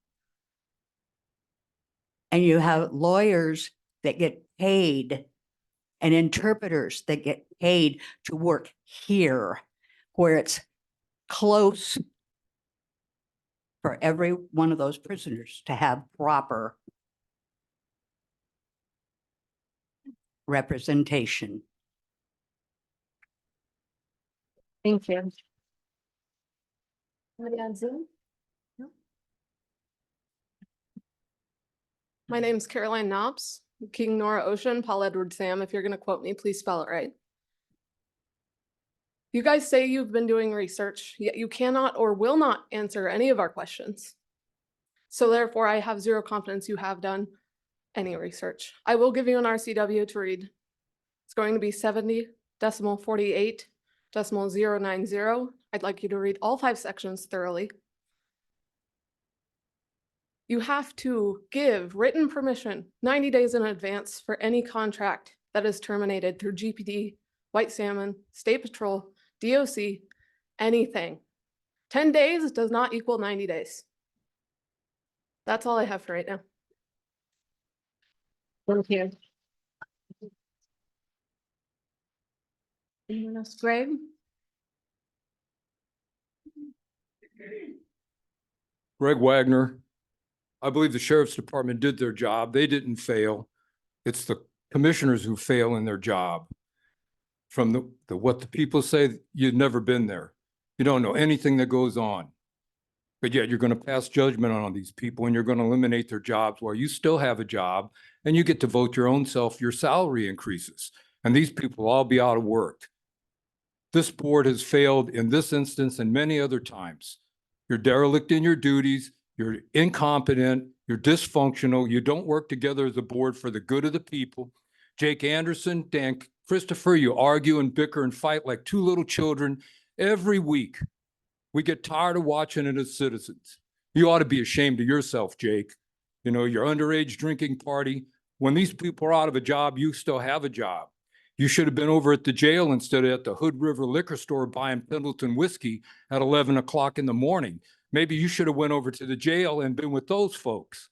And you have lawyers that get paid and interpreters that get paid to work here, where it's close for every one of those prisoners to have proper representation. Thank you. Anybody on Zoom? No? My name's Caroline Knopps, King Nora Ocean, Paul Edward Sam. If you're going to quote me, please spell it right. You guys say you've been doing research, yet you cannot or will not answer any of our questions. So therefore, I have zero confidence you have done any research. I will give you an RCW to read. It's going to be 70.48.090. I'd like you to read all 5 sections thoroughly. You have to give written permission 90 days in advance for any contract that is terminated through GPD, White Salmon, State Patrol, DOC, anything. 10 days does not equal 90 days. That's all I have for right now. Thank you. Anyone else? Greg? Greg Wagner. I believe the sheriff's department did their job. They didn't fail. It's the commissioners who fail in their job. From what the people say, you've never been there. You don't know anything that goes on. But yet you're going to pass judgment on these people and you're going to eliminate their jobs while you still have a job and you get to vote your own self, your salary increases. And these people will all be out of work. This board has failed in this instance and many other times. You're derelict in your duties. You're incompetent, you're dysfunctional, you don't work together as a board for the good of the people. Jake Anderson, Dan Christopher, you argue and bicker and fight like 2 little children every week. We get tired of watching it as citizens. You ought to be ashamed of yourself, Jake. You know, your underage drinking party. When these people are out of a job, you still have a job. You should have been over at the jail instead of at the Hood River liquor store buying Pendleton whiskey at 11 o'clock in the morning. Maybe you should have went over to the jail and been with those folks.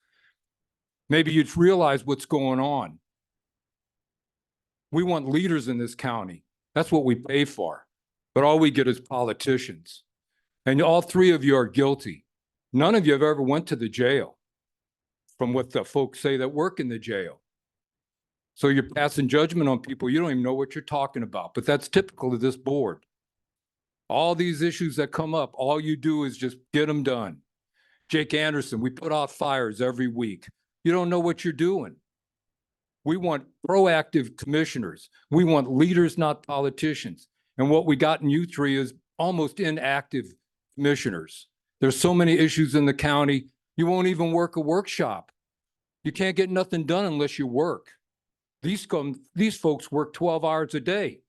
Maybe you'd realize what's going on. We want leaders in this county. That's what we pay for. But all we get is politicians. And all 3 of you are guilty. None of you have ever went to the jail, from what the folks say that work in the jail. So you're passing judgment on people. You don't even know what you're talking about. But that's typical of this board. All these issues that come up, all you do is just get them done. Jake Anderson, we put out fires every week. You don't know what you're doing. We want proactive commissioners. We want leaders, not politicians. And what we got in you 3 is almost inactive commissioners. There's so many issues in the county, you won't even work a workshop. You can't get nothing done unless you work. These folks work 12 hours a day.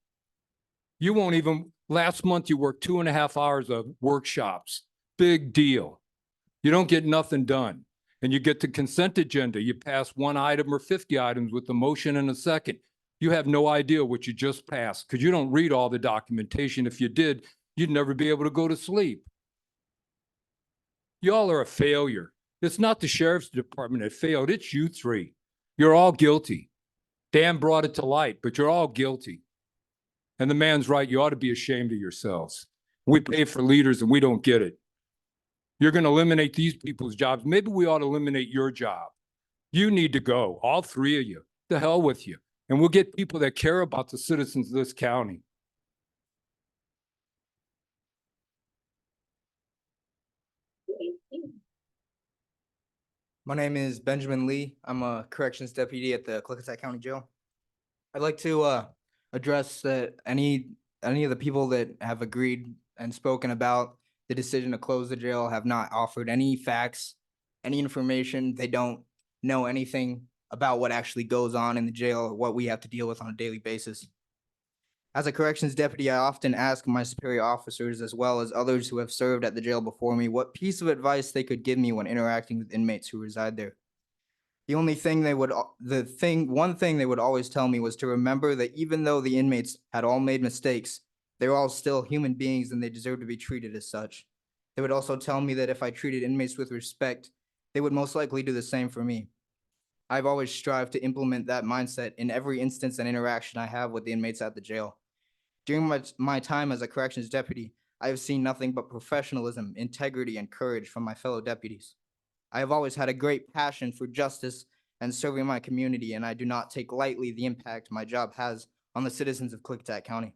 You won't even, last month you worked 2.5 hours of workshops. Big deal. You don't get nothing done. And you get the consent agenda. You pass 1 item or 50 items with a motion and a second. You have no idea what you just passed because you don't read all the documentation. If you did, you'd never be able to go to sleep. Y'all are a failure. It's not the sheriff's department that failed. It's you 3. You're all guilty. Dan brought it to light, but you're all guilty. And the man's right. You ought to be ashamed of yourselves. We pay for leaders and we don't get it. You're going to eliminate these people's jobs. Maybe we ought to eliminate your job. You need to go, all 3 of you. The hell with you. And we'll get people that care about the citizens of this county. My name is Benjamin Lee. I'm a corrections deputy at the Klickitat County Jail. I'd like to address that any of the people that have agreed and spoken about the decision to close the jail have not offered any facts, any information. They don't know anything about what actually goes on in the jail or what we have to deal with on a daily basis. As a corrections deputy, I often ask my superior officers as well as others who have served at the jail before me what piece of advice they could give me when interacting with inmates who reside there. The only thing they would, one thing they would always tell me was to remember that even though the inmates had all made mistakes, they're all still human beings and they deserve to be treated as such. They would also tell me that if I treated inmates with respect, they would most likely do the same for me. I've always strived to implement that mindset in every instance and interaction I have with the inmates at the jail. During my time as a corrections deputy, I have seen nothing but professionalism, integrity, and courage from my fellow deputies. I have always had a great passion for justice and serving my community, and I do not take lightly the impact my job has on the citizens of Klickitat County.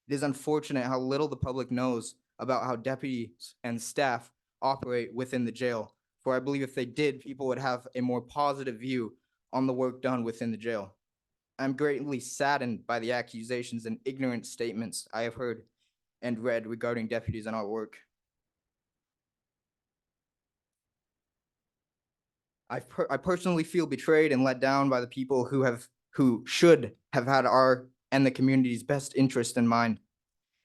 It is unfortunate how little the public knows about how deputies and staff operate within the jail, for I believe if they did, people would have a more positive view on the work done within the jail. I'm greatly saddened by the accusations and ignorant statements I have heard and read regarding deputies and our work. I personally feel betrayed and let down by the people who should have had our and the community's best interest in mind.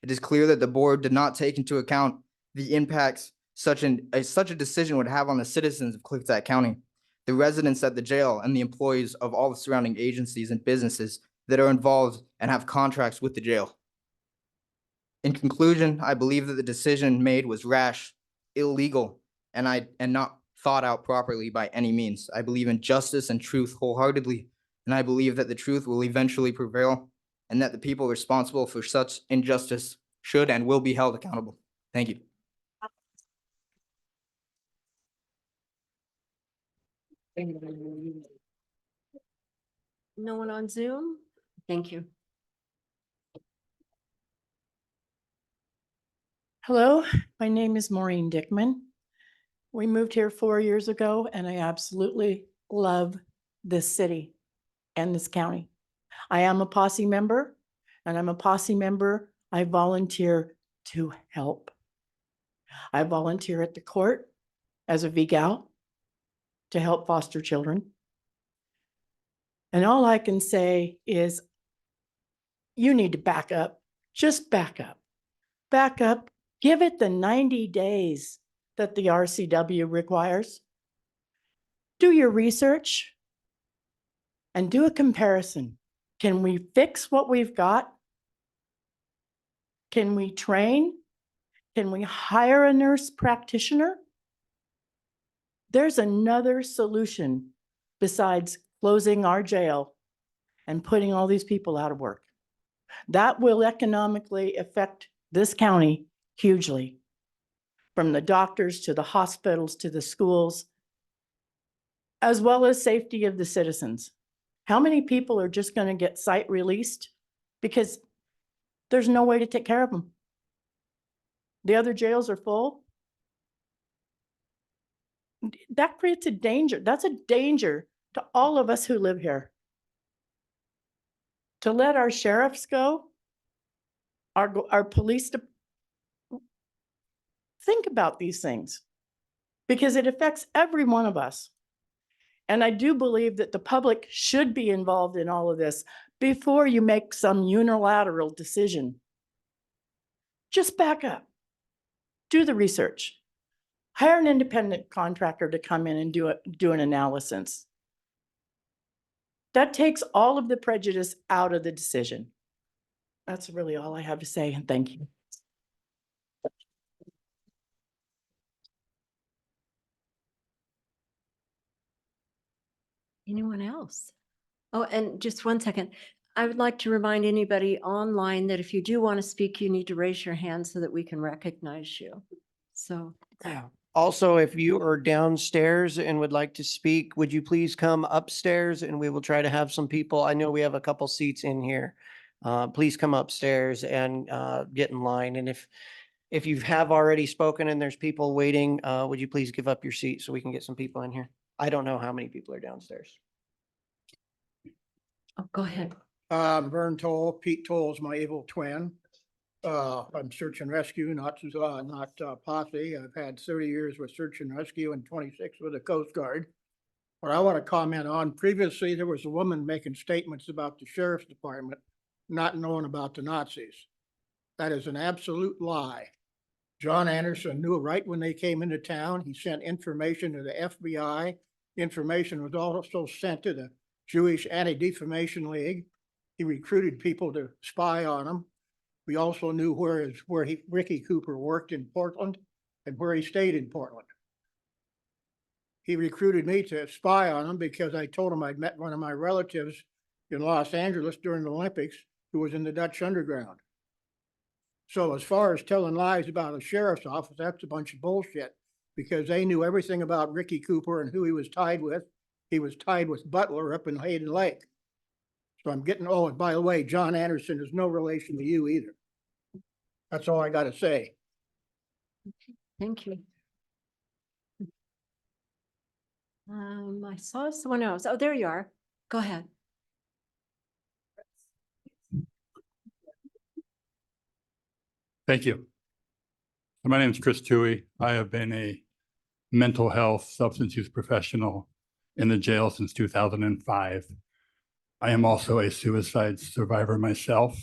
It is clear that the board did not take into account the impacts such a decision would have on the citizens of Klickitat County, the residents at the jail, and the employees of all the surrounding agencies and businesses that are involved and have contracts with the jail. In conclusion, I believe that the decision made was rash, illegal, and not thought out properly by any means. I believe in justice and truth wholeheartedly, and I believe that the truth will eventually prevail and that the people responsible for such injustice should and will be held accountable. Thank you. No one on Zoom? Thank you. Hello, my name is Maureen Dickman. We moved here 4 years ago and I absolutely love this city and this county. I am a posse member and I'm a posse member. I volunteer to help. I volunteer at the court as a VGAL to help foster children. And all I can say is you need to back up, just back up, back up. Give it the 90 days that the RCW requires. Do your research and do a comparison. Can we fix what we've got? Can we train? Can we hire a nurse practitioner? There's another solution besides closing our jail and putting all these people out of work. That will economically affect this county hugely, from the doctors to the hospitals to the schools, as well as safety of the citizens. How many people are just going to get site released because there's no way to take care of them? The other jails are full. That creates a danger. That's a danger to all of us who live here. To let our sheriffs go, our police, think about these things because it affects every one of us. And I do believe that the public should be involved in all of this before you make some unilateral decision. Just back up, do the research, hire an independent contractor to come in and do an analysis. That takes all of the prejudice out of the decision. That's really all I have to say, and thank you. Anyone else? Oh, and just 1 second. I would like to remind anybody online that if you do want to speak, you need to raise your hand so that we can recognize you. So. Also, if you are downstairs and would like to speak, would you please come upstairs and we will try to have some people. I know we have a couple seats in here. Please come upstairs and get in line. And if you have already spoken and there's people waiting, would you please give up your seat so we can get some people in here? I don't know how many people are downstairs. Oh, go ahead. Vern Toll, Pete Toll is my evil twin. I'm search and rescue, not posse. I've had 30 years with search and rescue and 26 with the Coast Guard. What I want to comment on, previously, there was a woman making statements about the sheriff's department not knowing about the Nazis. That is an absolute lie. John Anderson knew right when they came into town. He sent information to the FBI. Information was also sent to the Jewish Anti-Defamation League. He recruited people to spy on him. We also knew where Ricky Cooper worked in Portland and where he stayed in Portland. He recruited me to spy on him because I told him I'd met one of my relatives in Los Angeles during the Olympics who was in the Dutch underground. So as far as telling lies about a sheriff's office, that's a bunch of bullshit because they knew everything about Ricky Cooper and who he was tied with. He was tied with Butler up in Hayden Lake. So I'm getting, oh, and by the way, John Anderson is no relation to you either. That's all I got to say. Thank you. I saw someone else. Oh, there you are. Go ahead. Thank you. My name is Chris Toohey. I have been a mental health substance use professional in the jail since 2005. I am also a suicide survivor myself,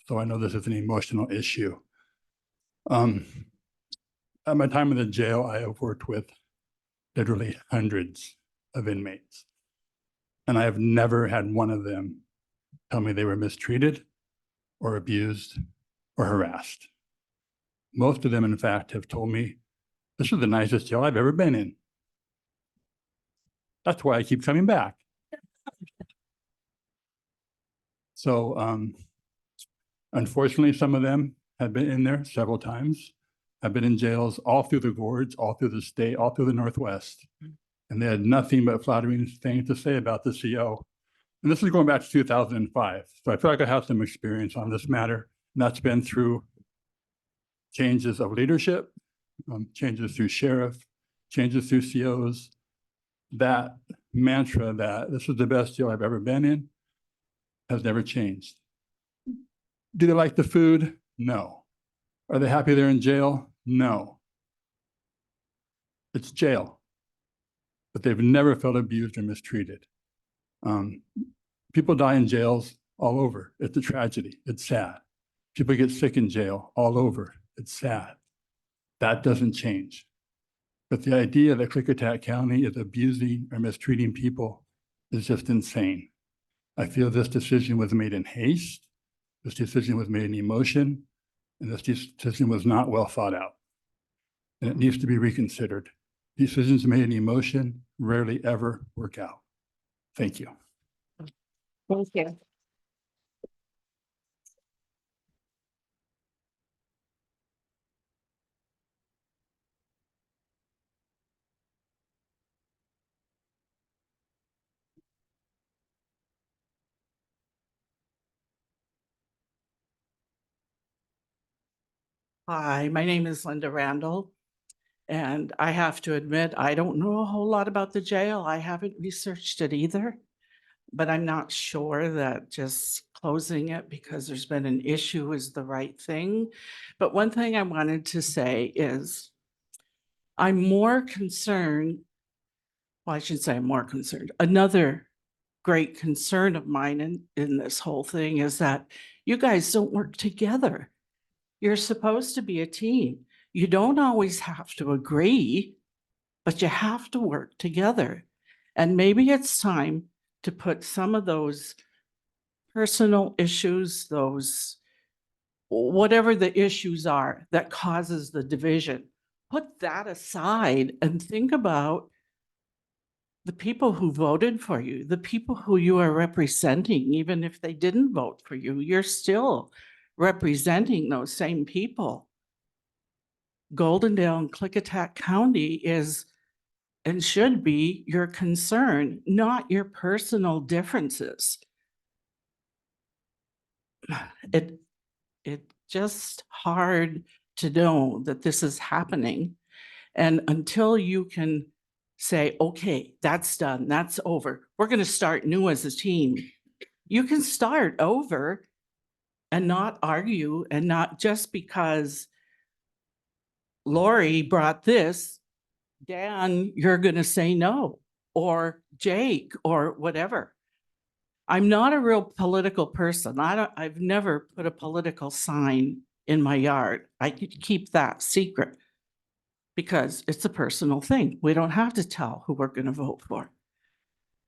so I know this is an emotional issue. At my time in the jail, I have worked with literally hundreds of inmates, and I have never had one of them tell me they were mistreated or abused or harassed. Most of them, in fact, have told me, this is the nicest jail I've ever been in. That's why I keep coming back. So unfortunately, some of them have been in there several times. I've been in jails all through the wards, all through the state, all through the Northwest. And they had nothing but flattering things to say about the CO. And this is going back to 2005. So I feel like I have some experience on this matter. And that's been through changes of leadership, changes through sheriff, changes through COs. That mantra that this is the best jail I've ever been in has never changed. Do they like the food? No. Are they happy they're in jail? No. It's jail, but they've never felt abused or mistreated. People die in jails all over. It's a tragedy. It's sad. People get sick in jail all over. It's sad. That doesn't change. But the idea that Klickitat County is abusing or mistreating people is just insane. I feel this decision was made in haste. This decision was made in emotion, and this decision was not well thought out. And it needs to be reconsidered. Decisions made in emotion rarely ever work out. Thank you. Thank you. Hi, my name is Linda Randall, and I have to admit, I don't know a whole lot about the jail. I haven't researched it either, but I'm not sure that just closing it because there's been an issue is the right thing. But one thing I wanted to say is I'm more concerned, well, I should say I'm more concerned. Another great concern of mine in this whole thing is that you guys don't work together. You're supposed to be a team. You don't always have to agree, but you have to work together. And maybe it's time to put some of those personal issues, those whatever the issues are that causes the division, put that aside and think about the people who voted for you, the people who you are representing. Even if they didn't vote for you, you're still representing those same people. Goldendale and Klickitat County is and should be your concern, not your personal differences. It's just hard to know that this is happening. And until you can say, okay, that's done, that's over. We're going to start new as a team. You can start over and not argue, and not just because Lori brought this, Dan, you're going to say no, or Jake, or whatever. I'm not a real political person. I've never put a political sign in my yard. I could keep that secret because it's a personal thing. We don't have to tell who we're going to vote for.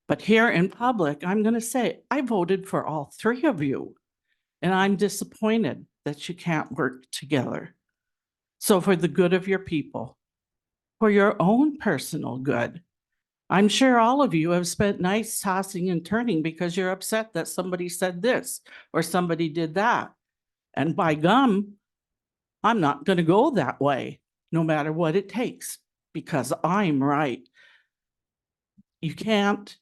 But here in public, I'm going to say, I voted for all three of you, and I'm disappointed that you can't work together. So for the good of your people, for your own personal good, I'm sure all of you have spent nights tossing and turning because you're upset that somebody said this or somebody did that. And by gum, I'm not going to go that way, no matter what it takes, because I'm right. You can't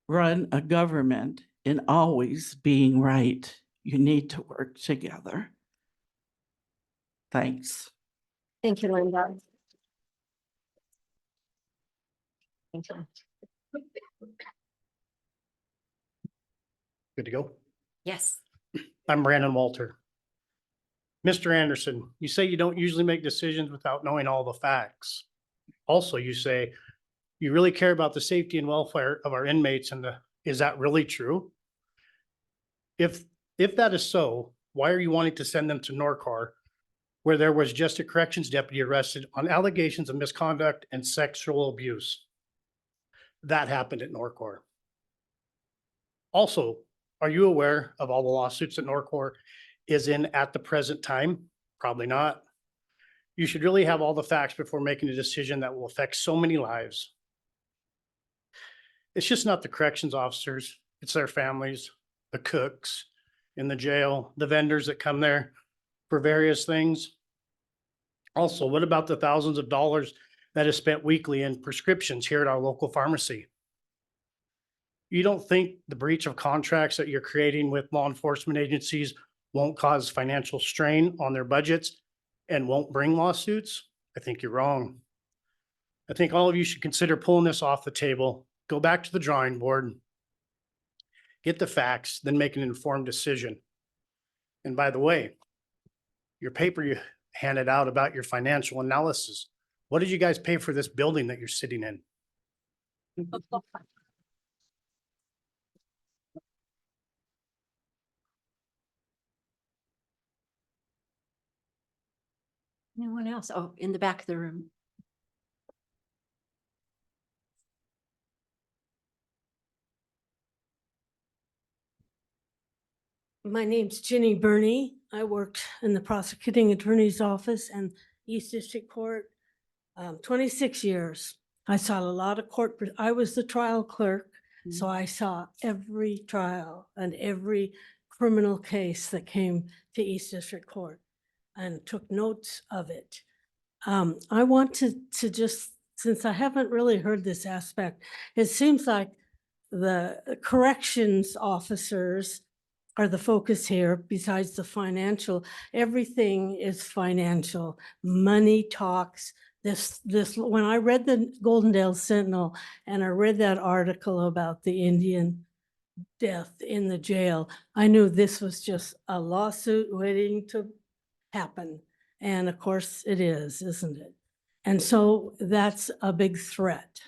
run a government in always being right. You need to work together. Thanks. Thank you, Linda. Thank you. Good to go. Yes. I'm Brandon Walter. Mr. Anderson, you say you don't usually make decisions without knowing all the facts. Also, you say you really care about the safety and welfare of our inmates, and is that really true? If that is so, why are you wanting to send them to Norcar, where there was just a corrections deputy arrested on allegations of misconduct and sexual abuse? That happened at Norcar. Also, are you aware of all the lawsuits that Norcor is in at the present time? Probably not. You should really have all the facts before making a decision that will affect so many lives. It's just not the corrections officers, it's their families, the cooks in the jail, the vendors that come there for various things. Also, what about the thousands of dollars that is spent weekly in prescriptions here at our local pharmacy? You don't think the breach of contracts that you're creating with law enforcement agencies won't cause financial strain on their budgets and won't bring lawsuits? I think you're wrong. I think all of you should consider pulling this off the table, go back to the drawing board, get the facts, then make an informed decision. And by the way, your paper you handed out about your financial analysis, what did you guys pay for this building that you're sitting in? Anyone else? Oh, in the back of the room. My name's Jenny Burney. I worked in the prosecuting attorney's office and East District Court 26 years. I saw a lot of court, I was the trial clerk, so I saw every trial and every criminal case that came to East District Court and took notes of it. I want to just, since I haven't really heard this aspect, it seems like the corrections officers are the focus here besides the financial. Everything is financial. Money talks. When I read the Goldendale Sentinel and I read that article about the Indian death in the jail, I knew this was just a lawsuit waiting to happen. And of course it is, isn't it? And so that's a big threat.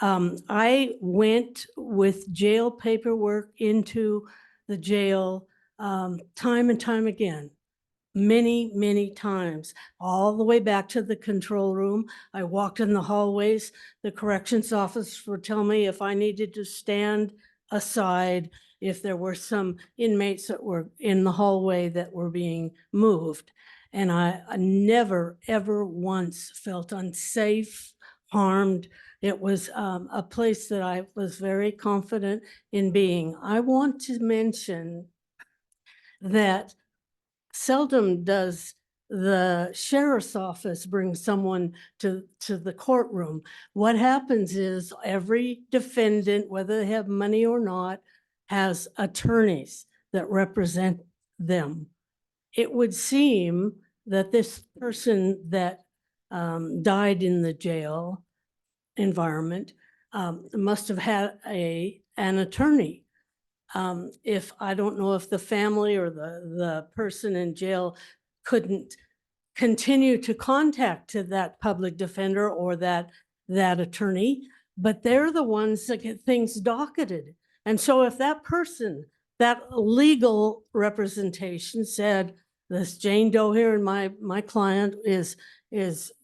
I went with jail paperwork into the jail time and time again, many, many times, all the way back to the control room. I walked in the hallways. The corrections officer would tell me if I needed to stand aside, if there were some inmates that were in the hallway that were being moved. And I never, ever once felt unsafe, harmed. It was a place that I was very confident in being. I want to mention that seldom does the sheriff's office bring someone to the courtroom. What happens is every defendant, whether they have money or not, has attorneys that represent them. It would seem that this person that died in the jail environment, must have had an attorney. If, I don't know if the family or the person in jail couldn't continue to contact to that public defender or that attorney, but they're the ones that get things docketed. And so if that person, that legal representation said, this Jane Doe here and my client is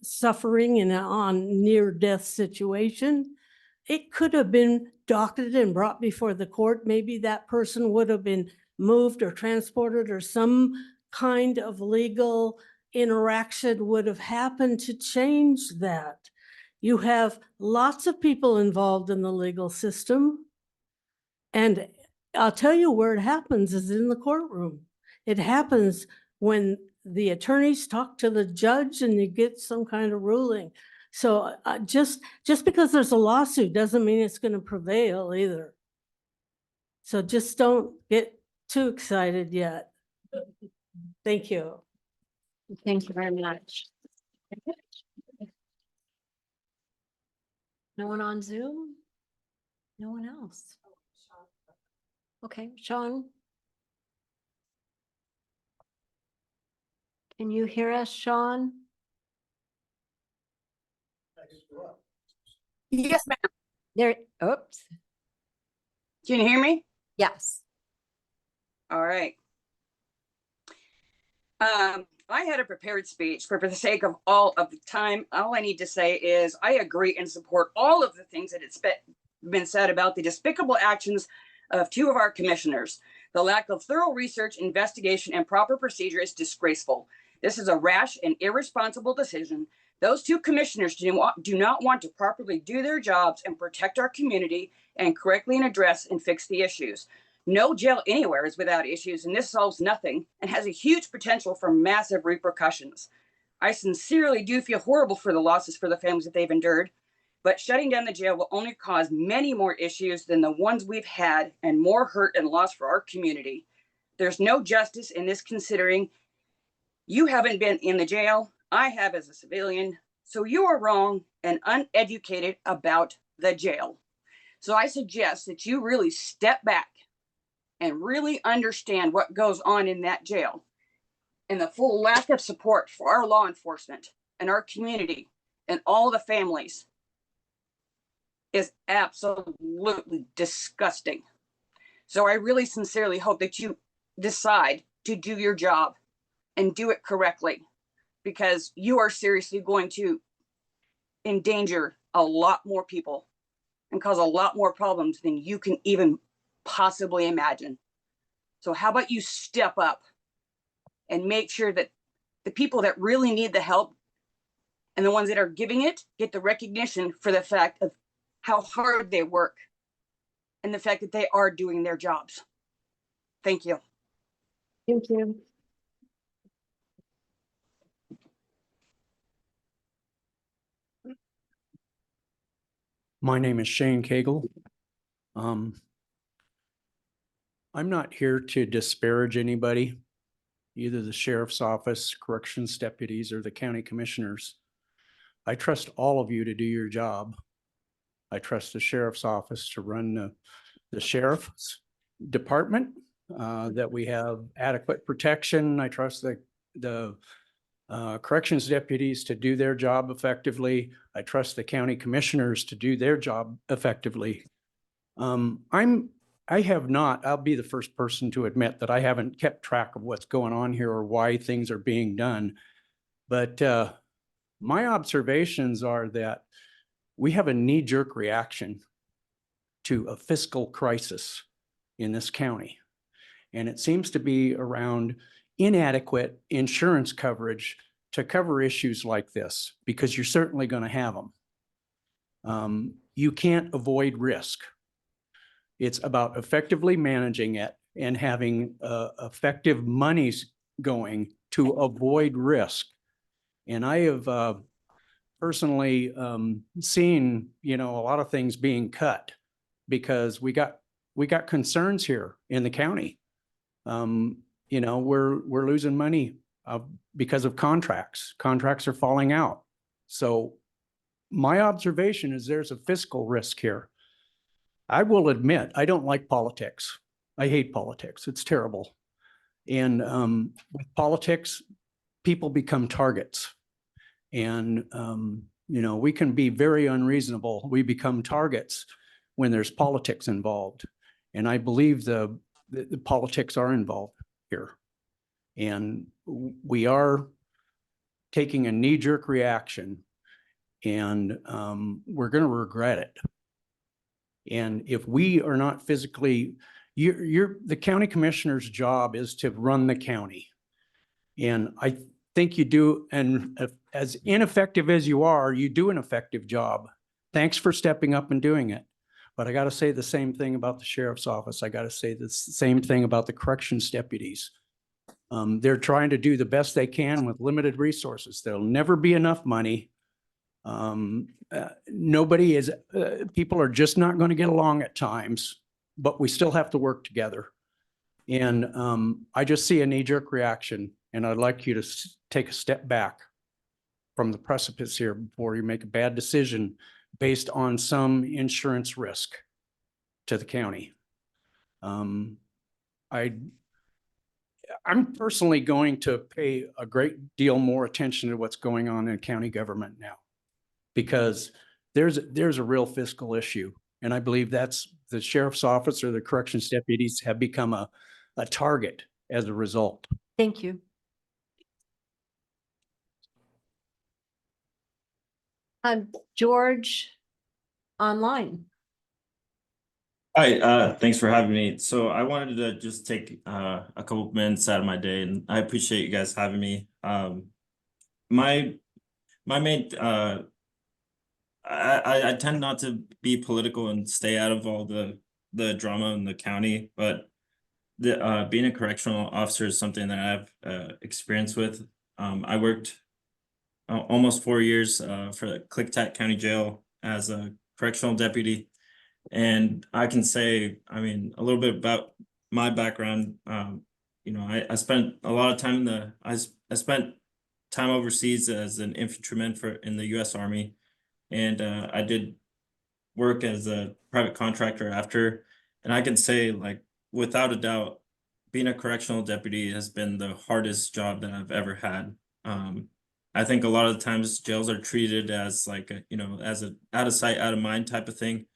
suffering in on near-death situation, it could have been docketed and brought before the court. Maybe that person would have been moved or transported, or some kind of legal interaction would have happened to change that. You have lots of people involved in the legal system. And I'll tell you where it happens is in the courtroom. It happens when the attorneys talk to the judge and you get some kind of ruling. So just because there's a lawsuit doesn't mean it's going to prevail either. So just don't get too excited yet. Thank you. Thank you very much. No one on Zoom? No one else? Okay, Sean? Can you hear us, Sean? Yes, ma'am. There, oops. Can you hear me? Yes. All right. I had a prepared speech, but for the sake of all of the time, all I need to say is I agree and support all of the things that it's been said about the despicable actions of two of our commissioners. The lack of thorough research, investigation, and proper procedure is disgraceful. This is a rash and irresponsible decision. Those two commissioners do not want to properly do their jobs and protect our community and correctly address and fix the issues. No jail anywhere is without issues, and this solves nothing and has a huge potential for massive repercussions. I sincerely do feel horrible for the losses for the families that they've endured, but shutting down the jail will only cause many more issues than the ones we've had and more hurt and loss for our community. There's no justice in this, considering you haven't been in the jail. I have as a civilian. So you are wrong and uneducated about the jail. So I suggest that you really step back and really understand what goes on in that jail, and the full lack of support for our law enforcement and our community and all the families is absolutely disgusting. So I really sincerely hope that you decide to do your job and do it correctly, because you are seriously going to endanger a lot more people and cause a lot more problems than you can even possibly imagine. So how about you step up and make sure that the people that really need the help and the ones that are giving it get the recognition for the fact of how hard they work and the fact that they are doing their jobs. Thank you. Thank you. My name is Shane Cagle. I'm not here to disparage anybody, either the sheriff's office, corrections deputies, or the county commissioners. I trust all of you to do your job. I trust the sheriff's office to run the sheriff's department, that we have adequate protection. I trust the corrections deputies to do their job effectively. I trust the county commissioners to do their job effectively. I'll be the first person to admit that I haven't kept track of what's going on here or why things are being done. But my observations are that we have a knee-jerk reaction to a fiscal crisis in this county. And it seems to be around inadequate insurance coverage to cover issues like this, because you're certainly going to have them. You can't avoid risk. It's about effectively managing it and having effective monies going to avoid risk. And I have personally seen, a lot of things being cut because we got concerns here in the county. We're losing money because of contracts. Contracts are falling out. So my observation is there's a fiscal risk here. I will admit, I don't like politics. I hate politics. It's terrible. And with politics, people become targets. And, we can be very unreasonable. We become targets when there's politics involved. And I believe the politics are involved here. And we are taking a knee-jerk reaction, and we're going to regret it. And if we are not physically, the county commissioner's job is to run the county. And I think you do, and as ineffective as you do an effective job. Thanks for stepping up and doing it. But I got to say the same thing about the sheriff's office. I got to say the same thing about the corrections deputies. They're trying to do the best they can with limited resources. There'll never be enough money. People are just not going to get along at times, but we still have to work together. And I just see a knee-jerk reaction, and I'd like you to take a step back from the precipice here before you make a bad decision based on some insurance risk to the county. I'm personally going to pay a great deal more attention to what's going on in county government now, because there's a real fiscal issue. And I believe that's the sheriff's office or the corrections deputies have become a target as a result. Thank you. George, online. Hi, thanks for having me. So I wanted to just take a couple minutes out of my day, and I appreciate you guys having me. My main I tend not to be political and stay out of all the drama in the county, but being a correctional officer is something that I've experience with. I worked almost 4 years for the Klickitat County Jail as a correctional deputy. And I can say, I mean, a little bit about my background. I spent a lot of time I spent time overseas as an infantryman in the U.S. Army. And I did work as a private contractor after. And I can say, like, without a doubt, being a correctional deputy has been the hardest job that I've ever had. I think a lot of the times jails are treated as like, as a out of sight, out of mind type of thing.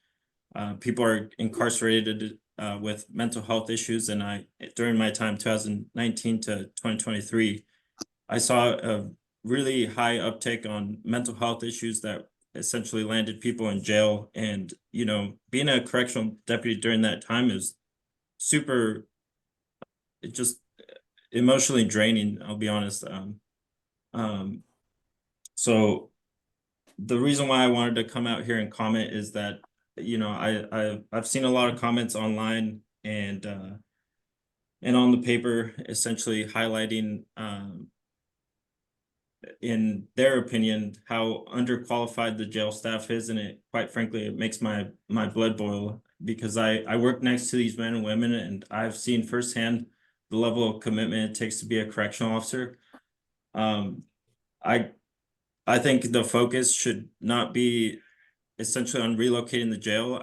People are incarcerated with mental health issues. And during my time, 2019 to 2023, I saw a really high uptick on mental health issues that essentially landed people in jail. And, being a correctional deputy during that time is super, just emotionally draining, I'll be honest. So the reason why I wanted to come out here and comment is that, I've seen a lot of comments online and on the paper essentially highlighting in their opinion how underqualified the jail staff is, and quite frankly it makes my blood boil, because I work next to these men and women, and I've seen firsthand the level of commitment it takes to be a correctional officer. I think the focus should not be essentially on relocating the jail.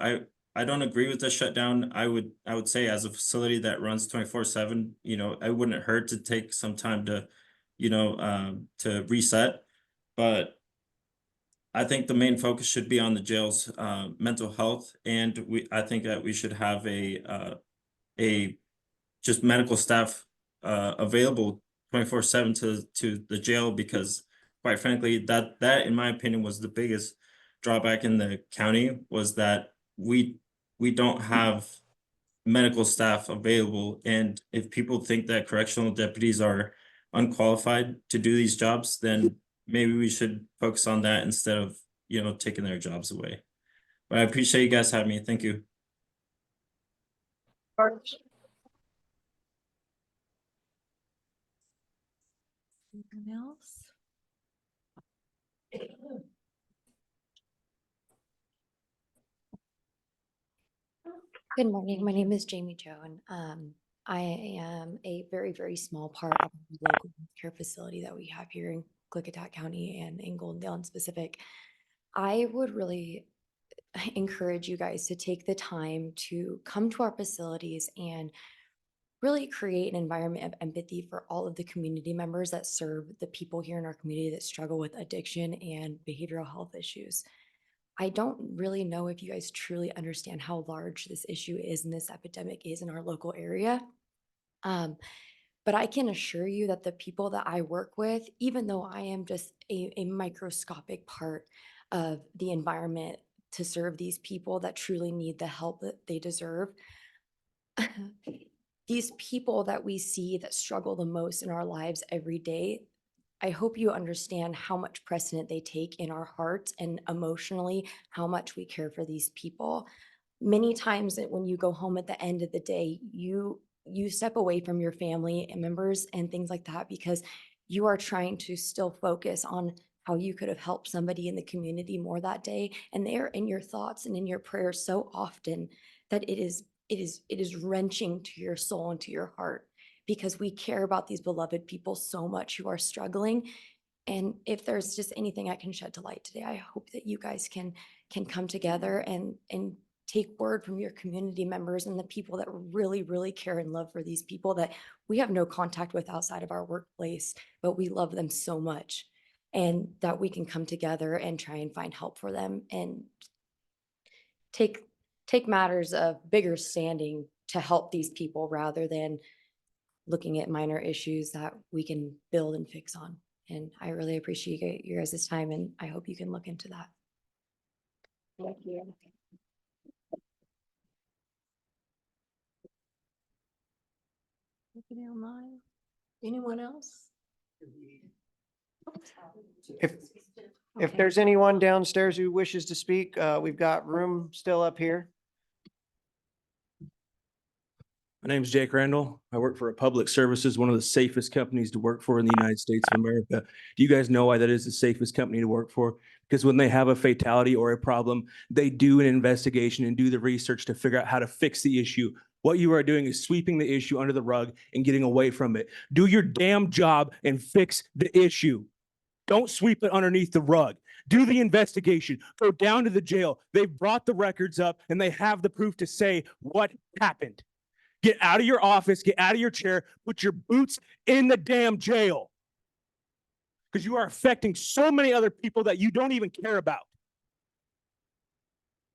I don't agree with the shutdown. I would say, as a facility that runs 24/7, it wouldn't hurt to take some time to, to reset. But I think the main focus should be on the jail's mental health, and I think that we should have a just medical staff available 24/7 to the jail, because quite frankly, that in my opinion was the biggest drawback in the county, was that we don't have medical staff available. And if people think that correctional deputies are unqualified to do these jobs, then maybe we should focus on that instead of, taking their jobs away. But I appreciate you guys having me. Thank you. Anyone else? Good morning. My name is Jamie Jo, and I am a very, very small part of the local care facility that we have here in Klickitat County and in Goldendale in specific. I would really encourage you guys to take the time to come to our facilities and really create an environment of empathy for all of the community members that serve the people here in our community that struggle with addiction and behavioral health issues. I don't really know if you guys truly understand how large this issue is and this epidemic is in our local area. But I can assure you that the people that I work with, even though I am just a microscopic part of the environment to serve these people that truly need the help that they deserve, these people that we see that struggle the most in our lives every day, I hope you understand how much precedent they take in our hearts and emotionally, how much we care for these people. Many times that when you go home at the end of the day, you step away from your family and members and things like that because you are trying to still focus on how you could have helped somebody in the community more that day. And they are in your thoughts and in your prayers so often that it is wrenching to your soul and to your heart because we care about these beloved people so much who are struggling. And if there's just anything I can shed to light today, I hope that you guys can come together and take word from your community members and the people that really, really care and love for these people that we have no contact with outside of our workplace, but we love them so much. And that we can come together and try and find help for them and take matters of bigger standing to help these people rather than looking at minor issues that we can build and fix on. And I really appreciate your guys' time, and I hope you can look into that. Thank you. Anybody online? Anyone else? If Okay. there's anyone downstairs who wishes to speak, we've got room still up here. My name is Jake Randall. I work for a public services, one of the safest companies to work for in the United States of America. Do you guys know why that is the safest company to work for? Because when they have a fatality or a problem, they do an investigation and do the research to figure out how to fix the issue. What you are doing is sweeping the issue under the rug and getting away from it. Do your damn job and fix the issue. Don't sweep it underneath the rug. Do the investigation. Go down to the jail. They've brought the records up and they have the proof to say what happened. Get out of your office, get out of your chair, put your boots in the damn jail. Because you are affecting so many other people that you don't even care about.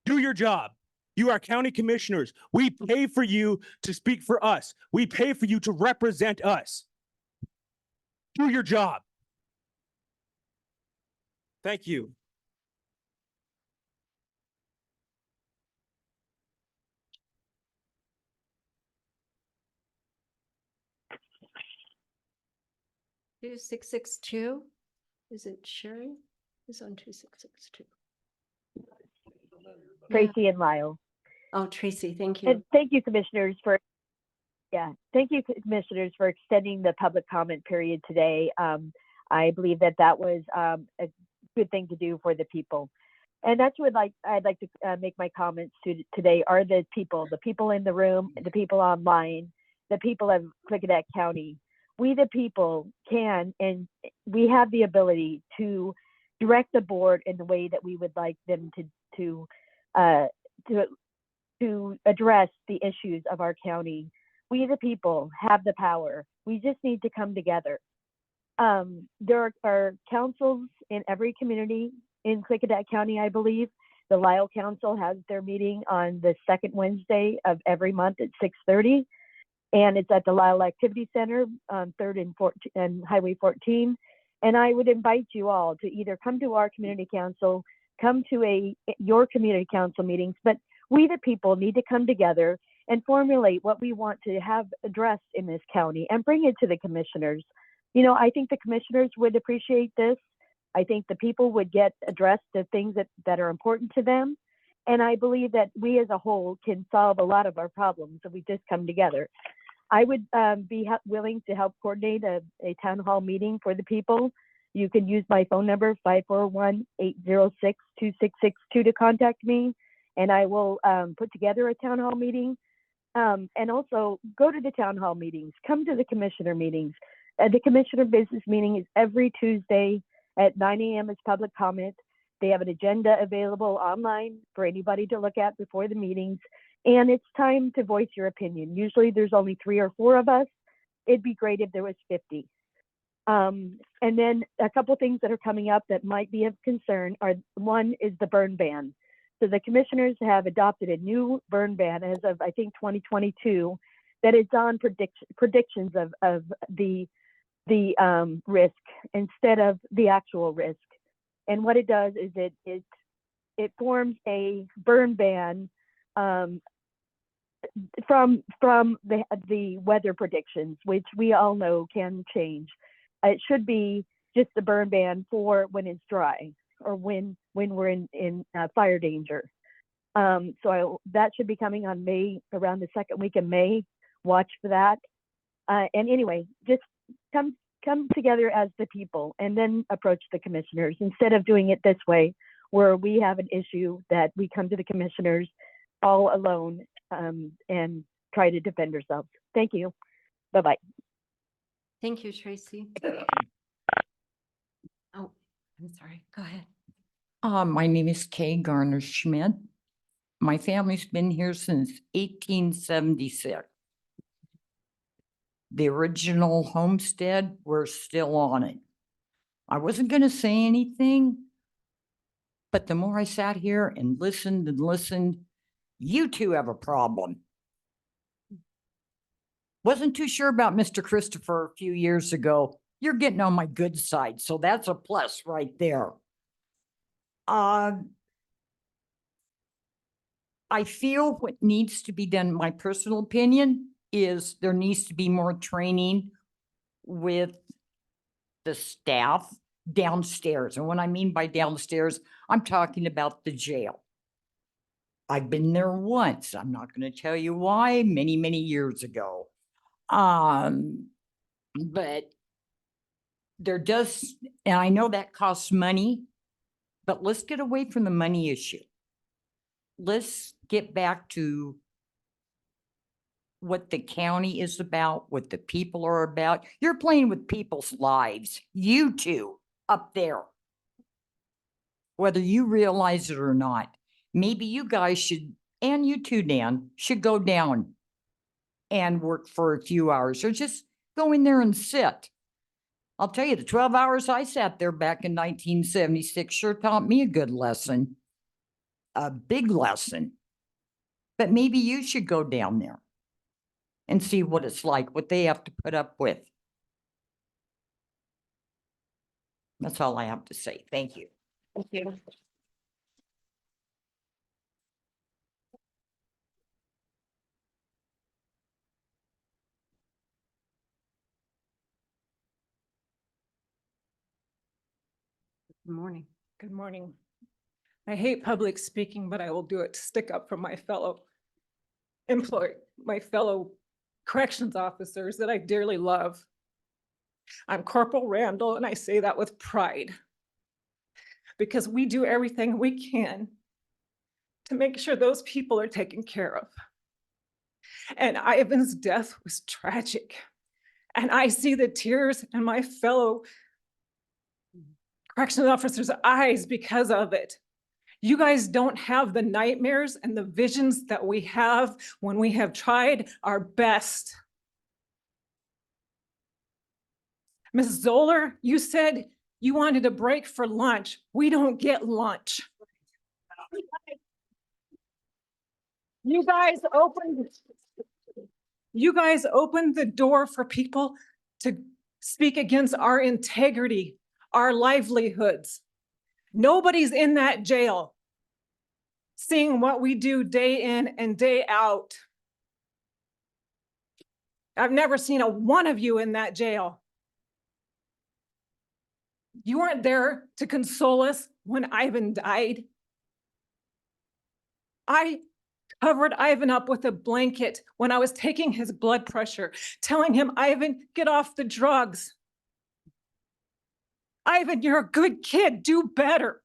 Do your job. You are county commissioners. We pay for you to speak for us. We pay for you to represent us. Do your job. Thank you. Two 662. Is it Sherry? Who's on 2662? Tracy and Lyle. Oh, Tracy, thank you. And thank you, commissioners, for extending the public comment period today. I believe that was a good thing to do for the people. And that's what I'd like to make my comments to today are the people in the room, the people online, the people of Klickitat County. We, the people, can and we have the ability to direct the board in the way that we would like them to address the issues of our county. We, the people, have the power. We just need to come together. There are councils in every community in Klickitat County, I believe. The Lyle Council has their meeting on the second Wednesday of every month at 6:30. And it's at the Lyle Activity Center on 3rd and Highway 14. And I would invite you all to either come to our community council, come to your community council meetings, but we the people need to come together and formulate what we want to have addressed in this county and bring it to the commissioners. You know, I think the commissioners would appreciate this. I think the people would get addressed the things that are important to them. And I believe that we as a whole can solve a lot of our problems if we just come together. I would be willing to help coordinate a town hall meeting for the people. You can use my phone number, 541-806-2662 to contact me, and I will put together a town hall meeting. And also go to the town hall meetings, come to the commissioner meetings. The commissioner business meeting is every Tuesday at 9 a.m. is public comment. They have an agenda available online for anybody to look at before the meetings. And it's time to voice your opinion. Usually there's only 3 or 4 of us. It'd be great if there was 50. And then a couple things that are coming up that might be of concern are, one is the burn ban. So the commissioners have adopted a new burn ban as of, I think, 2022, that is on predictions of the risk instead of the actual risk. And what it does is it forms a burn ban from the weather predictions, which we all know can change. It should be just a burn ban for when it's dry or when we're in fire danger. That should be coming on around the second week of May. Watch for that. And anyway, just come together as the people and then approach the commissioners instead of doing it this way, where we have an issue that we come to the commissioners all alone and try to defend ourselves. Thank you. Bye-bye. Thank you, Tracy. Oh, I'm sorry. Go ahead. My name is Kay Garner Schmidt. My family's been here since 1876. The original homestead, we're still on it. I wasn't going to say anything, but the more I sat here and listened, you two have a problem. Wasn't too sure about Mr. Christopher a few years ago. You're getting on my good side, so that's a plus right there. I feel what needs to be done, my personal opinion, is there needs to be more training with the staff downstairs. And what I mean by downstairs, I'm talking about the jail. I've been there once. I'm not going to tell you why, many, many years ago. But there does, and I know that costs money, but let's get away from the money issue. Let's get back to what the county is about, what the people are about. You're playing with people's lives, you two up there, whether you realize it or not. Maybe you guys should, and you too, Dan, should go down and work for a few hours or just go in there and sit. I'll tell you, the 12 hours I sat there back in 1976 sure taught me a good lesson, a big lesson. But maybe you should go down there and see what it's like, what they have to put up with. That's all I have to say. Thank you. Thank you. Good morning. Good morning. I hate public speaking, but I will do it to stick up for my fellow corrections officers that I dearly love. I'm Corporal Randall, and I say that with pride because we do everything we can to make sure those people are taken care of. And Ivan's death was tragic. And I see the tears in my fellow corrections officers' eyes because of it. You guys don't have the nightmares and the visions that we have when we have tried our best. Ms. Zoller, you said you wanted a break for lunch. We don't get lunch. You guys opened the door for people to speak against our integrity, our livelihoods. Nobody's in that jail seeing what we do day in and day out. I've never seen a one of you in that jail. You weren't there to console us when Ivan died. I covered Ivan up with a blanket when I was taking his blood pressure, telling him, Ivan, get off the drugs. Ivan, you're a good kid, do better.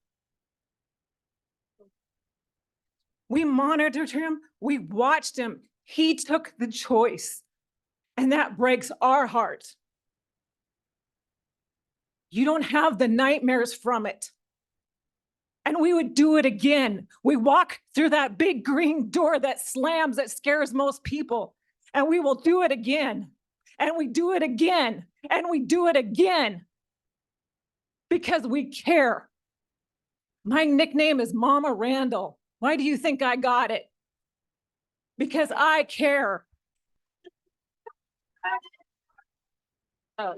We monitored him, we watched him. He took the choice, and that breaks our heart. You don't have the nightmares from it. And and we would do it again. We walk through that big green door that slams, that scares most people, and we will do it again. And we do it again, and we do it again because we care. My nickname is Mama Randall. Why do you think I got it? Because I care. Oh.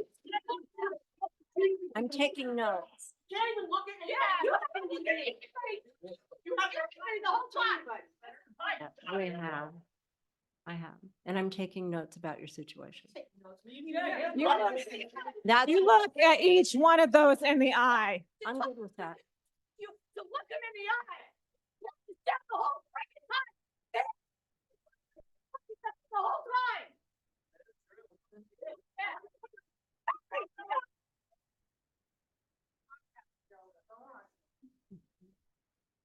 I'm taking notes. Can't even look at me. Yeah, you haven't looked at me. You have your the whole time. We have. I have, and I'm taking notes about your situation. You look at each one of those in the eye. I'm good with that. You look them in the eye. That's the whole freaking time. The whole time.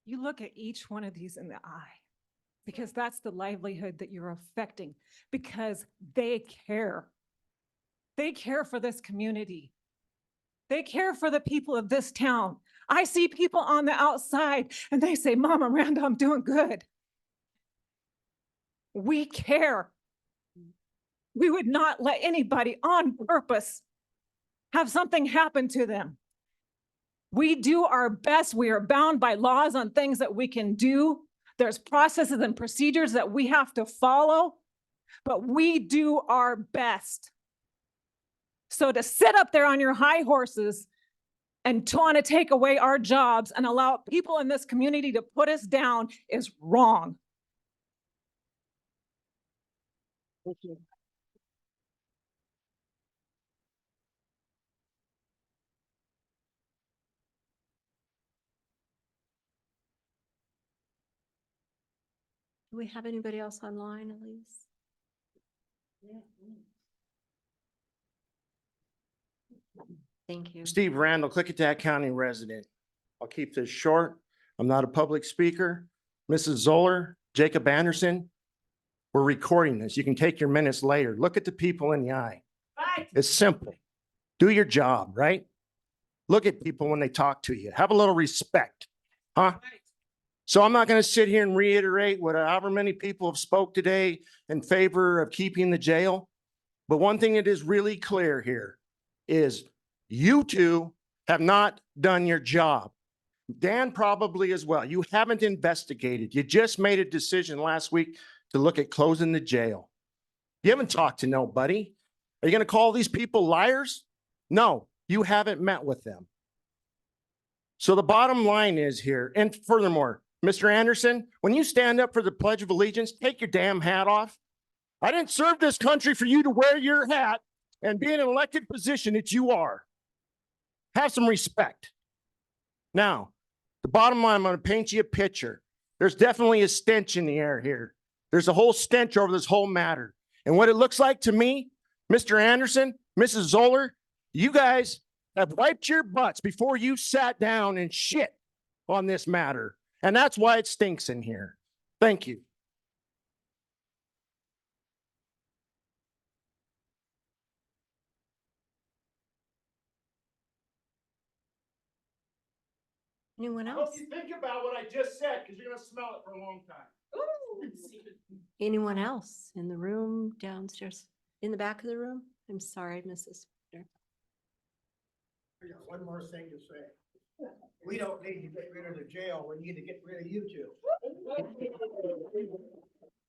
You look at each one of these in the eye because that's the livelihood that you're affecting, because they care. They care for this community. They care for the people of this town. I see people on the outside and they say, Mama Miranda, I'm doing good. We care. We would not let anybody on purpose have something happen to them. We do our best. We are bound by laws on things that we can do. There's processes and procedures that we have to follow, but we do our best. So to sit up there on your high horses and to want to take away our jobs and allow people in this community to put us down is wrong. Thank you. Do we have anybody else online, Elise? Thank you. Steve Randall, Klickitat County resident. I'll keep this short. I'm not a public speaker. Mrs. Zoller, Jacob Anderson, we're recording this. You can take your minutes later. Look at the people in the eye. Right. It's simple. Do your job, right? Look at people when they talk to you. Have a little respect, huh? So I'm not going to sit here and reiterate what however many people have spoke today in favor of keeping the jail. But one thing that is really clear here is you two have not done your job. Dan probably as well. You haven't investigated. You just made a decision last week to look at closing the jail. You haven't talked to nobody. Are you going to call these people liars? No, you haven't met with them. So the bottom line is here, and furthermore, Mr. Anderson, when you stand up for the Pledge of Allegiance, take your damn hat off. I didn't serve this country for you to wear your hat and be in an elected position that you are. Have some respect. Now, the bottom line, I'm going to paint you a picture. There's definitely a stench in the air here. There's a whole stench over this whole matter. And what it looks like to me, Mr. Anderson, Mrs. Zoller, you guys have wiped your butts before you sat down and shit on this matter. And that's why it stinks in here. Thank you. Anyone else? think about what I just said, because you're going to smell it for a long time. Anyone else in the room downstairs, in the back of the room? I'm sorry, Mrs. Spector. I got one more thing to say. We don't need to get rid of the jail. We need to get rid of you two.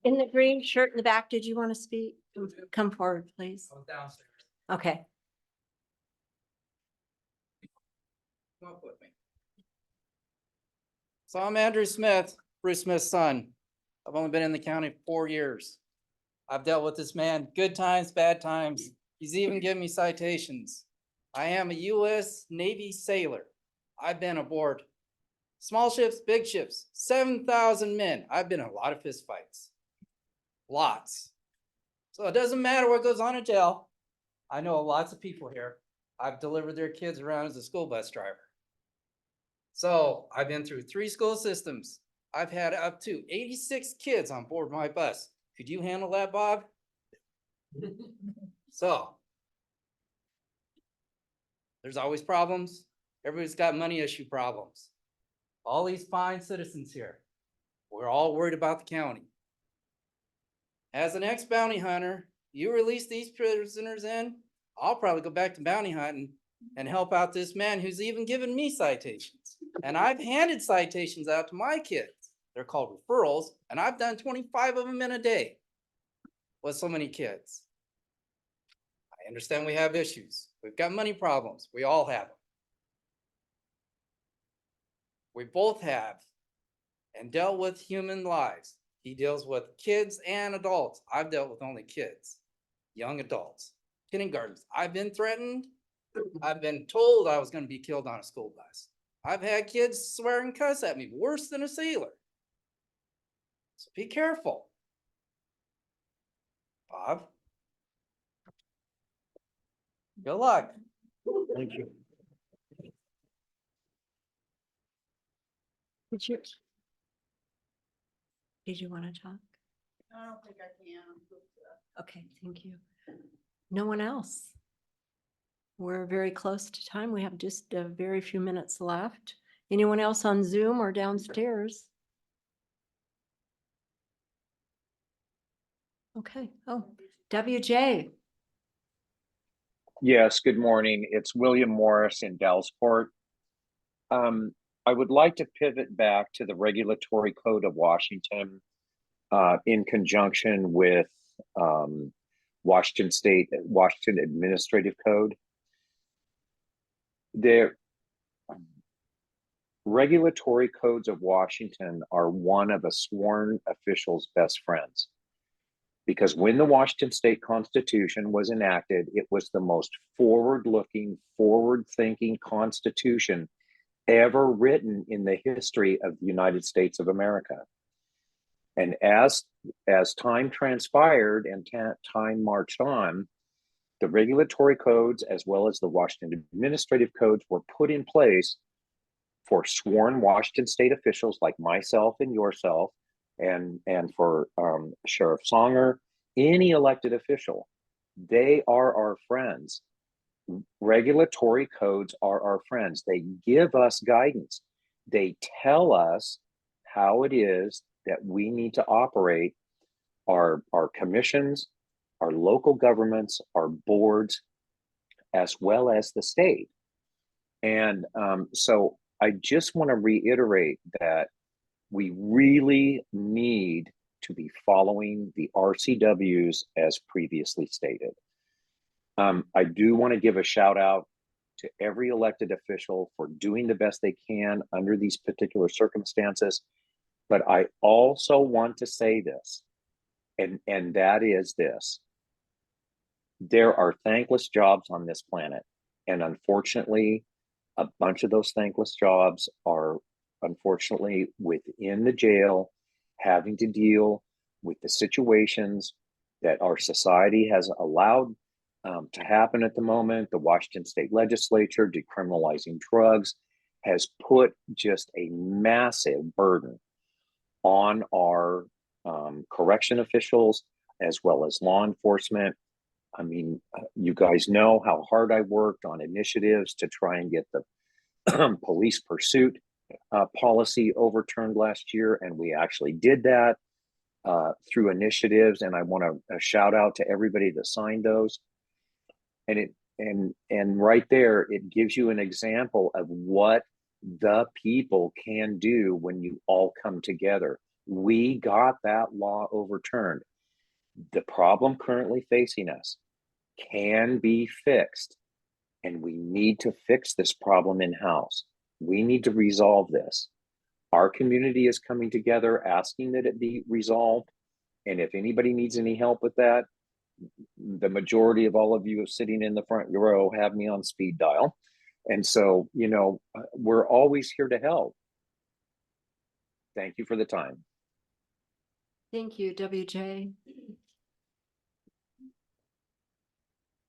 In the green shirt in the back, did you want to speak? Come forward, please. I was downstairs. Okay. Come up with me. So I'm Andrew Smith, Bruce Smith's son. I've only been in the county 4 years. I've dealt with this man, good times, bad times. He's even given me citations. I am a U.S. Navy sailor. I've been aboard small ships, big ships, 7,000 men. I've been in a lot of fist fights. Lots. So it doesn't matter what goes on in jail. I know lots of people here. I've delivered their kids around as a school bus driver. So I've been through 3 school systems. I've had up to 86 kids on board my bus. Could you handle that, Bob? So there's always problems. Everybody's got money issue problems. all these fine citizens here, we're all worried about the county. As an ex-bounty hunter, you release these prisoners in, I'll probably go back to bounty hunting and help out this man who's even given me citations. And I've handed citations out to my kids. They're called referrals, and I've done 25 of them in a day with so many kids. I understand we have issues. We've got money problems. We all have them. We both have and dealt with human lives. He deals with kids and adults. I've dealt with only kids, young adults, kindergartens. I've been threatened. I've been told I was going to be killed on a school bus. I've had kids swear and cuss at me worse than a sailor. So be careful. Bob. Good luck. Thank you. Did you want to talk? I don't think I can. Okay, thank you. No one else? We're very close to time. We have just a very few minutes left. Anyone else on Zoom or downstairs? Okay. Oh, WJ. Yes, good morning. It's William Morris in Dellsport. I would like to pivot back to the Regulatory Code of Washington in conjunction with Washington Administrative Code. The regulatory codes of Washington are one of a sworn official's best friends. Because when the Washington State Constitution was enacted, it was the most forward-looking, forward-thinking Constitution ever written in the history of the United States of America. And as time transpired and time marched on, the regulatory codes as well as the Washington administrative codes were put in place for sworn Washington State officials like myself and yourself, and for Sheriff Songer, any elected official. They are our friends. Regulatory codes are our friends. They give us guidance. They tell us how it is that we need to operate our commissions, our local governments, our boards, as well as the state. And so I just want to reiterate that we really need to be following the RCWs as previously stated. I do want to give a shout out to every elected official for doing the best they can under these particular circumstances. But I also want to say this, and that is this. There are thankless jobs on this planet. And unfortunately, a bunch of those thankless jobs are unfortunately within the jail, having to deal with the situations that our society has allowed to happen at the moment. The Washington State Legislature decriminalizing drugs has put just a massive burden on our correction officials as well as law enforcement. I mean, you guys know how hard I worked on initiatives to try and get the police pursuit policy overturned last year, and we actually did that through initiatives. And I want to shout out to everybody that signed those. And right there, it gives you an example of what the people can do when you all come together. We got that law overturned. The problem currently facing us can be fixed, and we need to fix this problem in-house. We need to resolve this. Our community is coming together asking that it be resolved. And if anybody needs any help with that, the majority of all of you sitting in the front row have me on speed dial. And so, you know, we're always here to help. Thank you for the time. Thank you, WJ.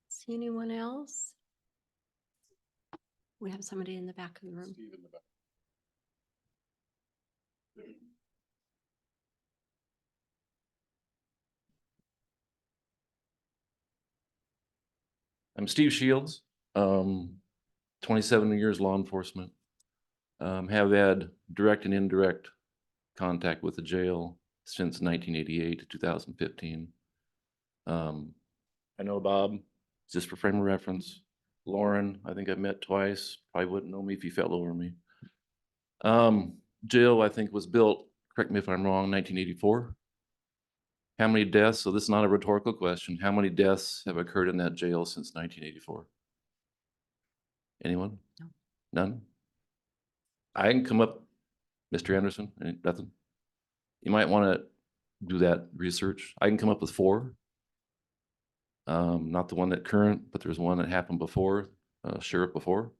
See anyone else? We have somebody in the back of the room. I'm Steve Shields, 27 years law enforcement. Have had direct and indirect contact with the jail since 1988 to 2015. I know Bob, just for frame of reference. Lauren, I think I've met twice, probably wouldn't know me if he fell over me. Jail, I think, was built, correct me if I'm wrong, 1984. How many deaths, so this is not a rhetorical question, how many deaths have occurred in that jail since 1984? Anyone? No. None? I can come up, Mr. Anderson, nothing? You might want to do that research. I can come up with 4. Not the one that current, but there's one that happened before, sheriff before.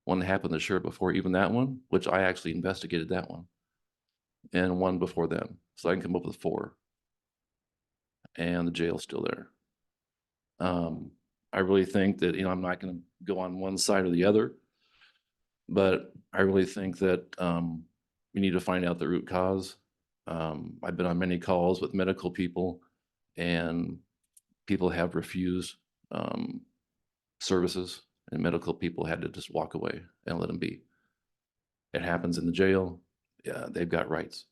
One that happened the sheriff before, even that one, which I actually investigated that one. And one before them. So I can come up with 4. And the jail's still there. I really think that, I'm not going to go on one side or the other, but I really think that we need to find out the root cause. I've been on many calls with medical people, and people have refused services, and medical people had to just walk away and let them be. It happens in the jail. Yeah, they've got rights.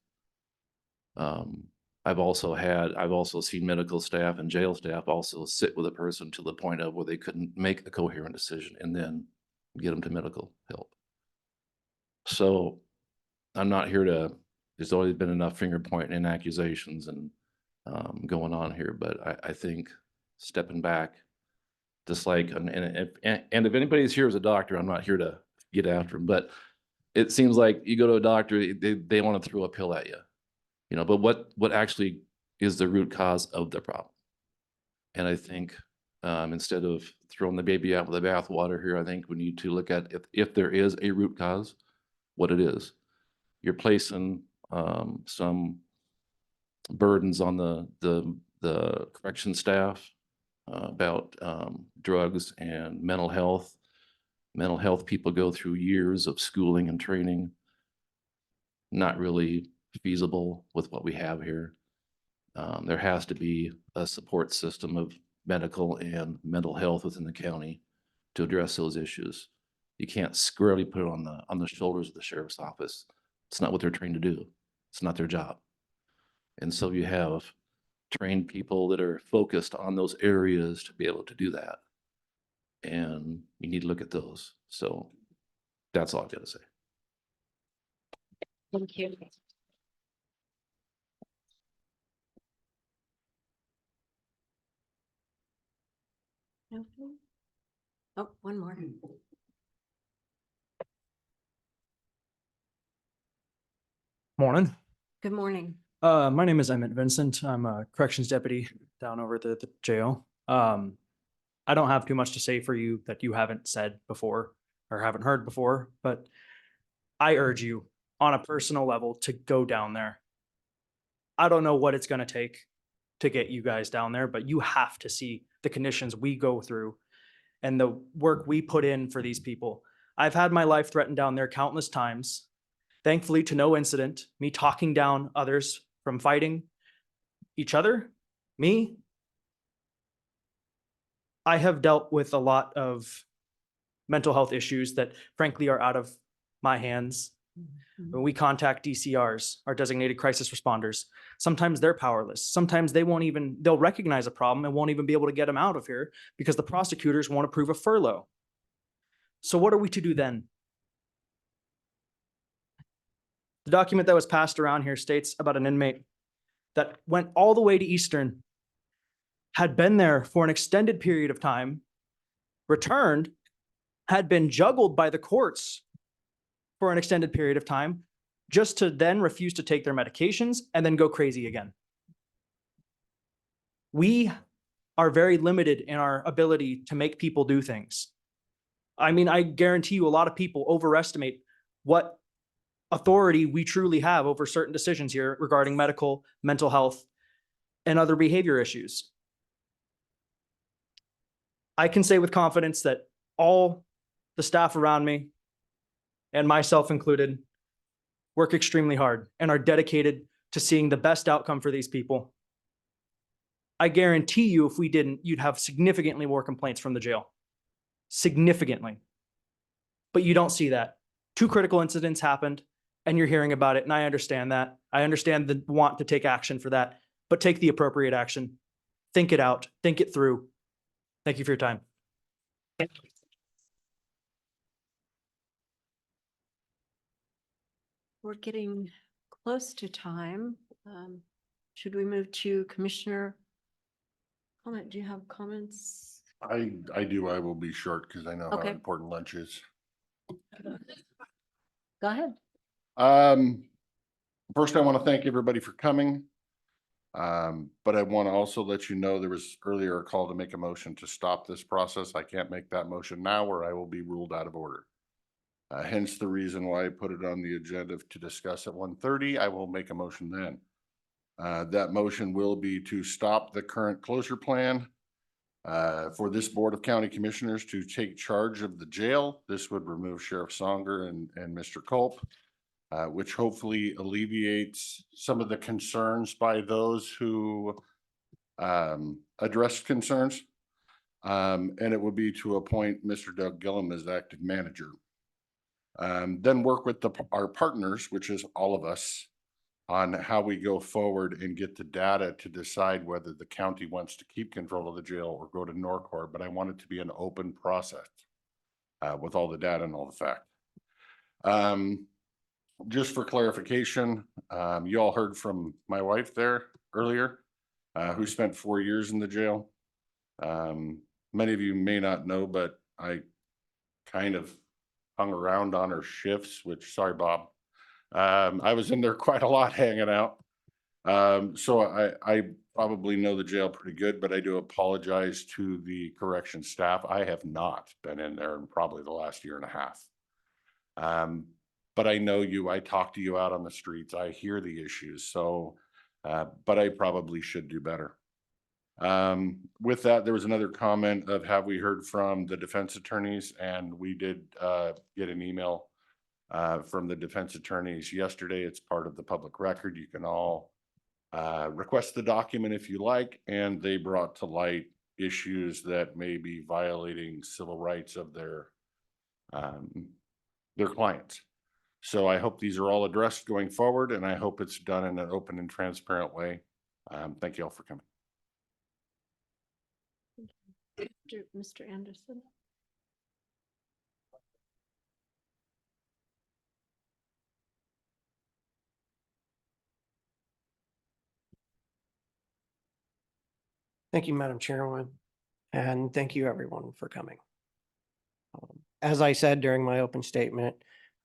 I've also seen medical staff and jail staff also sit with a person to the point of where they couldn't make a coherent decision and then get them to medical help. So I'm not here to, there's always been enough finger pointing and accusations and going on here, but I think stepping back, just like, and if anybody's here as a doctor, I'm not here to get after them, but it seems like you go to a doctor, they want to throw a pill at you. But what actually is the root cause of the problem? And I think instead of throwing the baby out with the bathwater here, I think we need to look at if there is a root cause, what it is. You're placing some burdens on the correction staff about drugs and mental health. Mental health people go through years of schooling and training. Not really feasible with what we have here. There has to be a support system of medical and mental health within the county to address those issues. You can't squarely put it on the shoulders of the sheriff's office. It's not what they're trained to do. It's not their job. And so you have trained people that are focused on those areas to be able to do that. And you need to look at those. So that's all I've got to say. Thank you. Oh, one more. Morning. Good morning. My name is Emmett Vincent. I'm a corrections deputy down over at the jail. I don't have too much to say for you that you haven't said before or haven't heard before, but I urge you on a personal level to go down there. I don't know what it's going to take to get you guys down there, but you have to see the conditions we go through and the work we put in for these people. I've had my life threatened down there countless times. Thankfully, to no incident, me talking down others from fighting each other, me. I have dealt with a lot of mental health issues that frankly are out of my hands. When we contact DCRs, our designated crisis responders, sometimes they're powerless. Sometimes they'll recognize a problem and won't even be able to get them out of here because the prosecutors won't approve a furlough. So what are we to do then? The document that was passed around here states about an inmate that went all the way to Eastern, had been there for an extended period of time, returned, had been juggled by the courts for an extended period of time, just to then refuse to take their medications and then go crazy again. We are very limited in our ability to make people do things. I mean, I guarantee you a lot of people overestimate what authority we truly have over certain decisions here regarding medical, mental health, and other behavior issues. I can say with confidence that all the staff around me, and myself included, work extremely hard and are dedicated to seeing the best outcome for these people. I guarantee you, if we didn't, you'd have significantly more complaints from the jail. Significantly. But you don't see that. 2 critical incidents happened and you're hearing about it. And I understand that. I understand the want to take action for that, but take the appropriate action. Think it out, think it through. Thank you for your time. We're getting close to time. Should we move to Commissioner comment? Do you have comments? I do. I will be short because I know how Okay. important lunch is. Go ahead. First, I want to thank everybody for coming. But I want to also let you know there was earlier a call to make a motion to stop this process. I can't make that motion now or I will be ruled out of order. Hence the reason why I put it on the agenda to discuss at 1:30. I will make a motion then. That motion will be to stop the current closure plan for this Board of County Commissioners to take charge of the jail. This would remove Sheriff Songer and Mr. Culp, which hopefully alleviates some of the concerns by those who addressed concerns. And it would be to appoint Mr. Doug Gillum as active manager. Then work with our partners, which is all of us, on how we go forward and get the data to decide whether the county wants to keep control of the jail or go to Norcor. But I want it to be an open process with all the data and all the facts. Just for clarification, you all heard from my wife there earlier, who spent 4 years in the jail. Many of you may not know, but I kind of hung around on her shifts, which, sorry, Bob. I was in there quite a lot hanging out. So I probably know the jail pretty good, but I do apologize to the corrections staff. I have not been in there in probably the last year and a half. But I know you, I talk to you out on the streets. I hear the issues. So, but I probably should do better. With that, there was another comment of have we heard from the defense attorneys, and we did get an email from the defense attorneys yesterday. It's part of the public record. You can all request the document if you like, and they brought to light issues that may be violating civil rights of their clients. So I hope these are all addressed going forward, and I hope it's done in an open and transparent way. Thank you all for coming. Mr. Anderson. Thank you, Madam Chairwoman, and thank you everyone for coming. As I said during my open statement,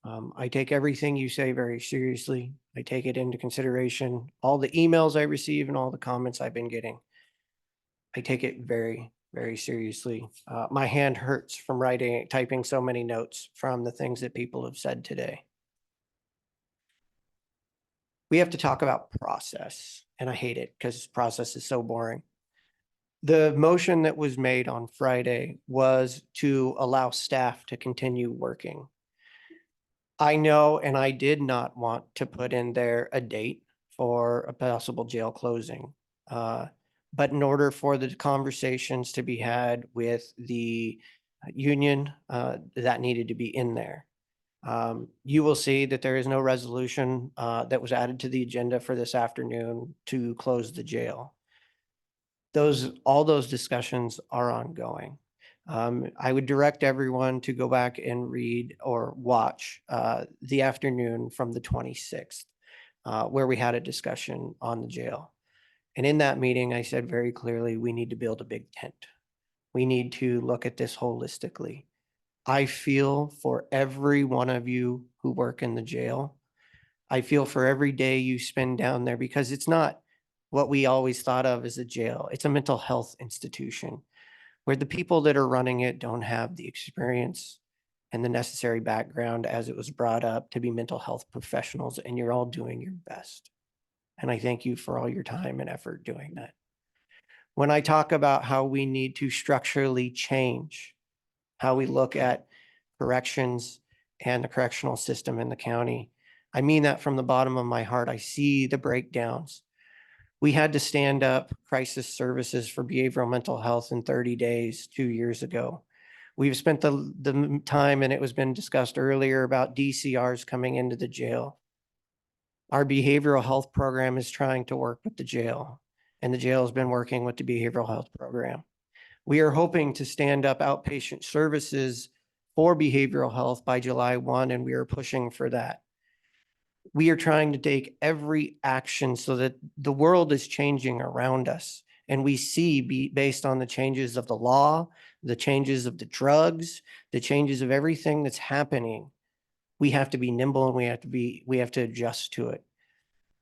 I take everything you say very seriously. I take it into consideration, all the emails I receive and all the comments I've been getting. I take it very, very seriously. My hand hurts from typing so many notes from the things that people have said today. We have to talk about process, and I hate it because process is so boring. The motion that was made on Friday was to allow staff to continue working. I know, and I did not want to put in there a date for a possible jail closing. But in order for the conversations to be had with the union, that needed to be in there. You will see that there is no resolution that was added to the agenda for this afternoon to close the jail. All those discussions are ongoing. I would direct everyone to go back and read or watch the afternoon from the 26th, where we had a discussion on the jail. And in that meeting, I said very clearly, we need to build a big tent. We need to look at this holistically. I feel for every one of you who work in the jail. I feel for every day you spend down there, because it's not what we always thought of as a jail. It's a mental health institution where the people that are running it don't have the experience and the necessary background, as it was brought up, to be mental health professionals, and you're all doing your best. And I thank you for all your time and effort doing that. When I talk about how we need to structurally change how we look at corrections and the correctional system in the county, I mean that from the bottom of my heart. I see the breakdowns. We had to stand up crisis services for behavioral mental health in 30 days 2 years ago. We've spent the time, and it was been discussed earlier about DCRs coming into the jail. Our behavioral health program is trying to work with the jail, and the jail has been working with the behavioral health program. We are hoping to stand up outpatient services for behavioral health by July 1, and we are pushing for that. We are trying to take every action so that the world is changing around us. And we see, based on the changes of the law, the changes of the drugs, the changes of everything that's happening, we have to be nimble and we have to adjust to it.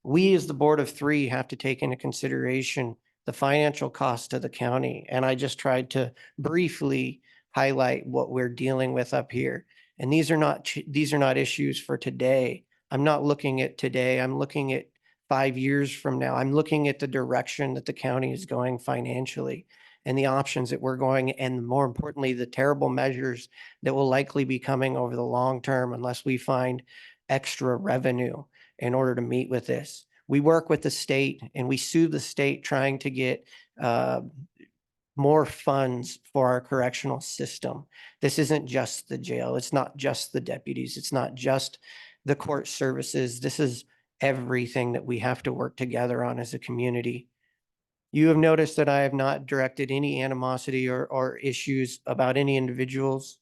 We, as the board of three, have to take into consideration the financial cost to the county. And I just tried to briefly highlight what we're dealing with up here. And these are not issues for today. I'm not looking at today. I'm looking at 5 years from now. I'm looking at the direction that the county is going financially and the options that we're going, and more importantly, the terrible measures that will likely be coming over the long term unless we find extra revenue in order to meet with this. We work with the state and we sue the state trying to get more funds for our correctional system. This isn't just the jail. It's not just the deputies. It's not just the court services. This is everything that we have to work together on as a community. You have noticed that I have not directed any animosity or issues about any individuals.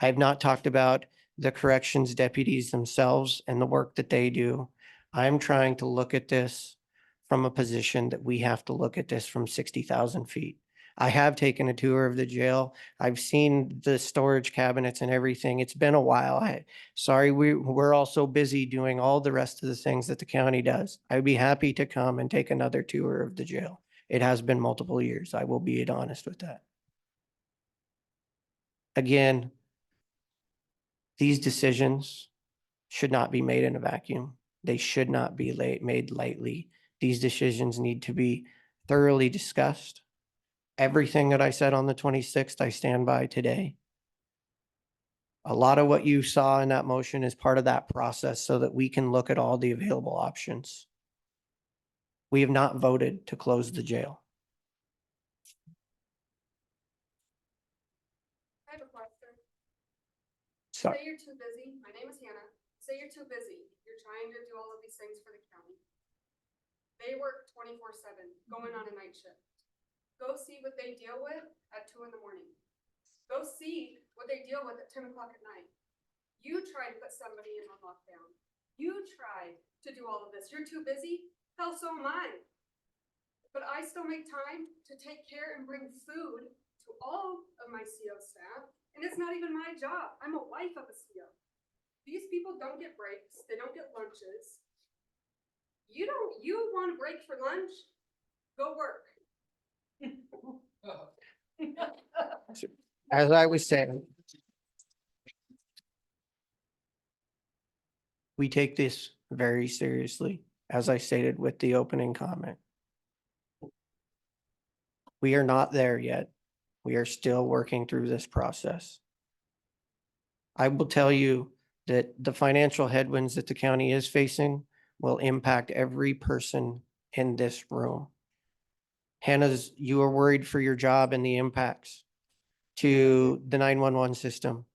I have not talked about the corrections deputies themselves and the work that they do. I'm trying to look at this from a position that we have to look at this from 60,000 feet. I have taken a tour of the jail. I've seen the storage cabinets and everything. It's been a while. Sorry, we're all so busy doing all the rest of the things that the county does. I'd be happy to come and take another tour of the jail. It has been multiple years. I will be honest with that. Again, these decisions should not be made in a vacuum. They should not be made lightly. These decisions need to be thoroughly discussed. Everything that I said on the 26th, I stand by today. A lot of what you saw in that motion is part of that process so that we can look at all the available options. We have not voted to close the jail. I have a question. Sorry. Say you're too busy. My name is Hannah. Say you're too busy. You're trying to do all of these things for the county. They work 24/7, going on a night shift. Go see what they deal with at 2 in the morning. Go see what they deal with at 10 o'clock at night. You try to put somebody in a lockdown. You try to do all of this. You're too busy? Hell, so am I. But I still make time to take care and bring food to all of my CO staff. And it's not even my job. I'm a wife of a CO. These people don't get breaks. They don't get lunches. You want a break for lunch? Go work. As I was saying, we take this very seriously, as I stated with the opening comment. We are not there yet. We are still working through this process. I will tell you that the financial headwinds that the county is facing will impact every person in this room. Hannah's, you are worried for your job and the impacts to the 911 system.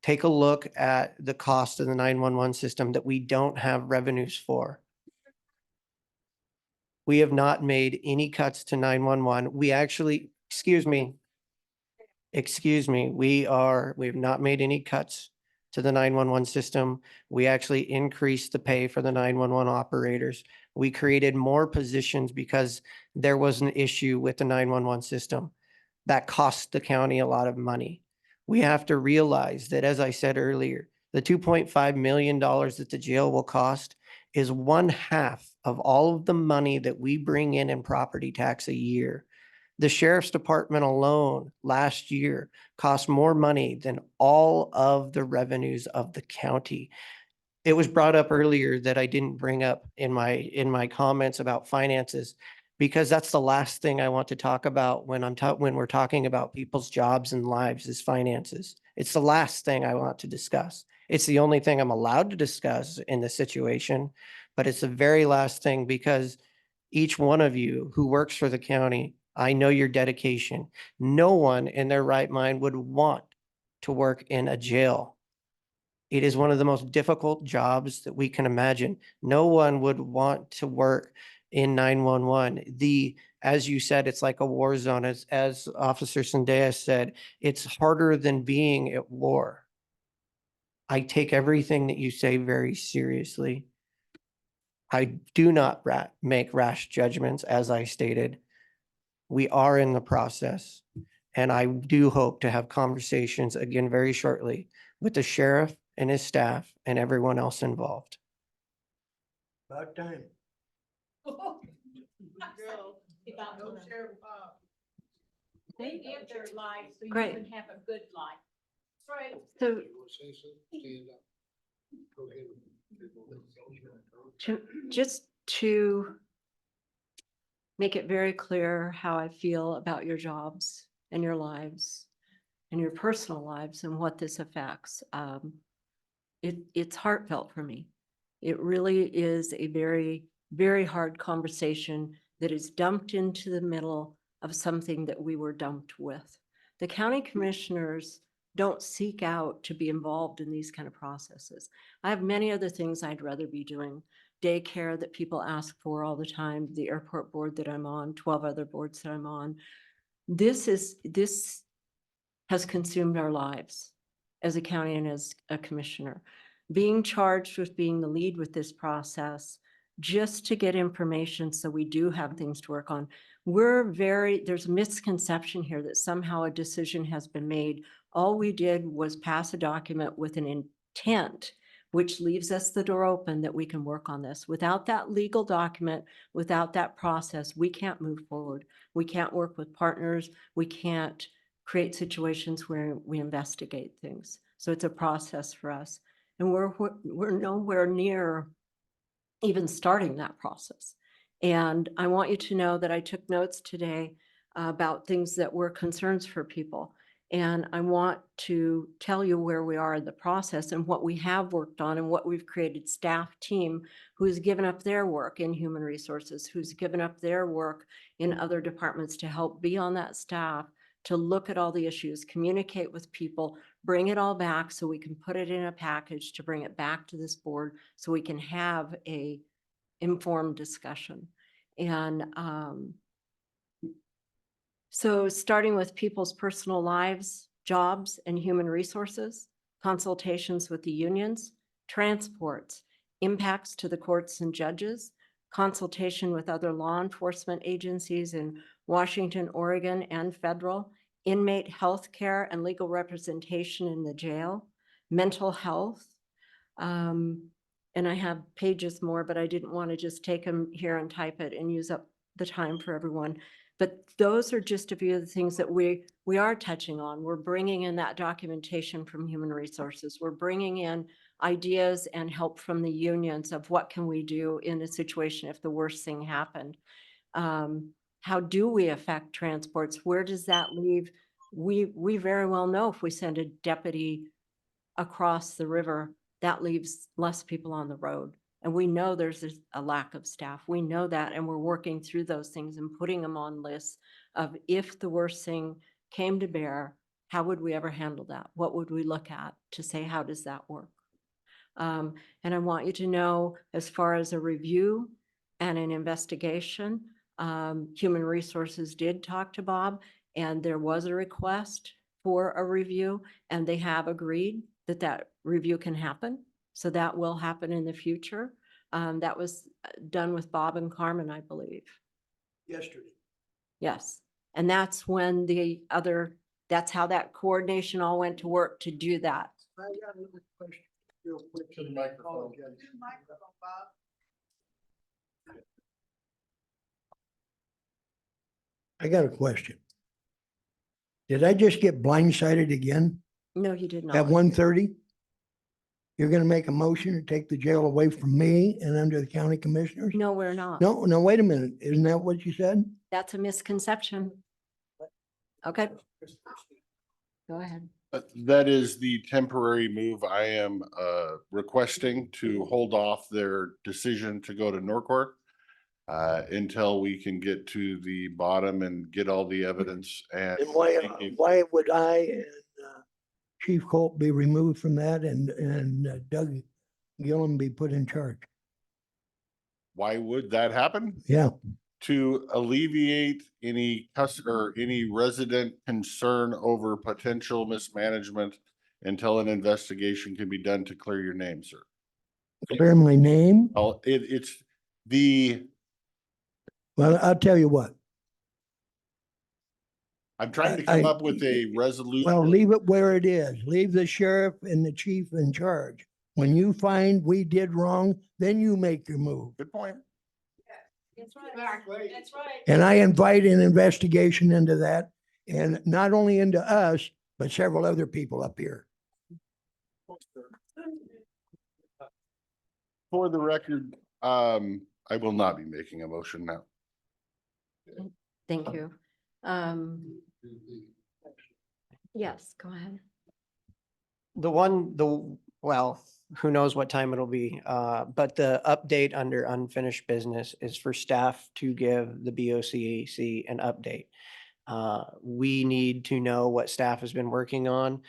Take a look at the cost of the 911 system that we don't have revenues for. We have not made any cuts to 911. We actually, excuse me, we have not made any cuts to the 911 system. We actually increased the pay for the 911 operators. We created more positions because there was an issue with the 911 system that cost the county a lot of money. We have to realize that, as I said earlier, the $2.5 million that the jail will cost is 1/2 of all of the money that we bring in property tax a year. The sheriff's department alone last year cost more money than all of the revenues of the county. It was brought up earlier that I didn't bring up in my comments about finances, because that's the last thing I want to talk about when we're talking about people's jobs and lives is finances. It's the last thing I want to discuss. It's the only thing I'm allowed to discuss in this situation, but it's the very last thing, because each one of you who works for the county I know your dedication. No one in their right mind would want to work in a jail. It is one of the most difficult jobs that we can imagine. No one would want to work in 911. As you said, it's like a war zone. As Officer Zendaya said, it's harder than being at war. I take everything that you say very seriously. I do not make rash judgments, as I stated. We are in the process, and I do hope to have conversations again very shortly with the sheriff and his staff and everyone else involved. About time. They give their life so you Great. can have a good life. Right. So just to make it very clear how I feel about your jobs and your lives and your personal lives and what this affects. It's heartfelt for me. It really is a very, very hard conversation that is dumped into the middle of something that we were dumped with. The county commissioners don't seek out to be involved in these kind of processes. I have many other things I'd rather be doing. Daycare that people ask for all the time, the airport board that I'm on, 12 other boards that I'm on. This has consumed our lives as a county and as a commissioner. Being charged with being the lead with this process, just to get information so we do have things to work on. There's a misconception here that somehow a decision has been made. All we did was pass a document with an intent, which leaves us the door open that we can work on this. Without that legal document, without that process, we can't move forward. We can't work with partners. We can't create situations where we investigate things. So it's a process for us. And we're nowhere near even starting that process. And I want you to know that I took notes today about things that were concerns for people. And I want to tell you where we are in the process and what we have worked on and what we've created staff team who's given up their work in human resources, who's given up their work in other departments to help be on that staff, to look at all the issues, communicate with people, bring it all back so we can put it in a package to bring it back to this board so we can have a informed discussion. And so starting with people's personal lives, jobs, and human resources, consultations with the unions, transports, impacts to the courts and judges, consultation with other law enforcement agencies in Washington, Oregon, and federal, inmate health care and legal representation in the jail, mental health. And I have pages more, but I didn't want to just take them here and type it and use up the time for everyone. But those are just a few of the things that we are touching on. We're bringing in that documentation from human resources. We're bringing in ideas and help from the unions of what can we do in a situation if the worst thing happened. How do we affect transports? Where does that leave? We very well know if we send a deputy across the river, that leaves less people on the road. And we know there's a lack of staff. We know that, and we're working through those things and putting them on lists of if the worst thing came to bear, how would we ever handle that? What would we look at to say, how does that work? And I want you to know, as far as a review and an investigation, Human Resources did talk to Bob, and there was a request for a review, and they have agreed that that review can happen. So that will happen in the future. That was done with Bob and Carmen, I believe. Yesterday. Yes. And that's when that's how that coordination all went to work to do that. I got another question real quick. To the microphone. I got a question. Did I just get blindsided again No, you did not. at 1:30? You're gonna make a motion to take the jail away from me and under the county commissioners? No, we're not. No, wait a minute. Isn't that what you said? That's a misconception. Okay. Go ahead. That is the temporary move. I am requesting to hold off their decision to go to Norcourt until we can get to the bottom and get all the evidence and. And why would I and Chief Colt be removed from that and Doug Gillum be put in charge? Why would that happen? Yeah, To alleviate any customer, any resident concern over potential mismanagement until an investigation can be done to clear your name, sir. clear my name. Well, it's the, Well, I'll tell you what. I'm trying to come up with a resolution. Well, leave it where it is. Leave the sheriff and the chief in charge. When you find we did wrong, then you make your move. Good point. That's right. That's right. And I invite an investigation into that, and not only into us, but several other people up here. For the record, I will not be making a motion now. Thank you. Yes, go ahead. Well, who knows what time it'll be, but the update under unfinished business is for staff to give the BoCC an update. We need to know what staff has been working on.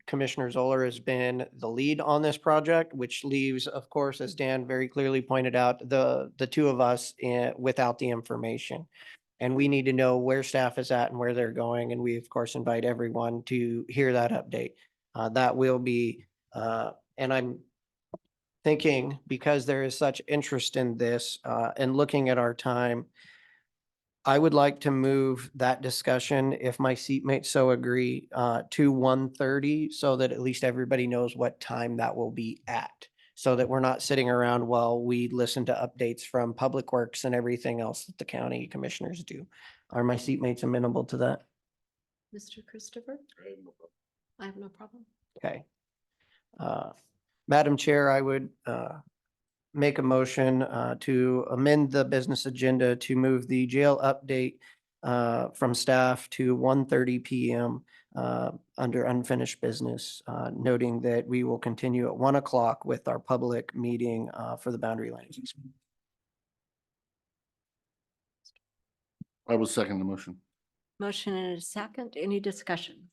Commissioner Zoller has been the lead on this project, which leaves, of course, as Dan very clearly pointed out, the two of us without the information. And we need to know where staff is at and where they're going. And we, of course, invite everyone to hear that update. That will be, and I'm thinking, because there is such interest in this and looking at our time, I would like to move that discussion, if my seatmates so agree, to 1:30, so that at least everybody knows what time that will be at. So that we're not sitting around while we listen to updates from Public Works and everything else that the county commissioners do. Are my seatmates amenable to that? Mr. Christopher? I have no problem. Okay. Madam Chair, I would make a motion to amend the business agenda to move the jail update from staff to 1:30 PM under unfinished business, noting that we will continue at 1 o'clock with our public meeting for the boundary lines. I will second the motion. Motion and a second. Any discussion?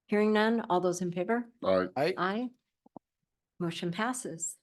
Hearing none. All those in favor? All right. Aye. Motion passes.